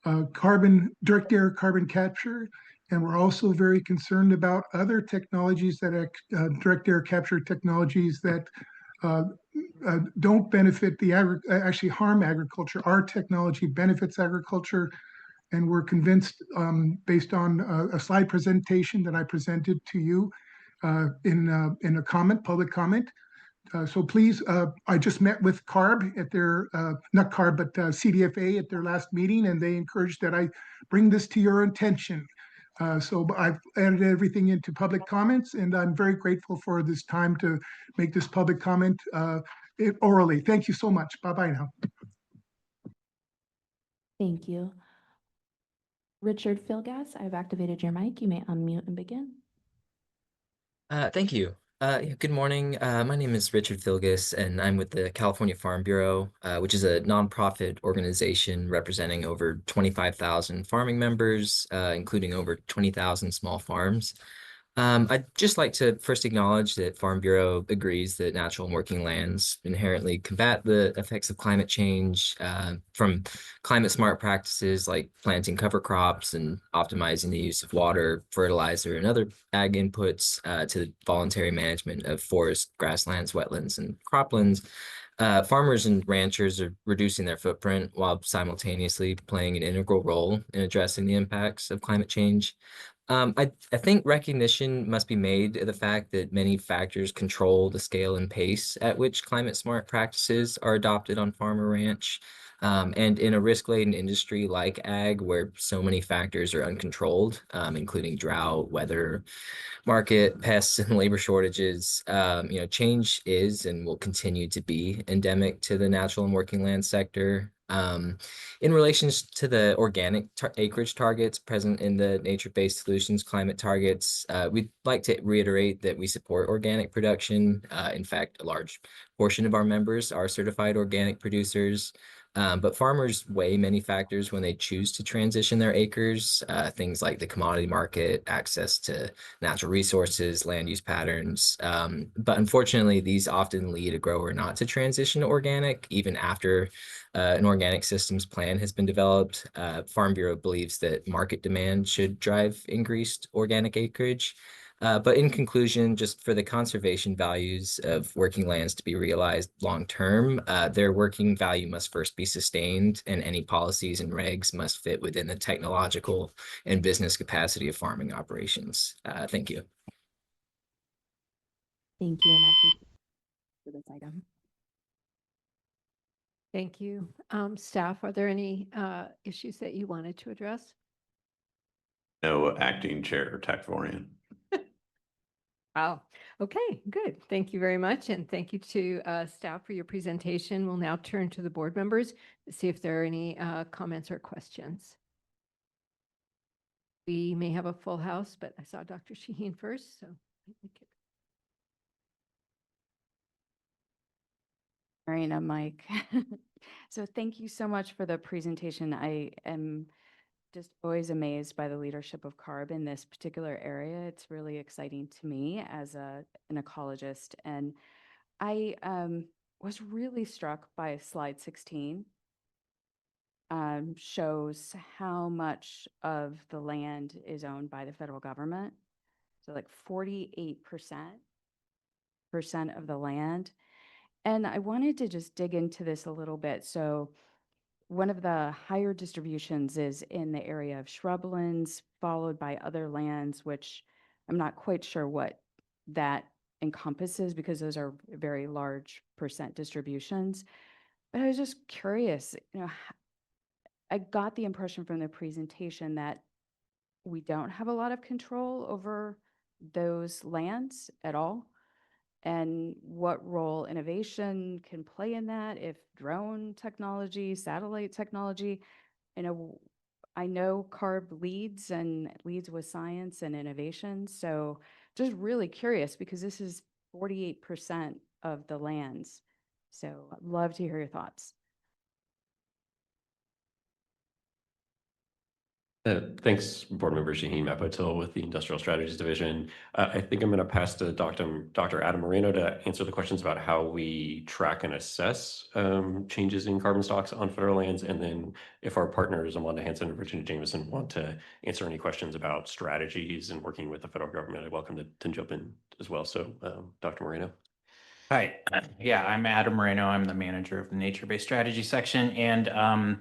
direct air carbon capture, and we're also very concerned about other technologies that direct air capture technologies that don't benefit actually harm agriculture. Our technology benefits agriculture, and we're convinced based on a slide presentation that I presented to you in a public comment. So please, I just met with CARB at their, not CARB, but CDFA at their last meeting, and they encouraged that I bring this to your attention. So I've added everything into public comments, and I'm very grateful for this time to make this public comment orally. Thank you so much. Bye-bye now. Thank you. Richard Filgas, I've activated your mic. You may unmute and begin. Thank you. Good morning. My name is Richard Filgas, and I'm with the California Farm Bureau, which is a nonprofit organization representing over 25,000 farming members, including over 20,000 small farms. I'd just like to first acknowledge that Farm Bureau agrees that natural and working lands inherently combat the effects of climate change, from climate smart practices like planting cover crops and optimizing the use of water, fertilizer, and other ag inputs, to voluntary management of forest, grasslands, wetlands, and croplands. Farmers and ranchers are reducing their footprint while simultaneously playing an integral role in addressing the impacts of climate change. I think recognition must be made of the fact that many factors control the scale and pace at which climate smart practices are adopted on farm or ranch. And in a risk-laden industry like ag, where so many factors are uncontrolled, including drought, weather, market, pests, and labor shortages, change is and will continue to be endemic to the natural and working land sector. In relation to the organic acreage targets present in the nature-based solutions climate targets, we'd like to reiterate that we support organic production. In fact, a large portion of our members are certified organic producers. But farmers weigh many factors when they choose to transition their acres, things like the commodity market, access to natural resources, land use patterns. But unfortunately, these often lead a grower not to transition to organic, even after an organic systems plan has been developed. Farm Bureau believes that market demand should drive increased organic acreage. But in conclusion, just for the conservation values of working lands to be realized long term, their working value must first be sustained, and any policies and regs must fit within the technological and business capacity of farming operations. Thank you. Thank you, and that concludes for this item. Thank you. Staff, are there any issues that you wanted to address? No, Acting Chair Takvorian. Oh, okay, good. Thank you very much. And thank you to staff for your presentation. We'll now turn to the board members to see if there are any comments or questions. We may have a full house, but I saw Dr. Shaheen first, so. Marina, Mike. So thank you so much for the presentation. I am just always amazed by the leadership of CARB in this particular area. It's really exciting to me as an ecologist. And I was really struck by slide 16. Shows how much of the land is owned by the federal government. So like 48% of the land. And I wanted to just dig into this a little bit. So one of the higher distributions is in the area of shrublands, followed by other lands, which I'm not quite sure what that encompasses because those are very large percent distributions. But I was just curious, I got the impression from the presentation that we don't have a lot of control over those lands at all. And what role innovation can play in that, if drone technology, satellite technology. I know CARB leads with science and innovation. So just really curious because this is 48% of the lands. So I'd love to hear your thoughts. Thanks, Board Member Shaheen Mapotil with the Industrial Strategies Division. I think I'm going to pass to Dr. Adam Moreno to answer the questions about how we track and assess changes in carbon stocks on federal lands. And then if our partners, Amanda Hansen and Virginia Jameson, want to answer any questions about strategies and working with the federal government, I'm welcome to jump in as well. So Dr. Moreno. Hi, yeah, I'm Adam Moreno. I'm the manager of the nature-based strategy section. And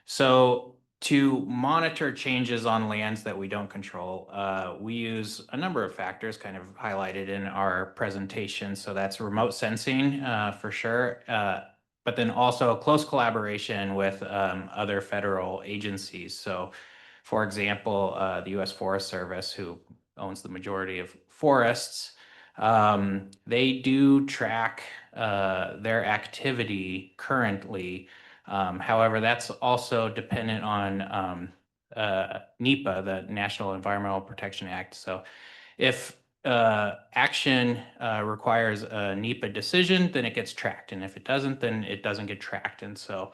so to monitor changes on lands that we don't control, we use a number of factors kind of highlighted in our presentation. So that's remote sensing for sure, but then also close collaboration with other federal agencies. So for example, the U.S. Forest Service, who owns the majority of forests, they do track their activity currently. However, that's also dependent on NEPA, the National Environmental Protection Act. So if action requires a NEPA decision, then it gets tracked. And if it doesn't, then it doesn't get tracked. And so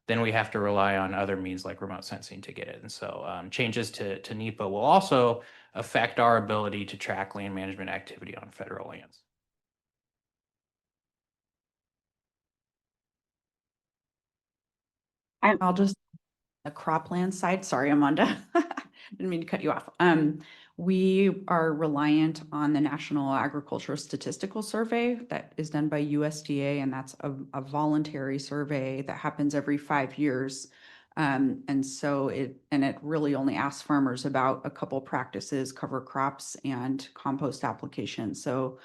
then we have to rely on other means like remote sensing to get it. And so changes to NEPA will also affect our ability to track land management activity on federal lands. I'll just the cropland side. Sorry, Amanda. Didn't mean to cut you off. We are reliant on the National Agricultural Statistical Survey that is done by USDA, and that's a voluntary survey that happens every 5 years. And so it really only asks farmers about a couple practices, cover crops and compost application. So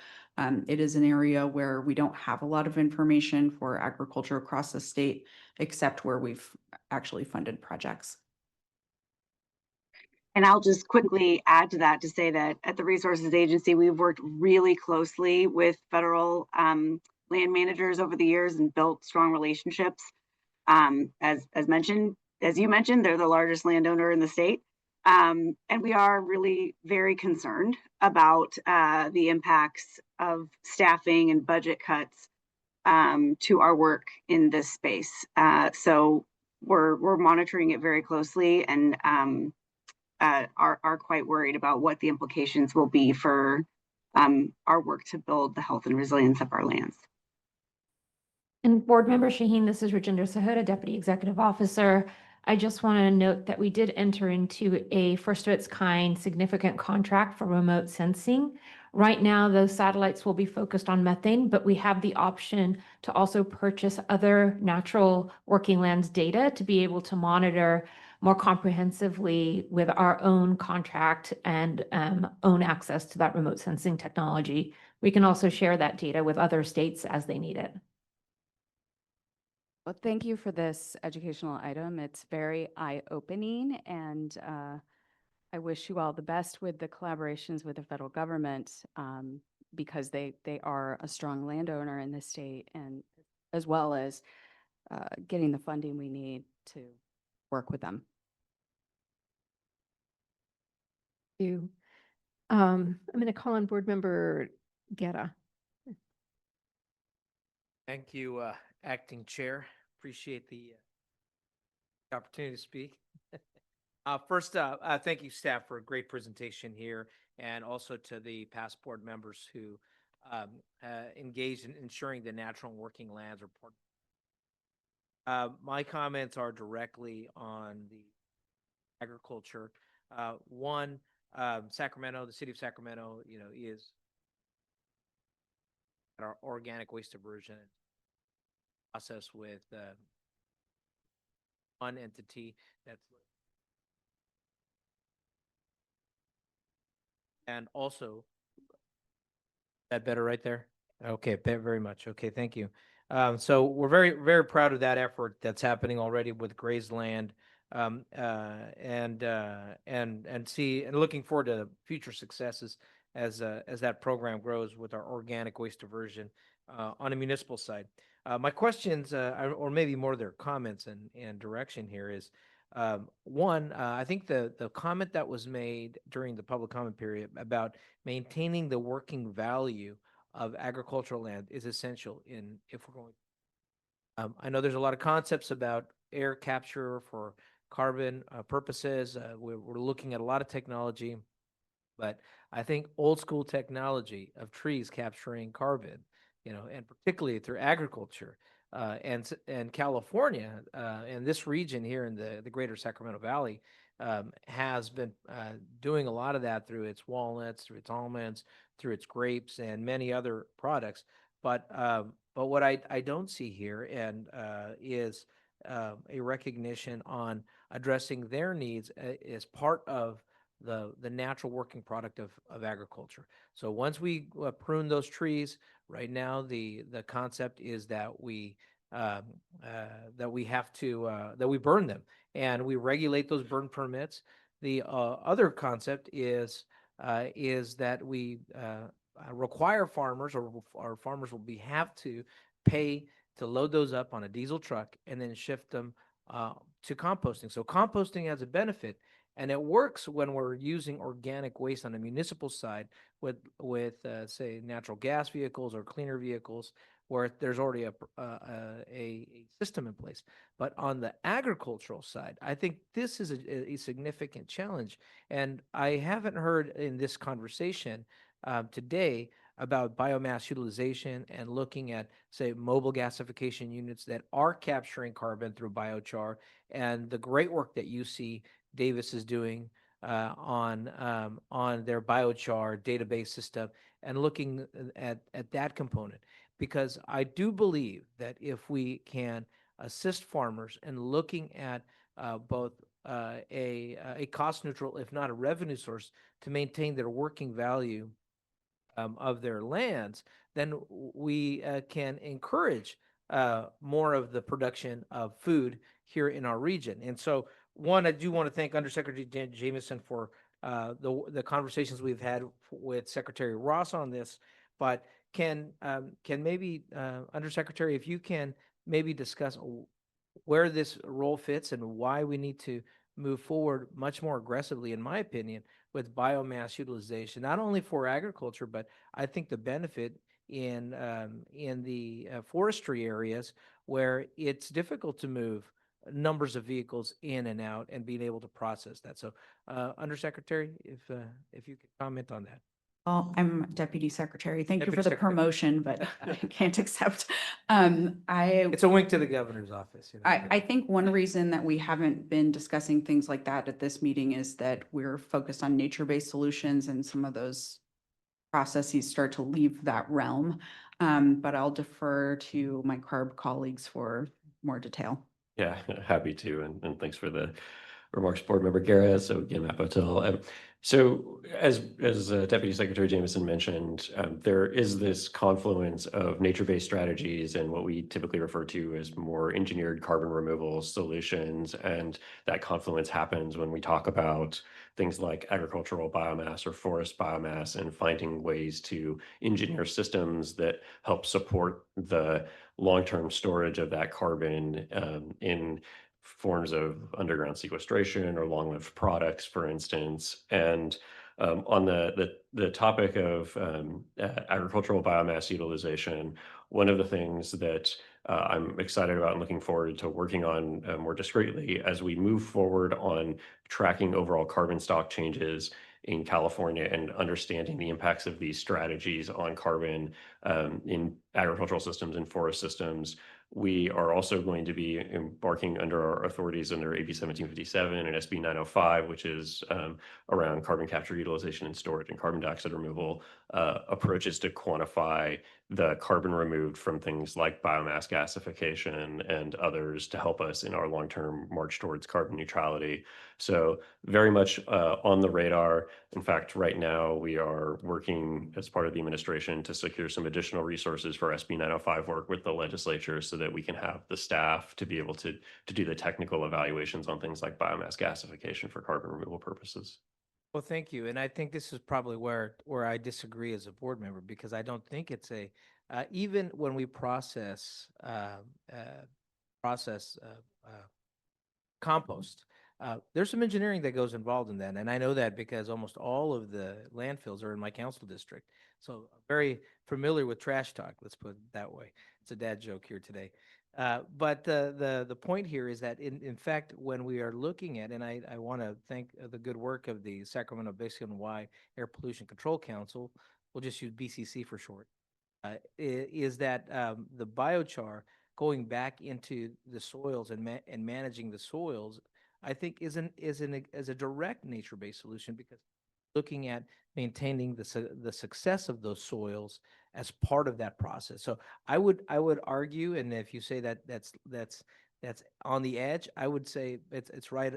it is an area where we don't have a lot of information for agriculture across the state, except where we've actually funded projects. And I'll just quickly add to that to say that at the Resources Agency, we've worked really closely with federal land managers over the years and built strong relationships. As mentioned, as you mentioned, they're the largest landowner in the state. And we are really very concerned about the impacts of staffing and budget cuts to our work in this space. So we're monitoring it very closely and are quite worried about what the implications will be for our work to build the health and resilience of our lands. And Board Member Shaheen, this is Rajinder Sahota, Deputy Executive Officer. I just want to note that we did enter into a first of its kind significant contract for remote sensing. Right now, those satellites will be focused on methane, but we have the option to also purchase other natural working lands data to be able to monitor more comprehensively with our own contract and own access to that remote sensing technology. We can also share that data with other states as they need it. Well, thank you for this educational item. It's very eye-opening, and I wish you all the best with the collaborations with the federal government because they are a strong landowner in the state, and as well as getting the funding we need to work with them. Thank you. I'm going to call on Board Member Guerra. Thank you, Acting Chair. Appreciate the opportunity to speak. First, thank you, staff, for a great presentation here, and also to the past board members who engaged in ensuring the natural and working lands report. My comments are directly on the agriculture. One, Sacramento, the city of Sacramento, is our organic waste diversion process with one entity that's and also that better right there. Okay, very much. Okay, thank you. So we're very, very proud of that effort that's happening already with grazed land, and looking forward to future successes as that program grows with our organic waste diversion on a municipal side. My questions, or maybe more their comments and direction here is, one, I think the comment that was made during the public comment period about maintaining the working value of agricultural land is essential if we're going. I know there's a lot of concepts about air capture for carbon purposes. We're looking at a lot of technology, but I think old school technology of trees capturing carbon, and particularly through agriculture, and California, and this region here in the greater Sacramento Valley, has been doing a lot of that through its walnuts, through its almonds, through its grapes, and many other products. But what I don't see here is a recognition on addressing their needs as part of the natural working product of agriculture. So once we prune those trees, right now the concept is that we have to that we burn them and we regulate those burn permits. The other concept is that we require farmers, or our farmers will have to pay to load those up on a diesel truck and then shift them to composting. So composting has a benefit, and it works when we're using organic waste on the municipal side with say natural gas vehicles or cleaner vehicles, where there's already a system in place. But on the agricultural side, I think this is a significant challenge. And I haven't heard in this conversation today about biomass utilization and looking at, say, mobile gasification units that are capturing carbon through biochar, and the great work that UC Davis is doing on their biochar database system, and looking at that component. Because I do believe that if we can assist farmers in looking at both a cost neutral, if not a revenue source, to maintain their working value of their lands, then we can encourage more of the production of food here in our region. And so, one, I do want to thank Undersecretary Jamieson for the conversations we've had with Secretary Ross on this. But can maybe Undersecretary, if you can maybe discuss where this role fits and why we need to move forward much more aggressively, in my opinion, with biomass utilization, not only for agriculture, but I think the benefit in the forestry areas where it's difficult to move numbers of vehicles in and out and being able to process that. So, Undersecretary, if you could comment on that. Well, I'm Deputy Secretary. Thank you Deputy for the Secretary. promotion, but I can't accept. It's a wink to the governor's office. I think one reason that we haven't been discussing things like that at this meeting is that we're focused on nature-based solutions, and some of those processes start to leave that realm. But I'll defer to my CARB colleagues for more detail. Yeah, happy to, and thanks for the remarks, Board Member Guerra. So again, Matt Botel. So as Deputy Secretary Jameson mentioned, there is this confluence of nature-based strategies and what we typically refer to as more engineered carbon removal solutions. And that confluence happens when we talk about things like agricultural biomass or forest biomass, and finding ways to engineer systems that help support the long-term storage of that carbon in forms of underground sequestration or long-lived products, for instance. And on the topic of agricultural biomass utilization, one of the things that I'm excited about and looking forward to working on more discreetly as we move forward on tracking overall carbon stock changes in California and understanding the impacts of these strategies on carbon in agricultural systems and forest systems. We are also going to be embarking under our authorities under AB 1757 and SB 905, which is around carbon capture, utilization, and storage and carbon dioxide removal approaches to quantify the carbon removed from things like biomass gasification and others to help us in our long-term march towards carbon neutrality. So very much on the radar. In fact, right now we are working as part of the administration to secure some additional resources for SB 905 work with the legislature so that we can have the staff to be able to do the technical evaluations on things like biomass gasification for carbon removal purposes. Well, thank you. And I think this is probably where I disagree as a board member, because I don't think it's even when we process compost, there's some engineering that goes involved in that. And I know that because almost all of the landfills are in my council district. So I'm very familiar with trash talk, let's put it that way. It's a dad joke here today. But the point here is that in fact, when we are looking at, and I want to thank the good work of the Sacramento Basin Y Air Pollution Control Council, we'll just use BCC for short, is that the biochar going back into the soils and managing the soils, I think is a direct nature-based solution, because looking at maintaining the success of those soils as part of that process. So I would argue, and if you say that that's on the edge, I would say it's right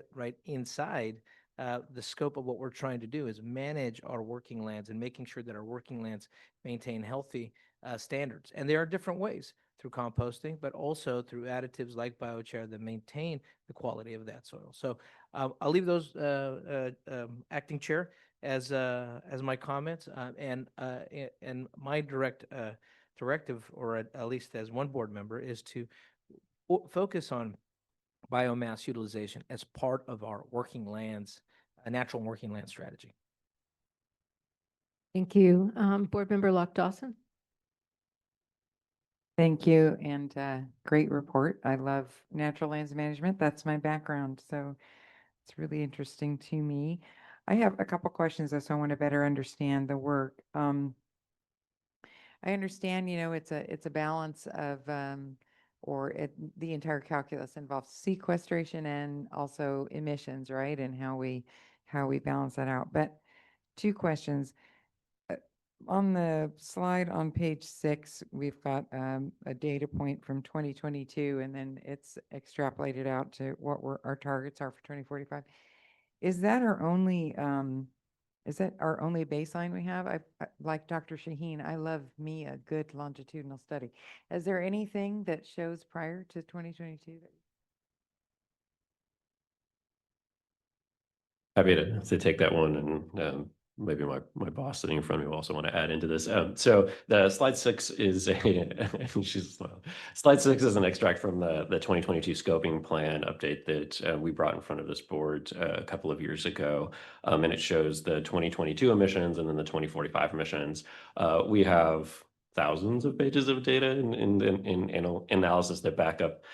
inside the scope of what we're trying to do, is manage our working lands and making sure that our working lands maintain healthy standards. And there are different ways, through composting, but also through additives like biochar that maintain the quality of that soil. So I'll leave those, Acting Chair, as my comments, and my directive, or at least as one board member, is to focus on biomass utilization as part of our working lands, a natural working land strategy. Thank you. Board Member Locke Dawson. Thank you, and great report. I love natural lands management. That's my background, so it's really interesting to me. I have a couple questions, though, so I want to better understand the work. I understand, it's a balance of, the entire calculus involves sequestration and also emissions, right? And how we balance that out. But two questions. On the slide on page 6, we've got a data point from 2022, and then it's extrapolated out to what our targets are for 2045. Is that our only baseline we have? I like Dr. Shaheen, I love me a good longitudinal study. Is there anything that shows prior to 2022? Happy to take that one, and maybe my boss sitting in front of me will also want to add into this. So the slide 6 is slide 6 is an extract from the 2022 scoping plan update that we brought in front of this board a couple of years ago. And it shows the 2022 emissions and then the 2045 emissions. We have thousands of pages of data in analysis that back up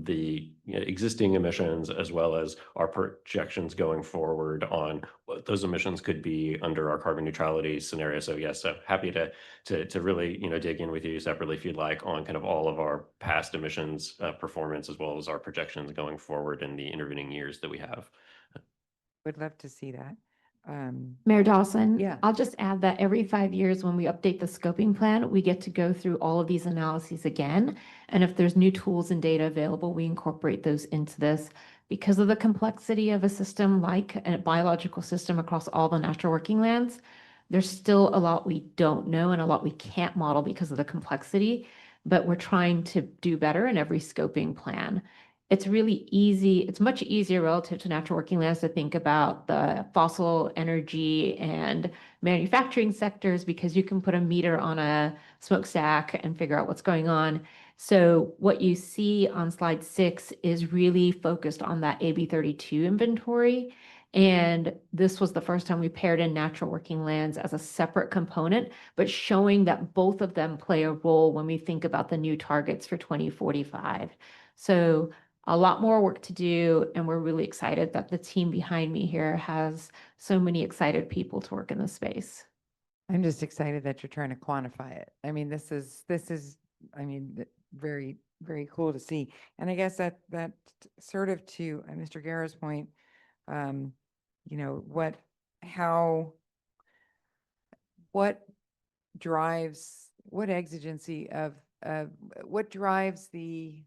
the existing emissions as well as our projections going forward on what those emissions could be under our carbon neutrality scenario. So yes, I'm happy to really dig in with you separately if you'd like on kind of all of our past emissions performance as well as our projections going forward in the intervening years that we have. Would love to see that. Mayor Dawson? Yeah. I'll just add that every 5 years when we update the scoping plan, we get to go through all of these analyses again. And if there's new tools and data available, we incorporate those into this. Because of the complexity of a system like a biological system across all the natural working lands, there's still a lot we don't know and a lot we can't model because of the complexity, but we're trying to do better in every scoping plan. It's really easy. It's much easier relative to natural working lands to think about the fossil energy and manufacturing sectors because you can put a meter on a smokestack and figure out what's going on. So what you see on slide 6 is really focused on that AB 32 inventory. And this was the first time we paired in natural working lands as a separate component, but showing that both of them play a role when we think about the new targets for 2045. So a lot more work to do, and we're really excited that the team behind me here has so many excited people to work in this space. I'm just excited that you're trying to quantify it. I mean, this is, very, very cool to see. And I guess that sort of to Mr. Guerra's point, what drives, what exigency of what drives the,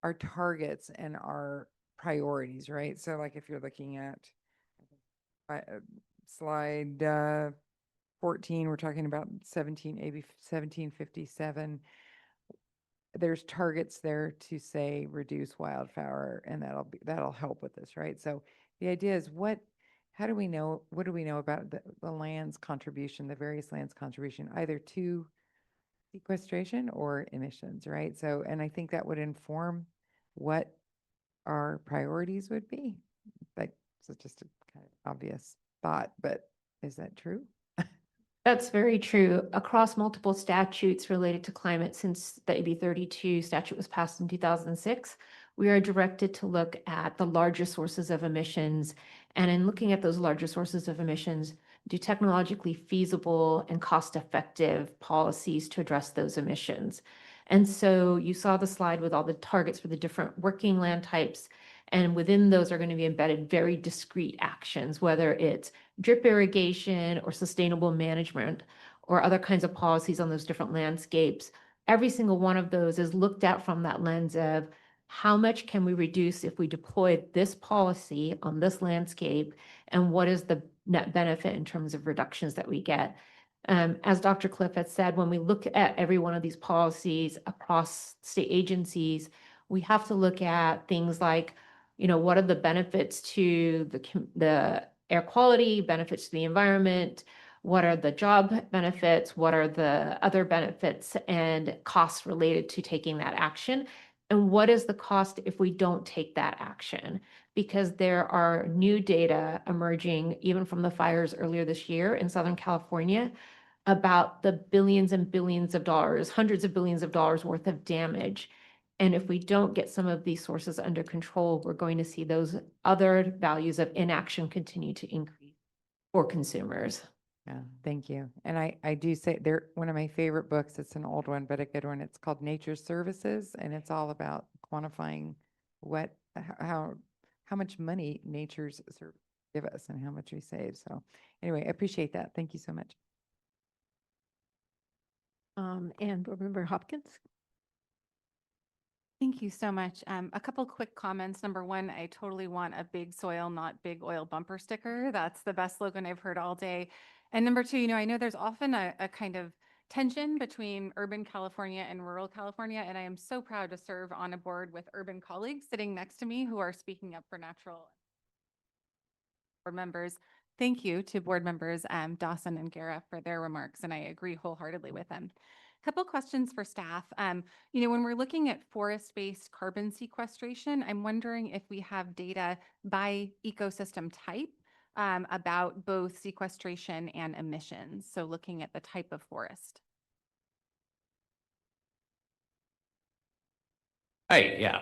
our targets and our priorities, right? So like if you're looking at slide 14, we're talking about AB 1757. There's targets there to say reduce wildfire, and that'll help with this, right? So the idea is what do we know about the land's contribution, the various lands contribution, either to sequestration or emissions, right? So, and I think that would inform what our priorities would be. Like, so just a kind of obvious thought, but is that true? That's very true. Across multiple statutes related to climate since the AB 32 statute was passed in 2006, we are directed to look at the larger sources of emissions. And in looking at those larger sources of emissions, do technologically feasible and cost-effective policies to address those emissions. And so you saw the slide with all the targets for the different working land types. And within those are going to be embedded very discrete actions, whether it's drip irrigation or sustainable management or other kinds of policies on those different landscapes. Every single one of those is looked at from that lens of how much can we reduce if we deploy this policy on this landscape, and what is the net benefit in terms of reductions that we get. As Dr. Cliff had said, when we look at every one of these policies across state agencies, we have to look at things like, what are the benefits to the air quality, benefits to the environment, what are the job benefits, what are the other benefits and costs related to taking that action, and what is the cost if we don't take that action? Because there are new data emerging, even from the fires earlier this year in Southern California, about the billions and billions of dollars, hundreds of billions of dollars worth of damage. And if we don't get some of these sources under control, we're going to see those other values of inaction continue to increase for consumers. Yeah, thank you. And I do say they're one of my favorite books. It's an old one, but a good one. It's called Nature Services, and it's all about quantifying how much money nature's give us and how much we save. So anyway, I appreciate that. Thank you so much. And Board Member Hopkins. Thank you so much. A couple quick comments. Number one, I totally want a big soil, not big oil bumper sticker. That's the best slogan I've heard all day. And number two, I know there's often a kind of tension between urban California and rural California, and I am so proud to serve on a board with urban colleagues sitting next to me who are speaking up for natural board members Thank you to board members Dawson and Guerra for their remarks, and I agree wholeheartedly with them. Couple questions for staff. When we're looking at forest-based carbon sequestration, I'm wondering if we have data by ecosystem type about both sequestration and emissions. So looking at the type of forest. Hi, yeah.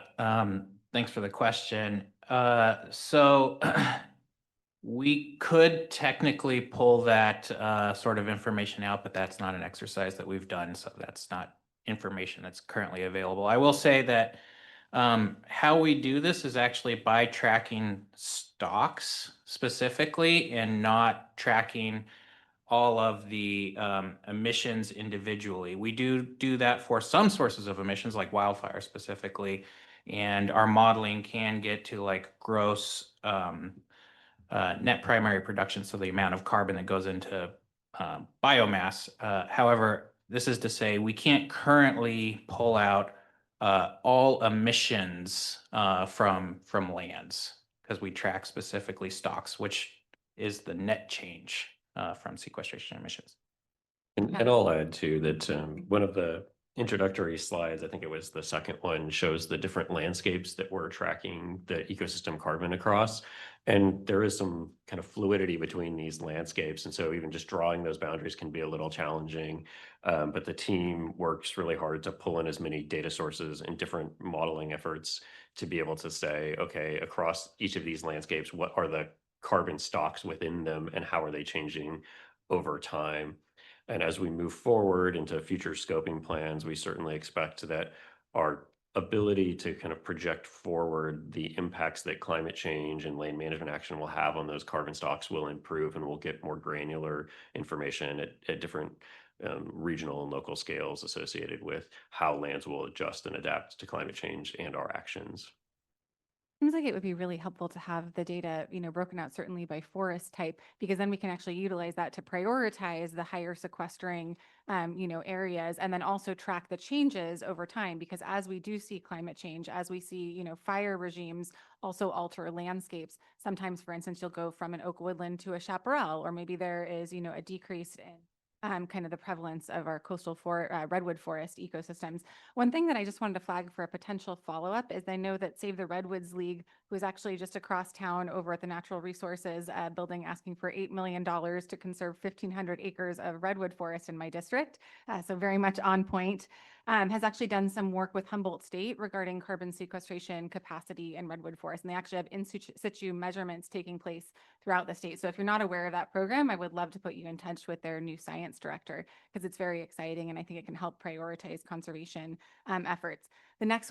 Thanks for the question. So we could technically pull that sort of information out, but that's not an exercise that we've done. So that's not information that's currently available. I will say that how we do this is actually by tracking stocks specifically and not tracking all of the emissions individually. We do that for some sources of emissions like wildfire specifically, and our modeling can get to like gross net primary production, so the amount of carbon that goes into biomass. However, this is to say we can't currently pull out all emissions from lands because we track specifically stocks, which is the net change from sequestration emissions. And I'll add too that one of the introductory slides, I think it was the second one, shows the different landscapes that we're tracking the ecosystem carbon across. And there is some kind of fluidity between these landscapes. And so even just drawing those boundaries can be a little challenging. But the team works really hard to pull in as many data sources and different modeling efforts to be able to say, okay, across each of these landscapes, what are the carbon stocks within them and how are they changing over time? And as we move forward into future scoping plans, we certainly expect that our ability to kind of project forward the impacts that climate change and land management action will have on those carbon stocks will improve, and we'll get more granular information at different regional and local scales associated with how lands will adjust and adapt to climate change and our actions. Seems like it would be really helpful to have the data, broken out certainly by forest type, because then we can actually utilize that to prioritize the higher sequestering, areas, and then also track the changes over time. Because as we do see climate change, as we see, fire regimes also alter landscapes. Sometimes, for instance, you'll go from an oak woodland to a chaparral, or maybe there is, a decrease in kind of the prevalence of our coastal redwood forest ecosystems. One thing that I just wanted to flag for a potential follow-up is I know that Save the Redwoods League, who is actually just across town over at the Natural Resources building, asking for $8 million to conserve 1,500 acres of redwood forest in my district, so very much on point, has actually done some work with Humboldt State regarding carbon sequestration capacity in redwood forest. And they actually have in situ measurements taking place throughout the state. So if you're not aware of that program, I would love to put you in touch with their new science director, because it's very exciting and I think it can help prioritize conservation efforts. The next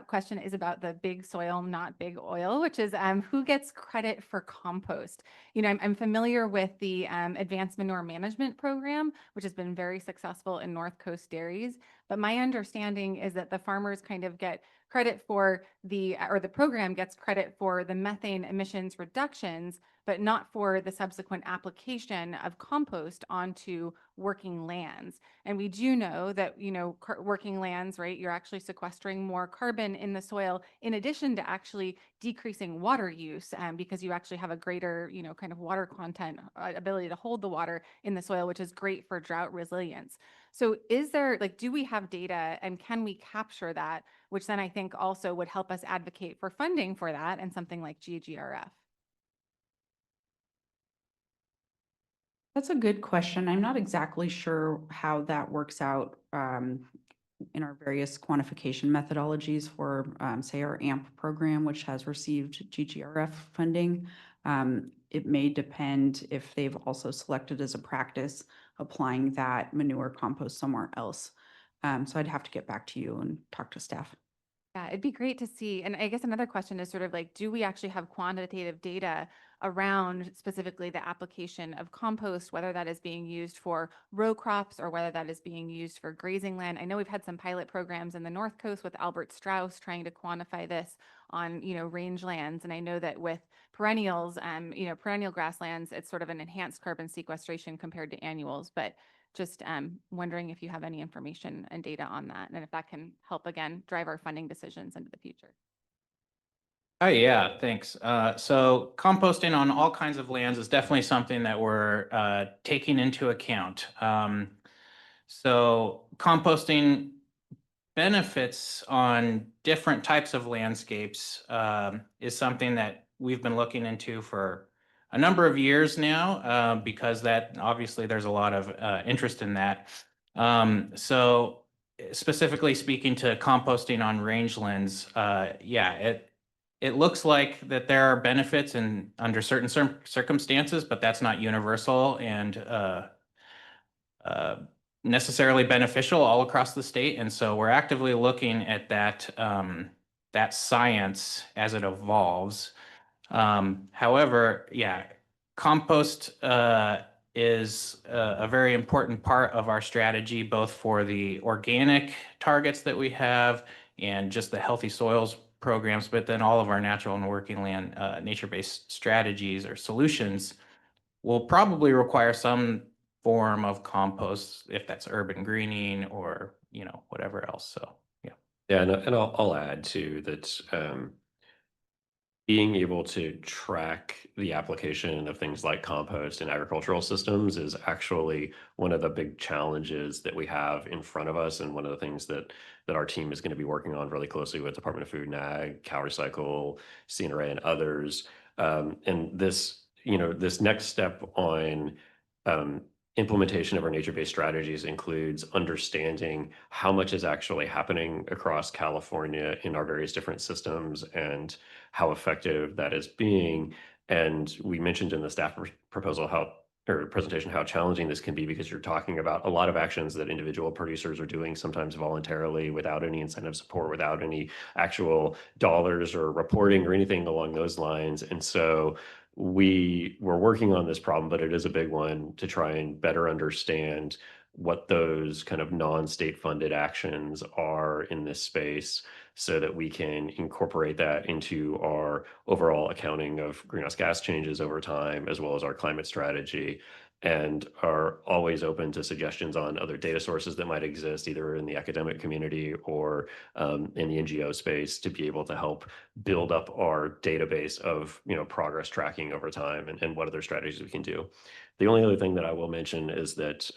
question is about the big soil, not big oil, which is who gets credit for compost? I'm familiar with the Advanced Manure Management Program, which has been very successful in North Coast dairies. But my understanding is that the farmers kind of get credit for the program gets credit for the methane emissions reductions, but not for the subsequent application of compost onto working lands. And we do know that, working lands, right, you're actually sequestering more carbon in the soil in addition to actually decreasing water use, because you actually have a greater, kind of water content, ability to hold the water in the soil, which is great for drought resilience. So do we have data and can we capture that, which then I think also would help us advocate for funding for that and something like GGRF? That's a good question. I'm not exactly sure how that works out in our various quantification methodologies for, say, our AMP program, which has received GGRF funding. It may depend if they've also selected as a practice applying that manure compost somewhere else. So I'd have to get back to you and talk to staff. Yeah, it'd be great to see. And I guess another question is sort of like, do we actually have quantitative data around specifically the application of compost, whether that is being used for row crops or whether that is being used for grazing land? I know we've had some pilot programs in the North Coast with Albert Strauss trying to quantify this on, rangelands. And I know that with perennials, perennial grasslands, it's sort of an enhanced carbon sequestration compared to annuals. But just wondering if you have any information and data on that, and if that can help, again, drive our funding decisions into the future. Oh, yeah, thanks. So composting on all kinds of lands is definitely something that we're taking into account. So composting benefits on different types of landscapes is something that we've been looking into for a number of years now, because that obviously there's a lot of interest in that. So specifically speaking to composting on rangelands, yeah, it looks like that there are benefits in under certain circumstances, but that's not universal and necessarily beneficial all across the state. And so we're actively looking at that that science as it evolves. However, yeah, compost is a very important part of our strategy, both for the organic targets that we have and just the healthy soils programs, but then all of our natural and working land nature-based strategies or solutions will probably require some form of compost, if that's urban greening or, you know, whatever else. So, yeah. Yeah, and I'll add too that being able to track the application of things like compost in agricultural systems is actually one of the big challenges that we have in front of us, and one of the things that our team is going to be working on really closely with Department of Food and Ag, CalRecycle, CNRA, and others. And this, you know, this next step on implementation of our nature-based strategies includes understanding how much is actually happening across California in our various different systems and how effective that is being. And we mentioned in the staff proposal or presentation how challenging this can be, because you're talking about a lot of actions that individual producers are doing, sometimes voluntarily, without any incentive support, without any actual dollars or reporting or anything along those lines. And so we're working on this problem, but it is a big one, to try and better understand what those kind of non-state funded actions are in this space, so that we can incorporate that into our overall accounting of greenhouse gas changes over time, as well as our climate strategy, and are always open to suggestions on other data sources that might exist, either in the academic community or in the NGO space, to be able to help build up our database of, you know, progress tracking over time, and what other strategies we can do. The only other thing that I will mention is that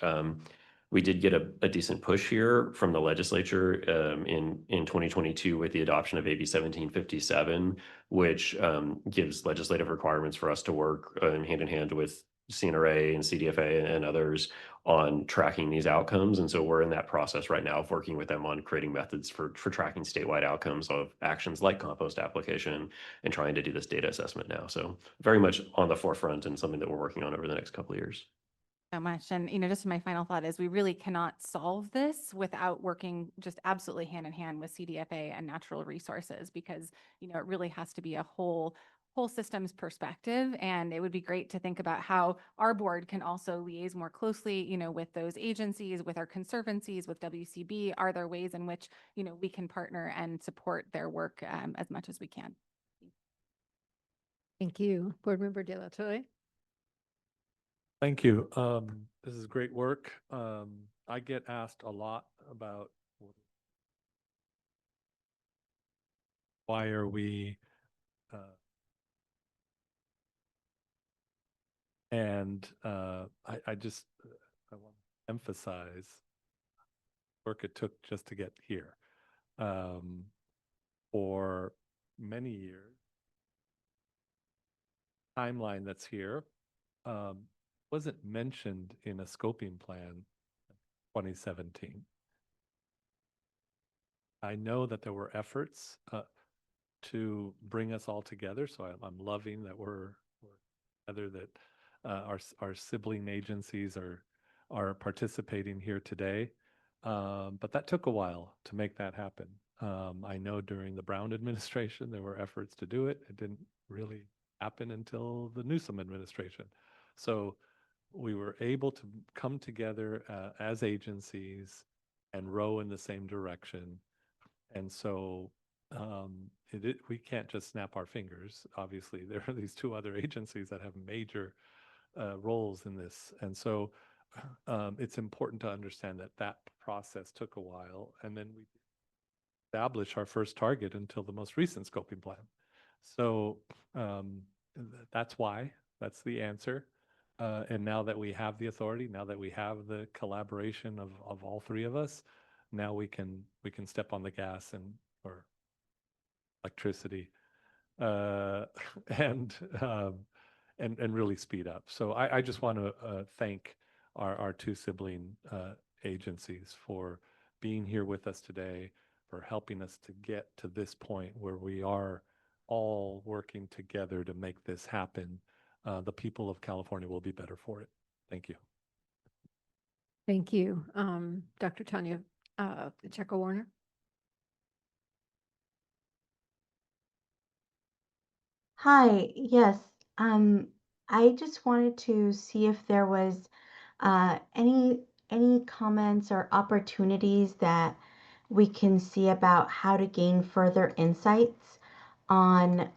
we did get a decent push here from the legislature in 2022 with the adoption of AB 1757, which gives legislative requirements for us to work hand in hand with CNRA and CDFA and others on tracking these outcomes. And so we're in that process right now of working with them on creating methods for tracking statewide outcomes of actions like compost application, and trying to do this data assessment now. So very much on the forefront, and something that we're working on over the next couple of years. So much. And, you know, just my final thought is we really cannot solve this without working just absolutely hand in hand with CDFA and natural resources, because, you know, it really has to be a whole systems perspective. And it would be great to think about how our board can also liaise more closely, you know, with those agencies, with our conservancies, with WCB. Are there ways in which, you know, we can partner and support their work as much as we can? Thank you. Board Member De La Toya. Thank you. This is great work. I get asked a lot about why are we I just I want to emphasize the work it took just to get here. For many years, timeline that's here wasn't mentioned in a scoping plan in 2017. I know that there were efforts to bring us all together, so I'm loving that we're together, that our sibling agencies are participating here today. But that took a while to make that happen. I know during the Brown administration there were efforts to do it. It didn't really happen until the Newsom administration. So we were able to come together as agencies and row in the same direction. And so we can't just snap our fingers. Obviously, there are these two other agencies that have major roles in this. And so it's important to understand that that process took a while. And then we established our first target until the most recent scoping plan. So that's why, that's the answer. And now that we have the authority, now that we have the collaboration of all three of us, now we can step on the gas or electricity and really speed up. So I just want to thank our two sibling agencies for being here with us today, for helping us to get to this point where we are all working together to make this happen. The people of California will be better for it. Thank you. Thank you. Dr. Tanya Checo-Warner. Hi, yes. I just wanted to see if there was any comments or opportunities that we can see about how to gain further insights on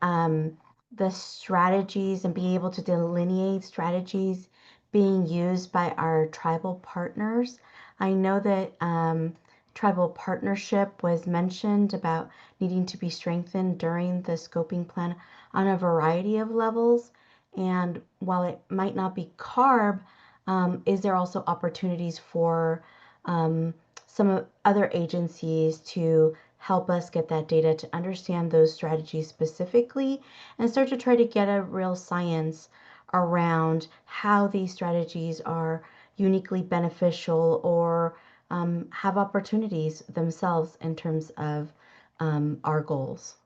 the strategies and be able to delineate strategies being used by our tribal partners. I know that tribal partnership was mentioned about needing to be strengthened during the scoping plan on a variety of levels. And while it might not be CARB, is there also opportunities for some other agencies to help us get that data to understand those strategies specifically and start to try to get a real science around how these strategies are uniquely beneficial or have opportunities themselves in terms of our goals?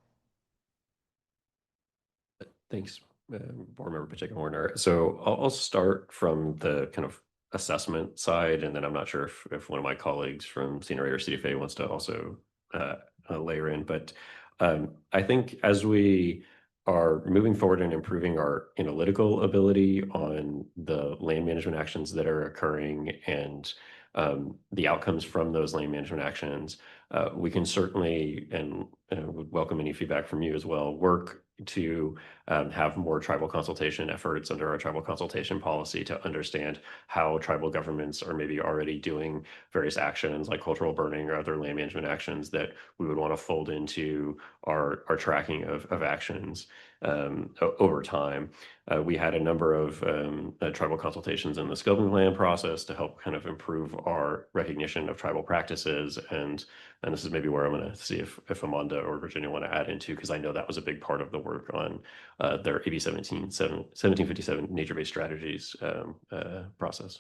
Thanks, Board Member Pacheco-Warner. So I'll start from the kind of assessment side, and then I'm not sure if one of my colleagues from CNRA or CDFA wants to also layer in. But I think as we are moving forward and improving our analytical ability on the land management actions that are occurring and the outcomes from those land management actions, we can certainly, and would welcome any feedback from you as well, work to have more tribal consultation efforts under our tribal consultation policy to understand how tribal governments are maybe already doing various actions like cultural burning or other land management actions that we would want to fold into our tracking of actions over time. We had a number of tribal consultations in the scoping plan process to help kind of improve our recognition of tribal practices. And this is maybe where I'm going to see if Amanda or Virginia want to add into, because I know that was a big part of the work on their AB 1757 nature-based strategies process.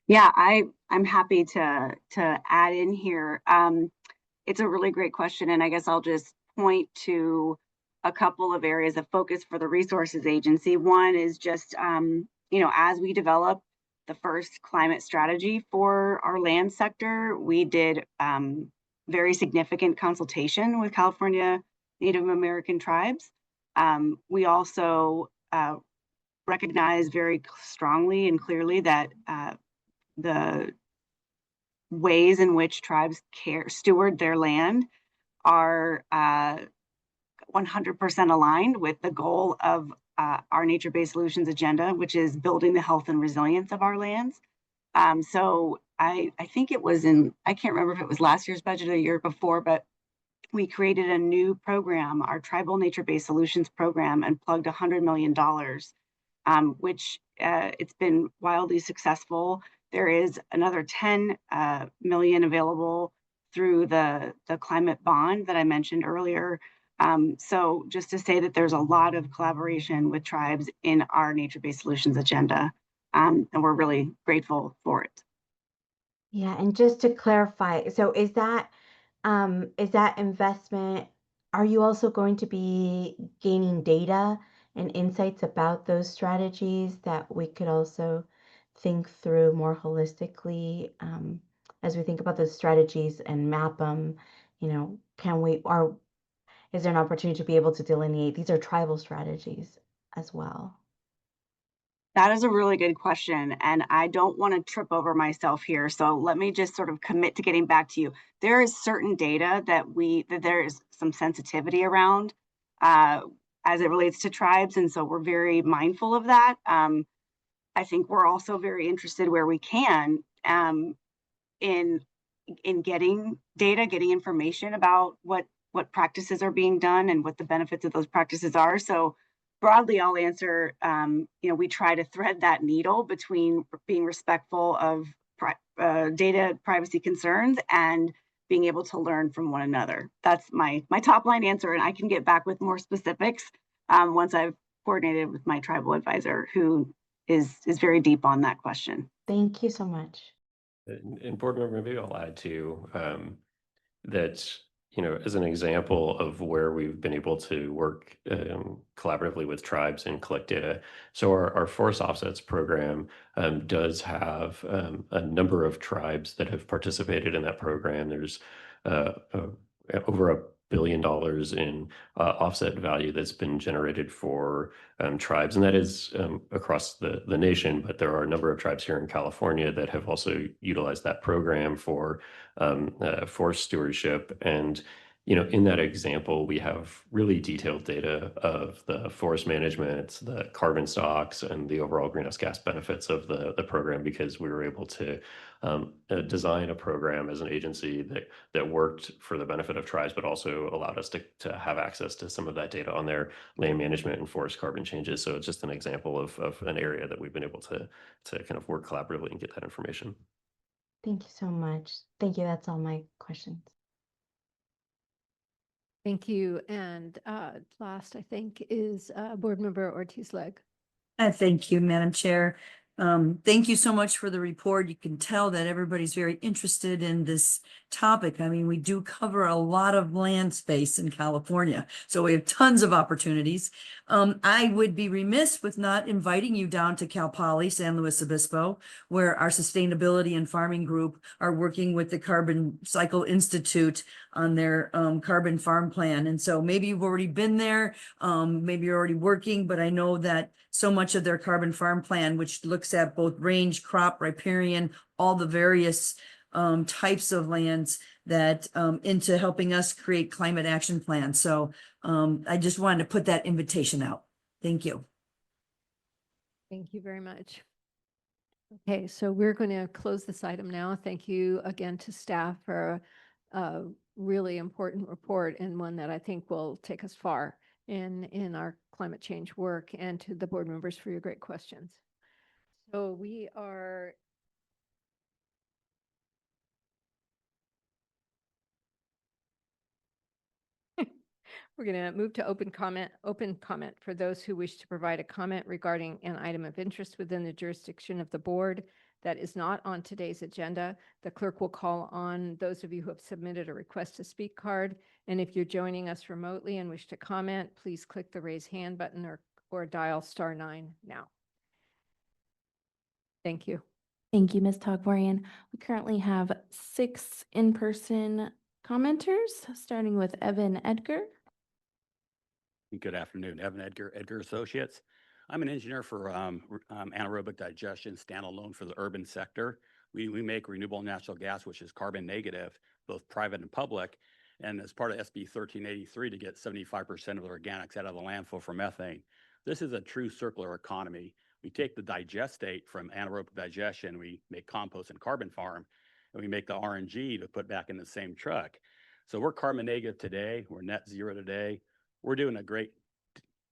Yeah, I'm happy to add in here. It's a really great question, and I guess I'll just point to a couple of areas of focus for the Resources Agency. One is just, as we develop the first climate strategy for our land sector, we did very significant consultation with California Native American tribes. We also recognize very strongly and clearly that the ways in which tribes steward their land are 100% aligned with the goal of our nature-based solutions agenda, which is building the health and resilience of our lands. So I think it was I can't remember if it was last year's budget or the year before, but we created a new program, our Tribal Nature-Based Solutions Program, and plugged $100 million, which it's been wildly successful. There is another 10 million available through the climate bond that I mentioned earlier. So just to say that there's a lot of collaboration with tribes in our nature-based solutions agenda, and we're really grateful for it. Yeah, and just to clarify, so is that investment, are you also going to be gaining data and insights about those strategies that we could also think through more holistically as we think about those strategies and map them? Is there an opportunity to be able to delineate these are tribal strategies as well? That is a really good question, and I don't want to trip over myself here. So let me just sort of commit to getting back to you. There is certain data that there is some sensitivity around as it relates to tribes, and so we're very mindful of that. I think we're also very interested where we can in getting data, getting information about what what practices are being done and what the benefits of those practices are. So broadly, I'll answer, we try to thread that needle between being respectful of data privacy concerns and being able to learn from one another. That's my top line answer, and I can get back with more specifics once I've coordinated with my tribal advisor, who is very deep on that question. Thank you so much. And board member, maybe I'll add to that, as an example of where we've been able to work collaboratively with tribes and collect data. So our forest offsets program does have a number of tribes that have participated in that program. There's over $1 billion in offset value that's been generated for tribes, and that is across the nation, but there are a number of tribes here in California that have also utilized that program for forest stewardship. And in that example, we have really detailed data of the forest management, the carbon stocks, and the overall greenhouse gas benefits of the program, because we were able to design a program as an agency that worked for the benefit of tribes, but also allowed us to have access to some of that data on their land management and forest carbon changes. So it's just an example of an area that we've been able to kind of work collaboratively and get that information. Thank you so much. Thank you. That's all my questions. Thank you. And last, I think, is Board Member Ortiz-Legg. Thank you, Madam Chair. Thank you so much for the report. You can tell that everybody's very interested in this topic. I mean, we do cover a lot of land space in California, so we have tons of opportunities. I would be remiss with not inviting you down to Cal Poly, San Luis Obispo, where our sustainability and farming group are working with the Carbon Cycle Institute on their carbon farm plan. And so maybe you've already been there, maybe you're already working, but I know that so much of their carbon farm plan, which looks at both range, crop, riparian, all the various types of lands, that into helping us create climate action plans. So I just wanted to put that invitation out. Thank you. Thank you very much. Okay, so we're going to close this item now. Thank you again to staff for a really important report, and one that I think will take us far in our climate change work, and to the board members for your great questions. So we are we're going to move to open comment for those who wish to provide a comment regarding an item of interest within the jurisdiction of the board that is not on today's agenda. The clerk will call on those of you who have submitted a request to speak card. And if you're joining us remotely and wish to comment, please click the raise hand button or dial *9 now. Thank you. Thank you, Ms. Tagwarian. We currently have 6 in-person commenters, starting with Evan Edgar. Good afternoon, Evan Edgar, Edgar Associates. I'm an engineer for anaerobic digestion, standalone for the urban sector. We make renewable natural gas, which is carbon negative, both private and public. And as part of SB 1383 to get 75% of the organics out of the landfill for methane. This is a true circular economy. We take the digestate from anaerobic digestion, we make compost and carbon farm, and we make the RNG to put back in the same truck. So we're carbon negative today, we're net zero today. We're doing a great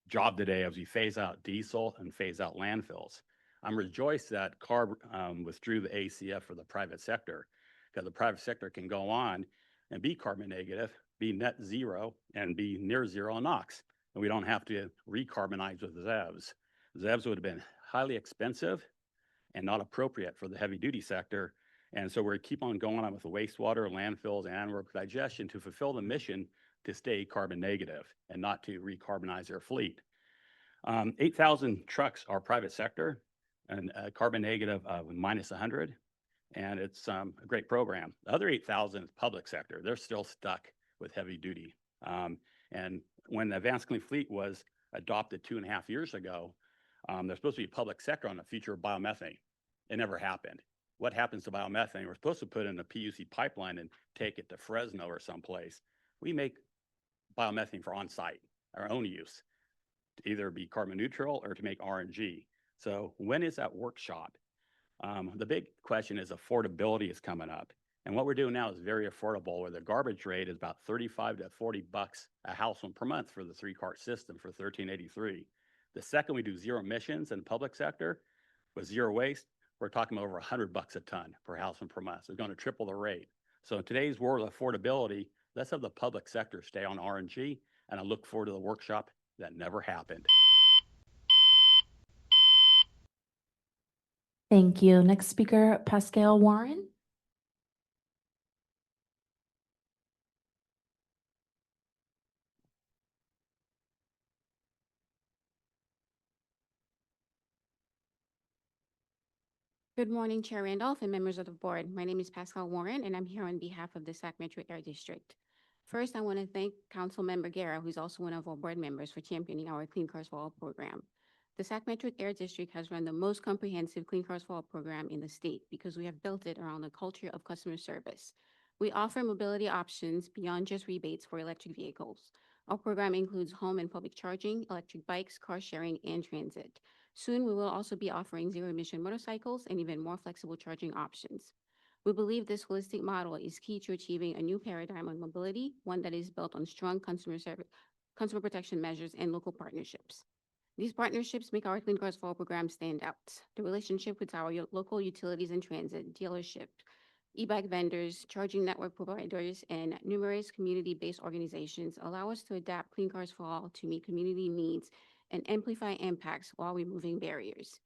job today as we phase out diesel and phase out landfills. I'm rejoiced that CARB withdrew the ACF for the private sector, because the private sector can go on and be carbon negative, be net zero, and be near zero in NOx. And we don't have to recarbonize with ZEVs. ZEVs would have been highly expensive and not appropriate for the heavy duty sector. And so we keep on going on with the wastewater, landfills, and anaerobic digestion to fulfill the mission to stay carbon negative and not to recarbonize their fleet. 8,000 trucks are private sector and carbon negative of -100. And it's a great program. The other 8,000 is public sector. They're still stuck with heavy duty. And when the advanced clean fleet was adopted 2.5 years ago, there's supposed to be public sector on the future of biomethane. It never happened. What happens to biomethane? We're supposed to put in a PUC pipeline and take it to Fresno or someplace. We make biomethane for on-site, our own use, to either be carbon neutral or to make RNG. So when is that workshop? The big question is affordability is coming up. And what we're doing now is very affordable, where the garbage rate is about 35 to 40 bucks a household per month for the 3-cart system for $13.83. The second we do zero emissions in the public sector with zero waste, we're talking over 100 bucks a ton per household per month. So it's going to triple the rate. So in today's world of affordability, let's have the public sector stay on RNG, and I look forward to the workshop that never happened. Thank you. Next speaker, Pascal Warren. Good morning, Chair Randolph and members of the board. My name is Pascal Warren, and I'm here on behalf of the Sac Metro Air District. First, I want to thank Councilmember Guerra, who's also one of our board members, for championing our Clean Cars for All program. The Sac Metro Air District has run the most comprehensive Clean Cars for All program in the state because we have built it around a culture of customer service. We offer mobility options beyond just rebates for electric vehicles. Our program includes home and public charging, electric bikes, car sharing, and transit. Soon, we will also be offering zero-emission motorcycles and even more flexible charging options. We believe this holistic model is key to achieving a new paradigm on mobility, one that is built on strong consumer protection measures and local partnerships. These partnerships make our Clean Cars for All program stand out. The relationship with our local utilities and transit, dealership, e-bike vendors, charging network providers, and numerous community-based organizations allow us to adapt Clean Cars for All to meet community needs and amplify impacts while removing barriers.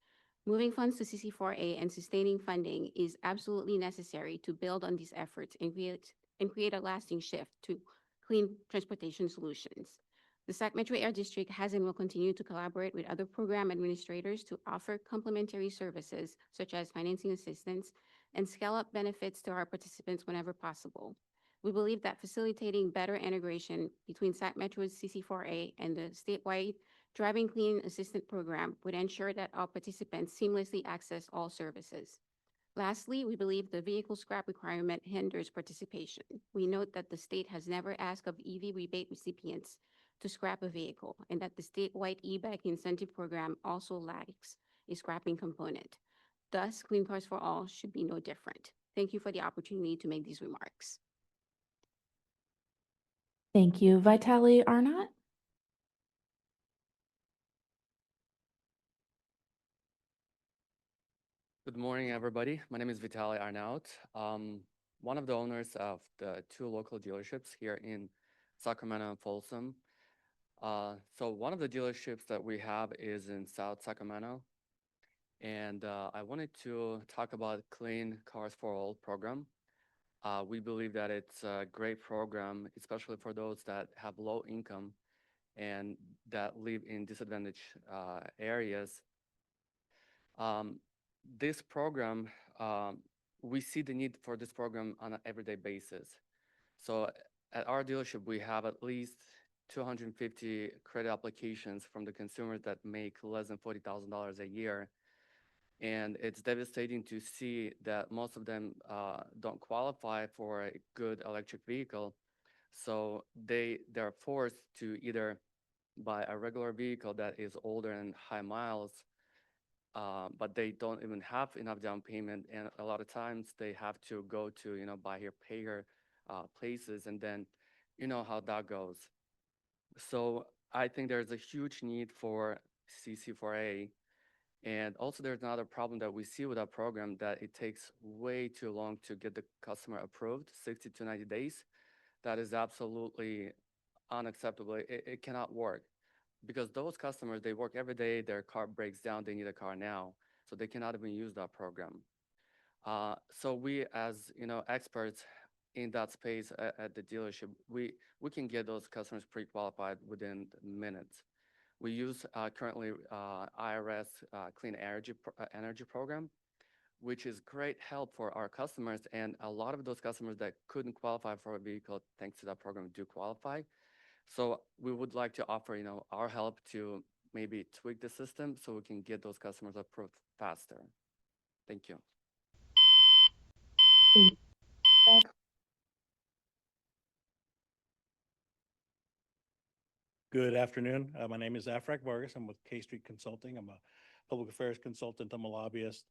Moving funds to CC4A and sustaining funding is absolutely necessary to build on these efforts and create a lasting shift to clean transportation solutions. The Sac Metro Air District has and will continue to collaborate with other program administrators to offer complementary services such as financing assistance and scale up benefits to our participants whenever possible. We believe that facilitating better integration between Sac Metro's CC4A and the statewide Driving Clean Assistant Program would ensure that our participants seamlessly access all services. Lastly, we believe the vehicle scrap requirement hinders participation. We note that the state has never asked of EV rebate recipients to scrap a vehicle, and that the statewide e-bike incentive program also lacks a scrapping component. Thus, Clean Cars for All should be no different. Thank you for the opportunity to make these remarks. Thank you. Vitaly Arnott. Good morning, everybody. My name is Vitaly Arnaut. One of the owners of the 2 local dealerships here in Sacramento and Folsom. So one of the dealerships that we have is in South Sacramento. And I wanted to talk about Clean Cars for All program. We believe that it's a great program, especially for those that have low income and that live in disadvantaged areas. This program, we see the need for this program on an everyday basis. So at our dealership, we have at least 250 credit applications from the consumers that make less than $40,000 a year. And it's devastating to see that most of them don't qualify for a good electric vehicle. So they're forced to either buy a regular vehicle that is older and high miles, but they don't even have enough down payment. And a lot of times they have to go to, buy here, pay here places, and then you know how that goes. So I think there's a huge need for CC4A. And also there's another problem that we see with our program, that it takes way too long to get the customer approved, 60 to 90 days. That is absolutely unacceptable. It cannot work, because those customers, they work every day, their car breaks down, they need a car now, so they cannot even use that program. So we, as experts in that space at the dealership, we can get those customers pre-qualified within minutes. We use currently IRS Clean Energy Program, which is great help for our customers. And a lot of those customers that couldn't qualify for a vehicle, thanks to that program, do qualify. So we would like to offer, our help to maybe tweak the system so we can get those customers approved faster. Thank you. Good afternoon. My name is Afrak Vargas. I'm with K Street Consulting. I'm a public affairs consultant. I'm a lobbyist.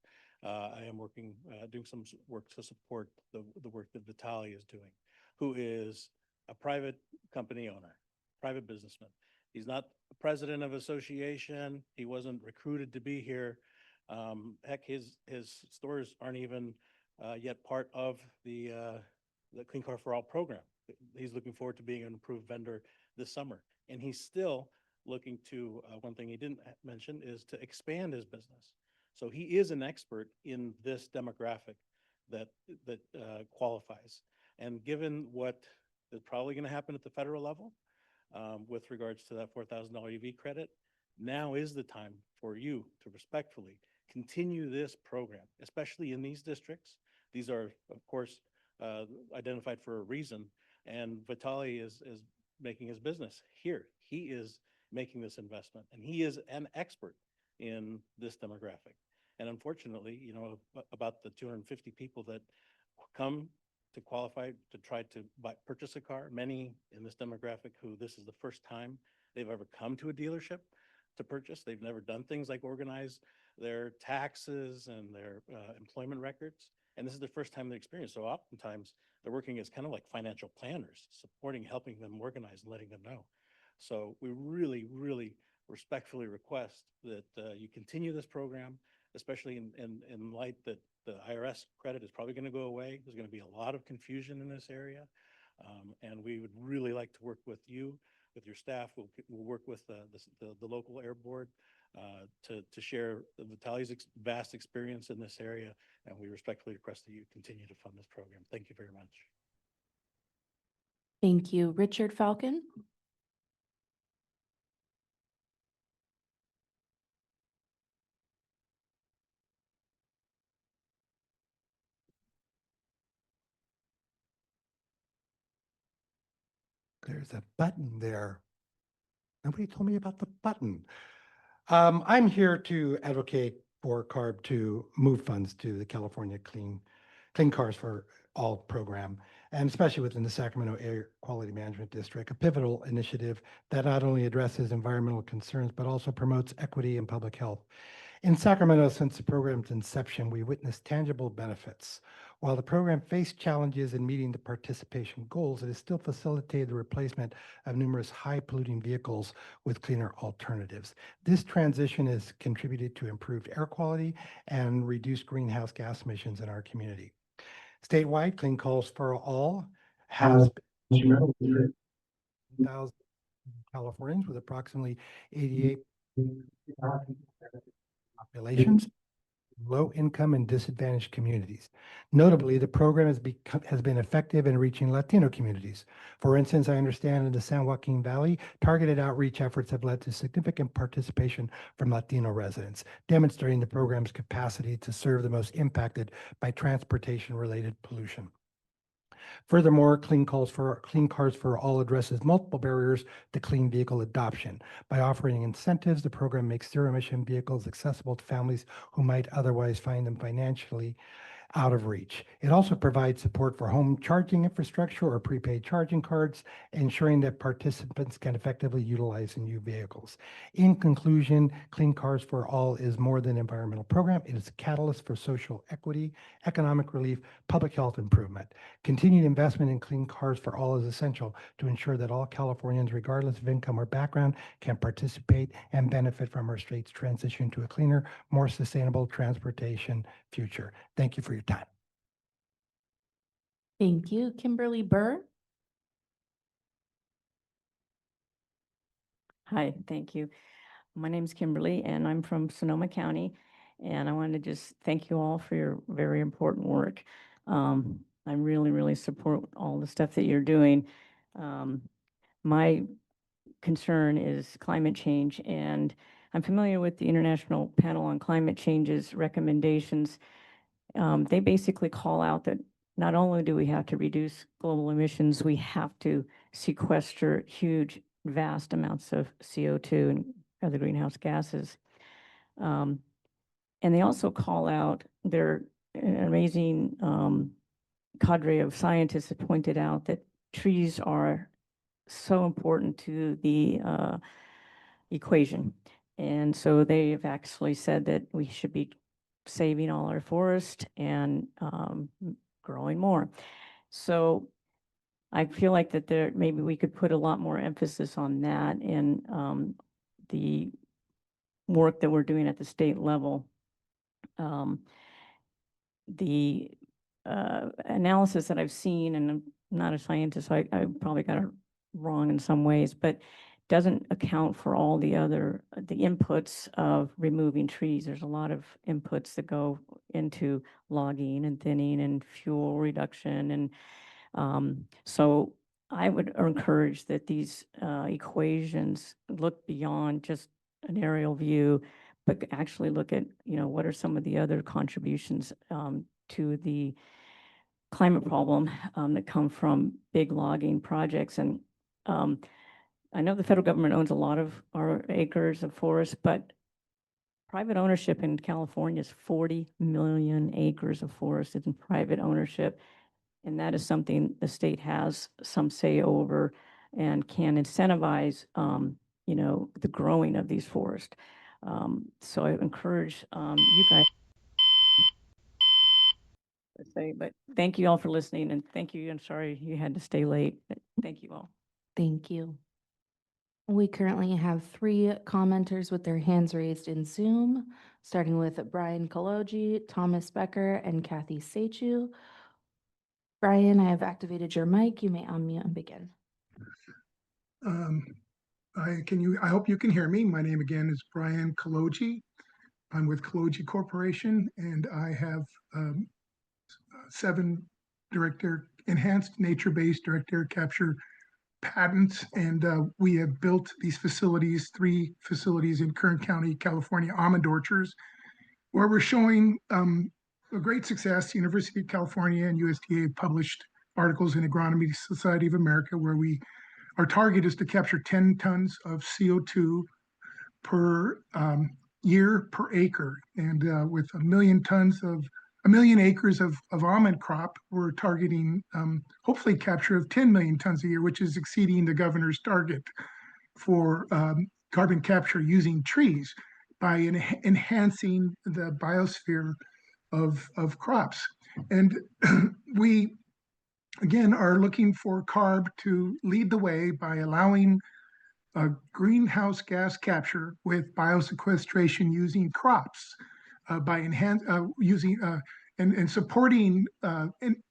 I am working, doing some work to support the work that Vitaly is doing, who is a private company owner, private businessman. He's not the president of association. He wasn't recruited to be here. Heck, his stores aren't even yet part of the Clean Car for All program. He's looking forward to being an approved vendor this summer. And he's still looking to, one thing he didn't mention is to expand his business. So he is an expert in this demographic that qualifies. And given what is probably going to happen at the federal level with regards to that $4,000 EV credit, now is the time for you to respectfully continue this program, especially in these districts. These are, of course, identified for a reason, and Vitaly is making his business here. He is making this investment, and he is an expert in this demographic. And unfortunately, you know, about the 250 people that come to qualify to try to purchase a car, many in this demographic who this is the first time they've ever come to a dealership to purchase. They've never done things like organize their taxes and their employment records. And this is the first time they experience. So oftentimes they're working as kind of like financial planners, supporting, helping them organize and letting them know. So we really, really respectfully request that you continue this program, especially in light that the IRS credit is probably going to go away. There's going to be a lot of confusion in this area. And we would really like to work with you, with your staff. We'll work with the local air board to share Vitaly's vast experience in this area. And we respectfully request that you continue to fund this program. Thank you very much. Thank you. Richard Falcon. There's a button there. Nobody told me about the button. I'm here to advocate for CARB to move funds to the California Clean Cars for All program, and especially within the Sacramento Air Quality Management District, a pivotal initiative that not only addresses environmental concerns, but also promotes equity and public health. In Sacramento, since the program's inception, we witnessed tangible benefits. While the program faced challenges in meeting the participation goals, it has still facilitated the replacement of numerous high-polluting vehicles with cleaner alternatives. This transition has contributed to improved air quality and reduced greenhouse gas emissions in our community. Statewide, Clean Calls for All has 1,000 Californians with approximately 88 populations, low income and disadvantaged communities. Notably, the program has been effective in reaching Latino communities. For instance, I understand in the San Joaquin Valley, targeted outreach efforts have led to significant participation from Latino residents, demonstrating the program's capacity to serve the most impacted by transportation-related pollution. Furthermore, Clean Cars for All addresses multiple barriers to clean vehicle adoption. By offering incentives, the program makes zero-emission vehicles accessible to families who might otherwise find them financially out of reach. It also provides support for home charging infrastructure or prepaid charging cards, ensuring that participants can effectively utilize new vehicles. In conclusion, Clean Cars for All is more than an environmental program. It is a catalyst for social equity, economic relief, public health improvement. Continued investment in Clean Cars for All is essential to ensure that all Californians, regardless of income or background, can participate and benefit from our state's transition to a cleaner, more sustainable transportation future. Thank you for your time. Thank you. Kimberly Burr. Hi, thank you. My name is Kimberly, and I'm from Sonoma County, and I want to just thank you all for your very important work. I really, really support all the stuff that you're doing. My concern is climate change, and I'm familiar with the International Panel on Climate Change's recommendations. They basically call out that not only do we have to reduce global emissions, we have to sequester huge, vast amounts of CO2 and other greenhouse gases. And they also call out their amazing cadre of scientists that pointed out that trees are so important to the equation. And so they've actually said that we should be saving all our forest and growing more. So I feel like that there, maybe we could put a lot more emphasis on that in the work that we're doing at the state level. The analysis that I've seen, and I'm not a scientist, so I probably got it wrong in some ways, but doesn't account for all the other, the inputs of removing trees. There's a lot of inputs that go into logging and thinning and fuel reduction. And so I would encourage that these equations look beyond just an aerial view, but actually look at, what are some of the other contributions to the climate problem that come from big logging projects. And I know the federal government owns a lot of our acres of forest, but private ownership in California is 40 million acres of forest is in private ownership. And that is something the state has some say over and can incentivize, the growing of these forests. So I encourage you guys to say, but thank you all for listening, and thank you. I'm sorry you had to stay late, but thank you all. Thank you. We currently have 3 commenters with their hands raised in Zoom, starting with Brian Kaloji, Thomas Becker, and Kathy Sechu. Brian, I have activated your mic. You may unmute and begin. I hope you can hear me. My name again is Brian Kaloji. I'm with Kaloji Corporation, and I have 7 enhanced nature-based direct air capture patents, and we have built these facilities, 3 facilities in Kern County, California, almond orchards, where we're showing a great success. University of California and USDA published articles in Agronomy Society of America, where our target is to capture 10 tons of CO2 per year per acre, and with 1 million acres of almond crop, we're targeting hopefully capture of 10 million tons a year, which is exceeding the governor's target for carbon capture using trees by enhancing the biosphere of crops. And we, again, are looking for CARB to lead the way by allowing greenhouse gas capture with biosequestration using crops, by using and supporting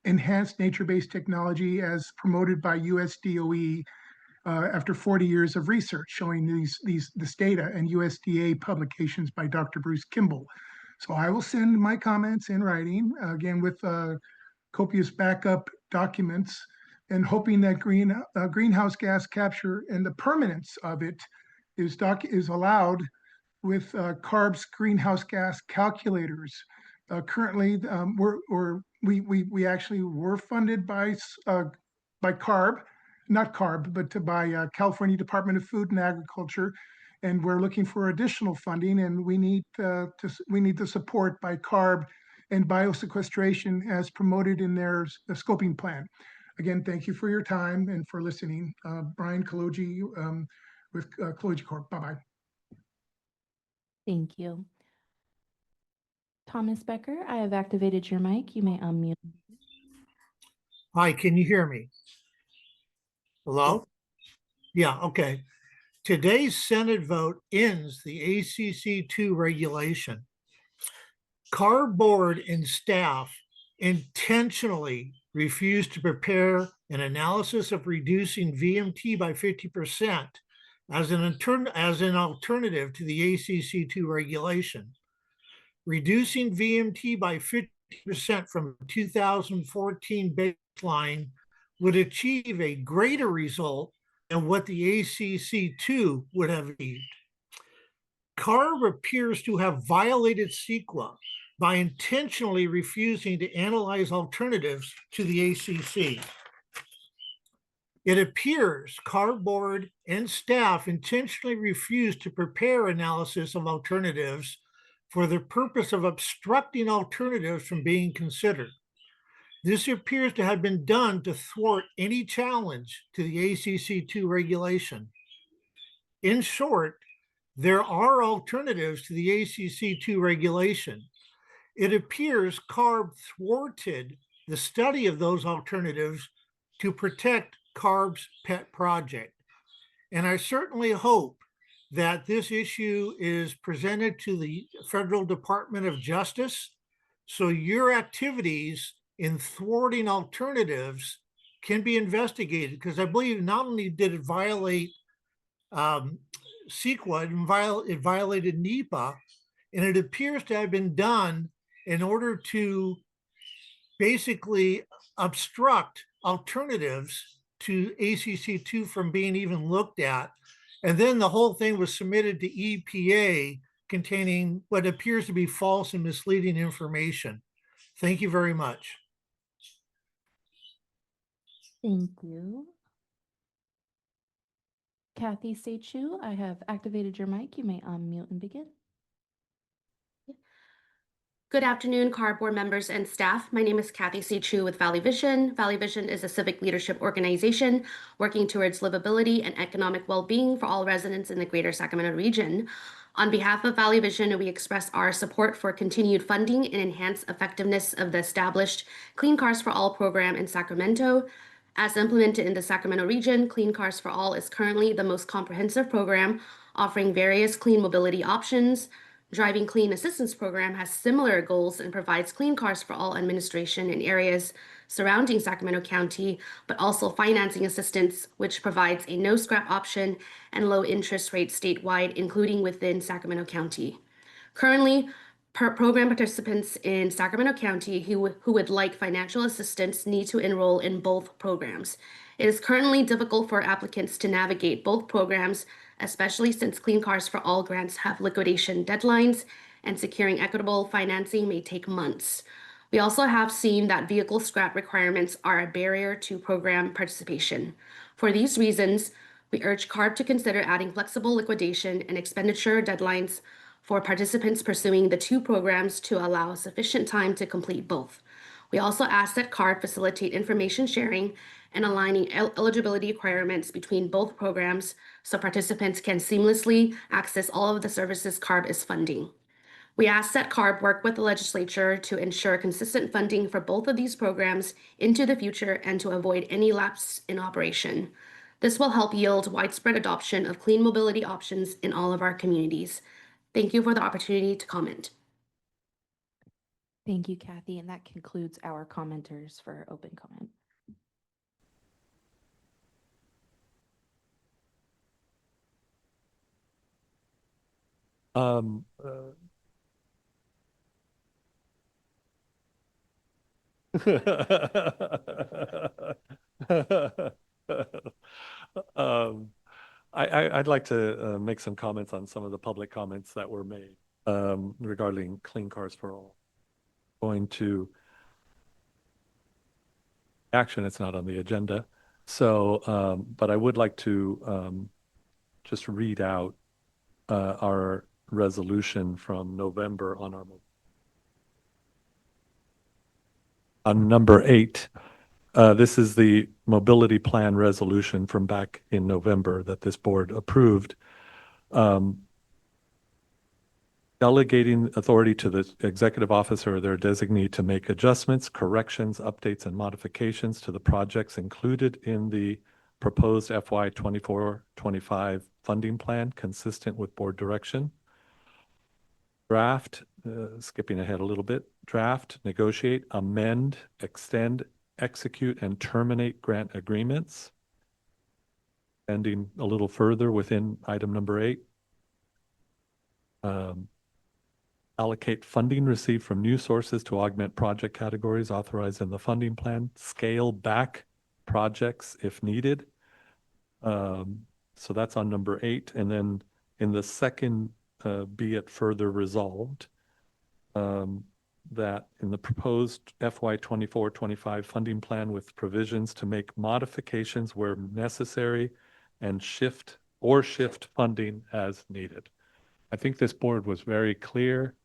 enhanced nature-based technology as promoted by USDOE after 40 years of research showing this data, and USDA publications by Dr. Bruce Kimball. So I will send my comments in writing, again with copious backup documents, and hoping that greenhouse gas capture and the permanence of it is allowed with CARB's greenhouse gas calculators. Currently, we actually were funded by CARB, not CARB, but by California Department of Food and Agriculture, and we're looking for additional funding, and we need the support by CARB and biosequestration as promoted in their scoping plan. Again, thank you for your time and for listening. Brian Kaloji with Kaloji Corp. Bye-bye. Thank you. Thomas Becker, I have activated your mic. You may unmute. Hi, can you hear me? Hello? Yeah, okay. Today's Senate vote ends the ACC2 regulation. CARB board and staff intentionally refused to prepare an analysis of reducing VMT by 50% as an alternative to the ACC2 regulation. Reducing VMT by 50% from 2014 baseline would achieve a greater result than what the ACC2 would have achieved. CARB appears to have violated CEQA by intentionally refusing to analyze alternatives to the ACC. It appears CARB board and staff intentionally refused to prepare analysis of alternatives for the purpose of obstructing alternatives from being considered. This appears to have been done to thwart any challenge to the ACC2 regulation. In short, there are alternatives to the ACC2 regulation, it appears CARB thwarted the study of those alternatives to protect CARB's pet project. And I certainly hope that this issue is presented to the Federal Department of Justice so your activities in thwarting alternatives can be investigated, because I believe not only did it violate CEQA, it violated NEPA, and it appears to have been done in order to basically obstruct alternatives to ACC2 from being even looked at. And then the whole thing was submitted to EPA containing what appears to be false and misleading information. Thank you very much. Thank you. Kathy Seichu, I have activated your mic. You may unmute and begin. Good afternoon, CARB board members and staff. My name is Kathy C. Chu with Valley Vision. Valley Vision is a civic leadership organization working towards livability and economic well-being for all residents in the greater Sacramento region. On behalf of Valley Vision, we express our support for continued funding and enhanced effectiveness of the established Clean Cars for All program in Sacramento. As implemented in the Sacramento region, Clean Cars for All is currently the most comprehensive program, offering various clean mobility options. Driving Clean Assistance Program has similar goals and provides Clean Cars for All administration in areas surrounding Sacramento County, but also financing assistance, which provides a no scrap option and low interest rate statewide, including within Sacramento County. Currently, program participants in Sacramento County who would like financial assistance need to enroll in both programs. It is currently difficult for applicants to navigate both programs, especially since Clean Cars for All grants have liquidation deadlines and securing equitable financing may take months. We also have seen that vehicle scrap requirements are a barrier to program participation. For these reasons, we urge CARB to consider adding flexible liquidation and expenditure deadlines for participants pursuing the two programs to allow sufficient time to complete both. We also ask that CARB facilitate information sharing and aligning eligibility requirements between both programs so participants can seamlessly access all of the services CARB is funding. We ask that CARB work with the legislature to ensure consistent funding for both of these programs into the future and to avoid any lapse in operation. This will help yield widespread adoption of clean mobility options in all of our communities. Thank you for the opportunity to comment. Thank you, Kathy. And that concludes our commenters for open comment. I'd like to make some comments on some of the public comments that were made regarding Clean Cars for All. Going to action, it's not on the agenda. So, but I would like to just read out our resolution from November on our on number 8. This is the mobility plan resolution from back in November that this board approved. Delegating authority to the executive officer or their designee to make adjustments, corrections, updates, and modifications to the projects included in the proposed FY 24-25 funding plan consistent with board direction. Draft, skipping ahead a little bit, draft, negotiate, amend, extend, execute, and terminate grant agreements. Ending a little further within item number 8. Allocate funding received from new sources to augment project categories authorized in the funding plan. Scale back projects if needed. So that's on number 8. And then in the second, be it further resolved that in the proposed FY 24-25 funding plan with provisions to make modifications where necessary and shift funding as needed. I think this board was very clear.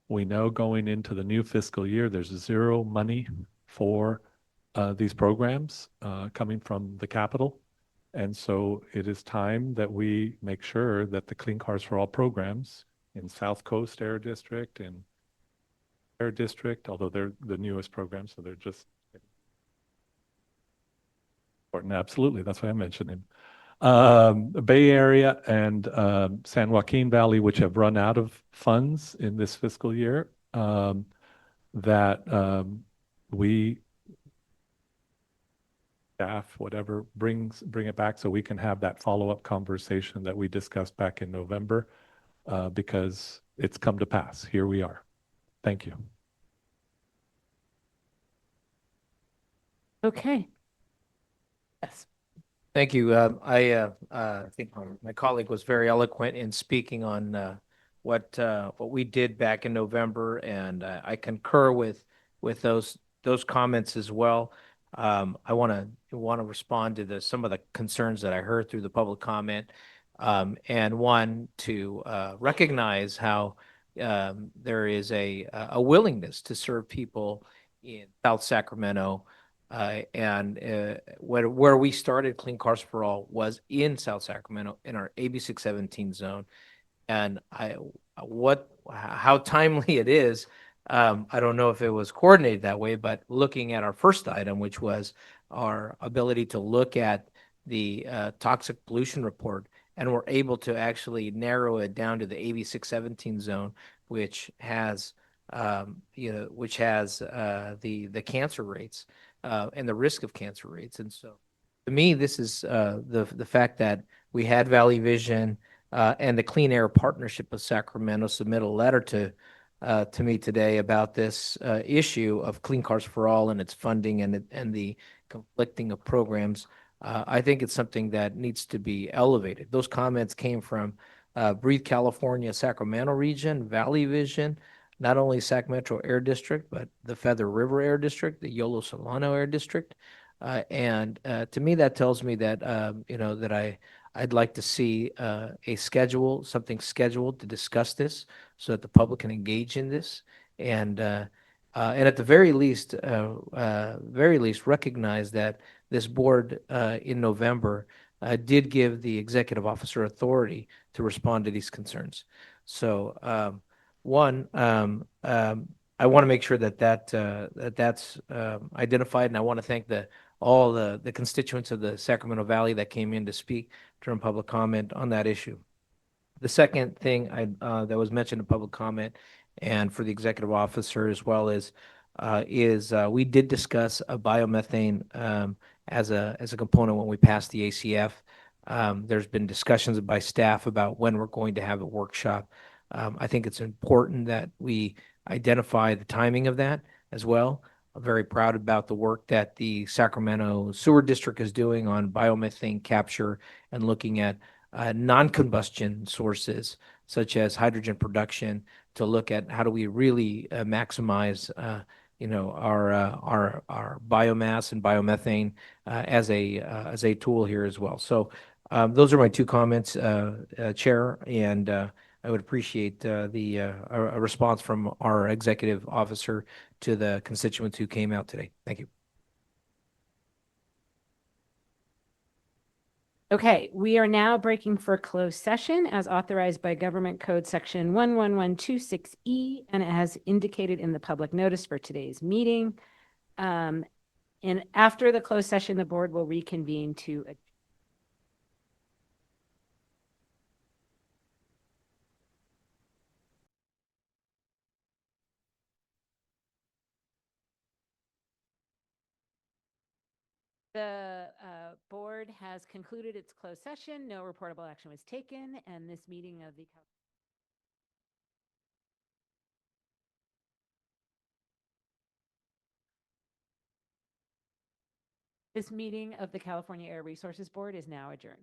We know going into the new fiscal year, there's zero money for these programs coming from the capital. And so it is time that we make sure that the Clean Cars for All programs in South Coast Air District and Air District, although they're the newest program, so they're just important. Absolutely, that's why I mentioned him. The Bay Area and San Joaquin Valley, which have run out of funds in this fiscal year, that we staff, whatever, bring it back so we can have that follow-up conversation that we discussed back in November, because it's come to pass. Here we are. Thank you. Okay. Yes. Thank you. I think my colleague was very eloquent in speaking on what we did back in November, and I concur with those comments as well. I want to respond to some of the concerns that I heard through the public comment, and one to recognize how there is a willingness to serve people in South Sacramento. And where we started Clean Cars for All was in South Sacramento in our AB 617 zone. And how timely it is, I don't know if it was coordinated that way, but looking at our first item, which was our ability to look at the toxic pollution report, and we're able to actually narrow it down to the AB 617 zone, which has the cancer rates and the risk of cancer rates. And so to me, this is the fact that we had Valley Vision and the Clean Air Partnership of Sacramento submit a letter to me today about this issue of Clean Cars for All and its funding and the conflicting of programs. I think it's something that needs to be elevated. Those comments came from Breathe California, Sacramento region, Valley Vision, not only Sac Metro Air District, but the Feather River Air District, the Yolo Solano Air District. And to me, that tells me that, that I'd like to see something scheduled to discuss this so that the public can engage in this. And at the very least, recognize that this board in November did give the executive officer authority to respond to these concerns. So I want to make sure that's identified, and I want to thank all the constituents of the Sacramento Valley that came in to speak during public comment on that issue. The second thing that was mentioned in public comment and for the executive officer as well is we did discuss a biomethane as a component when we passed the ACF. There's been discussions by staff about when we're going to have a workshop. I think it's important that we identify the timing of that as well. I'm very proud about the work that the Sacramento Sewer District is doing on biomethane capture and looking at non-combustion sources such as hydrogen production to look at how do we really maximize our biomass and biomethane as a tool here as well. So those are my two comments, Chair, and I would appreciate a response from our executive officer to the constituents who came out today. Thank you. Okay, we are now breaking for closed session as authorized by Government Code Section 11126E, and it has indicated in the public notice for today's meeting. And after the closed session, the board will reconvene to The board has concluded its closed session. No reportable action was taken, and this meeting of the California Air Resources Board is now adjourned.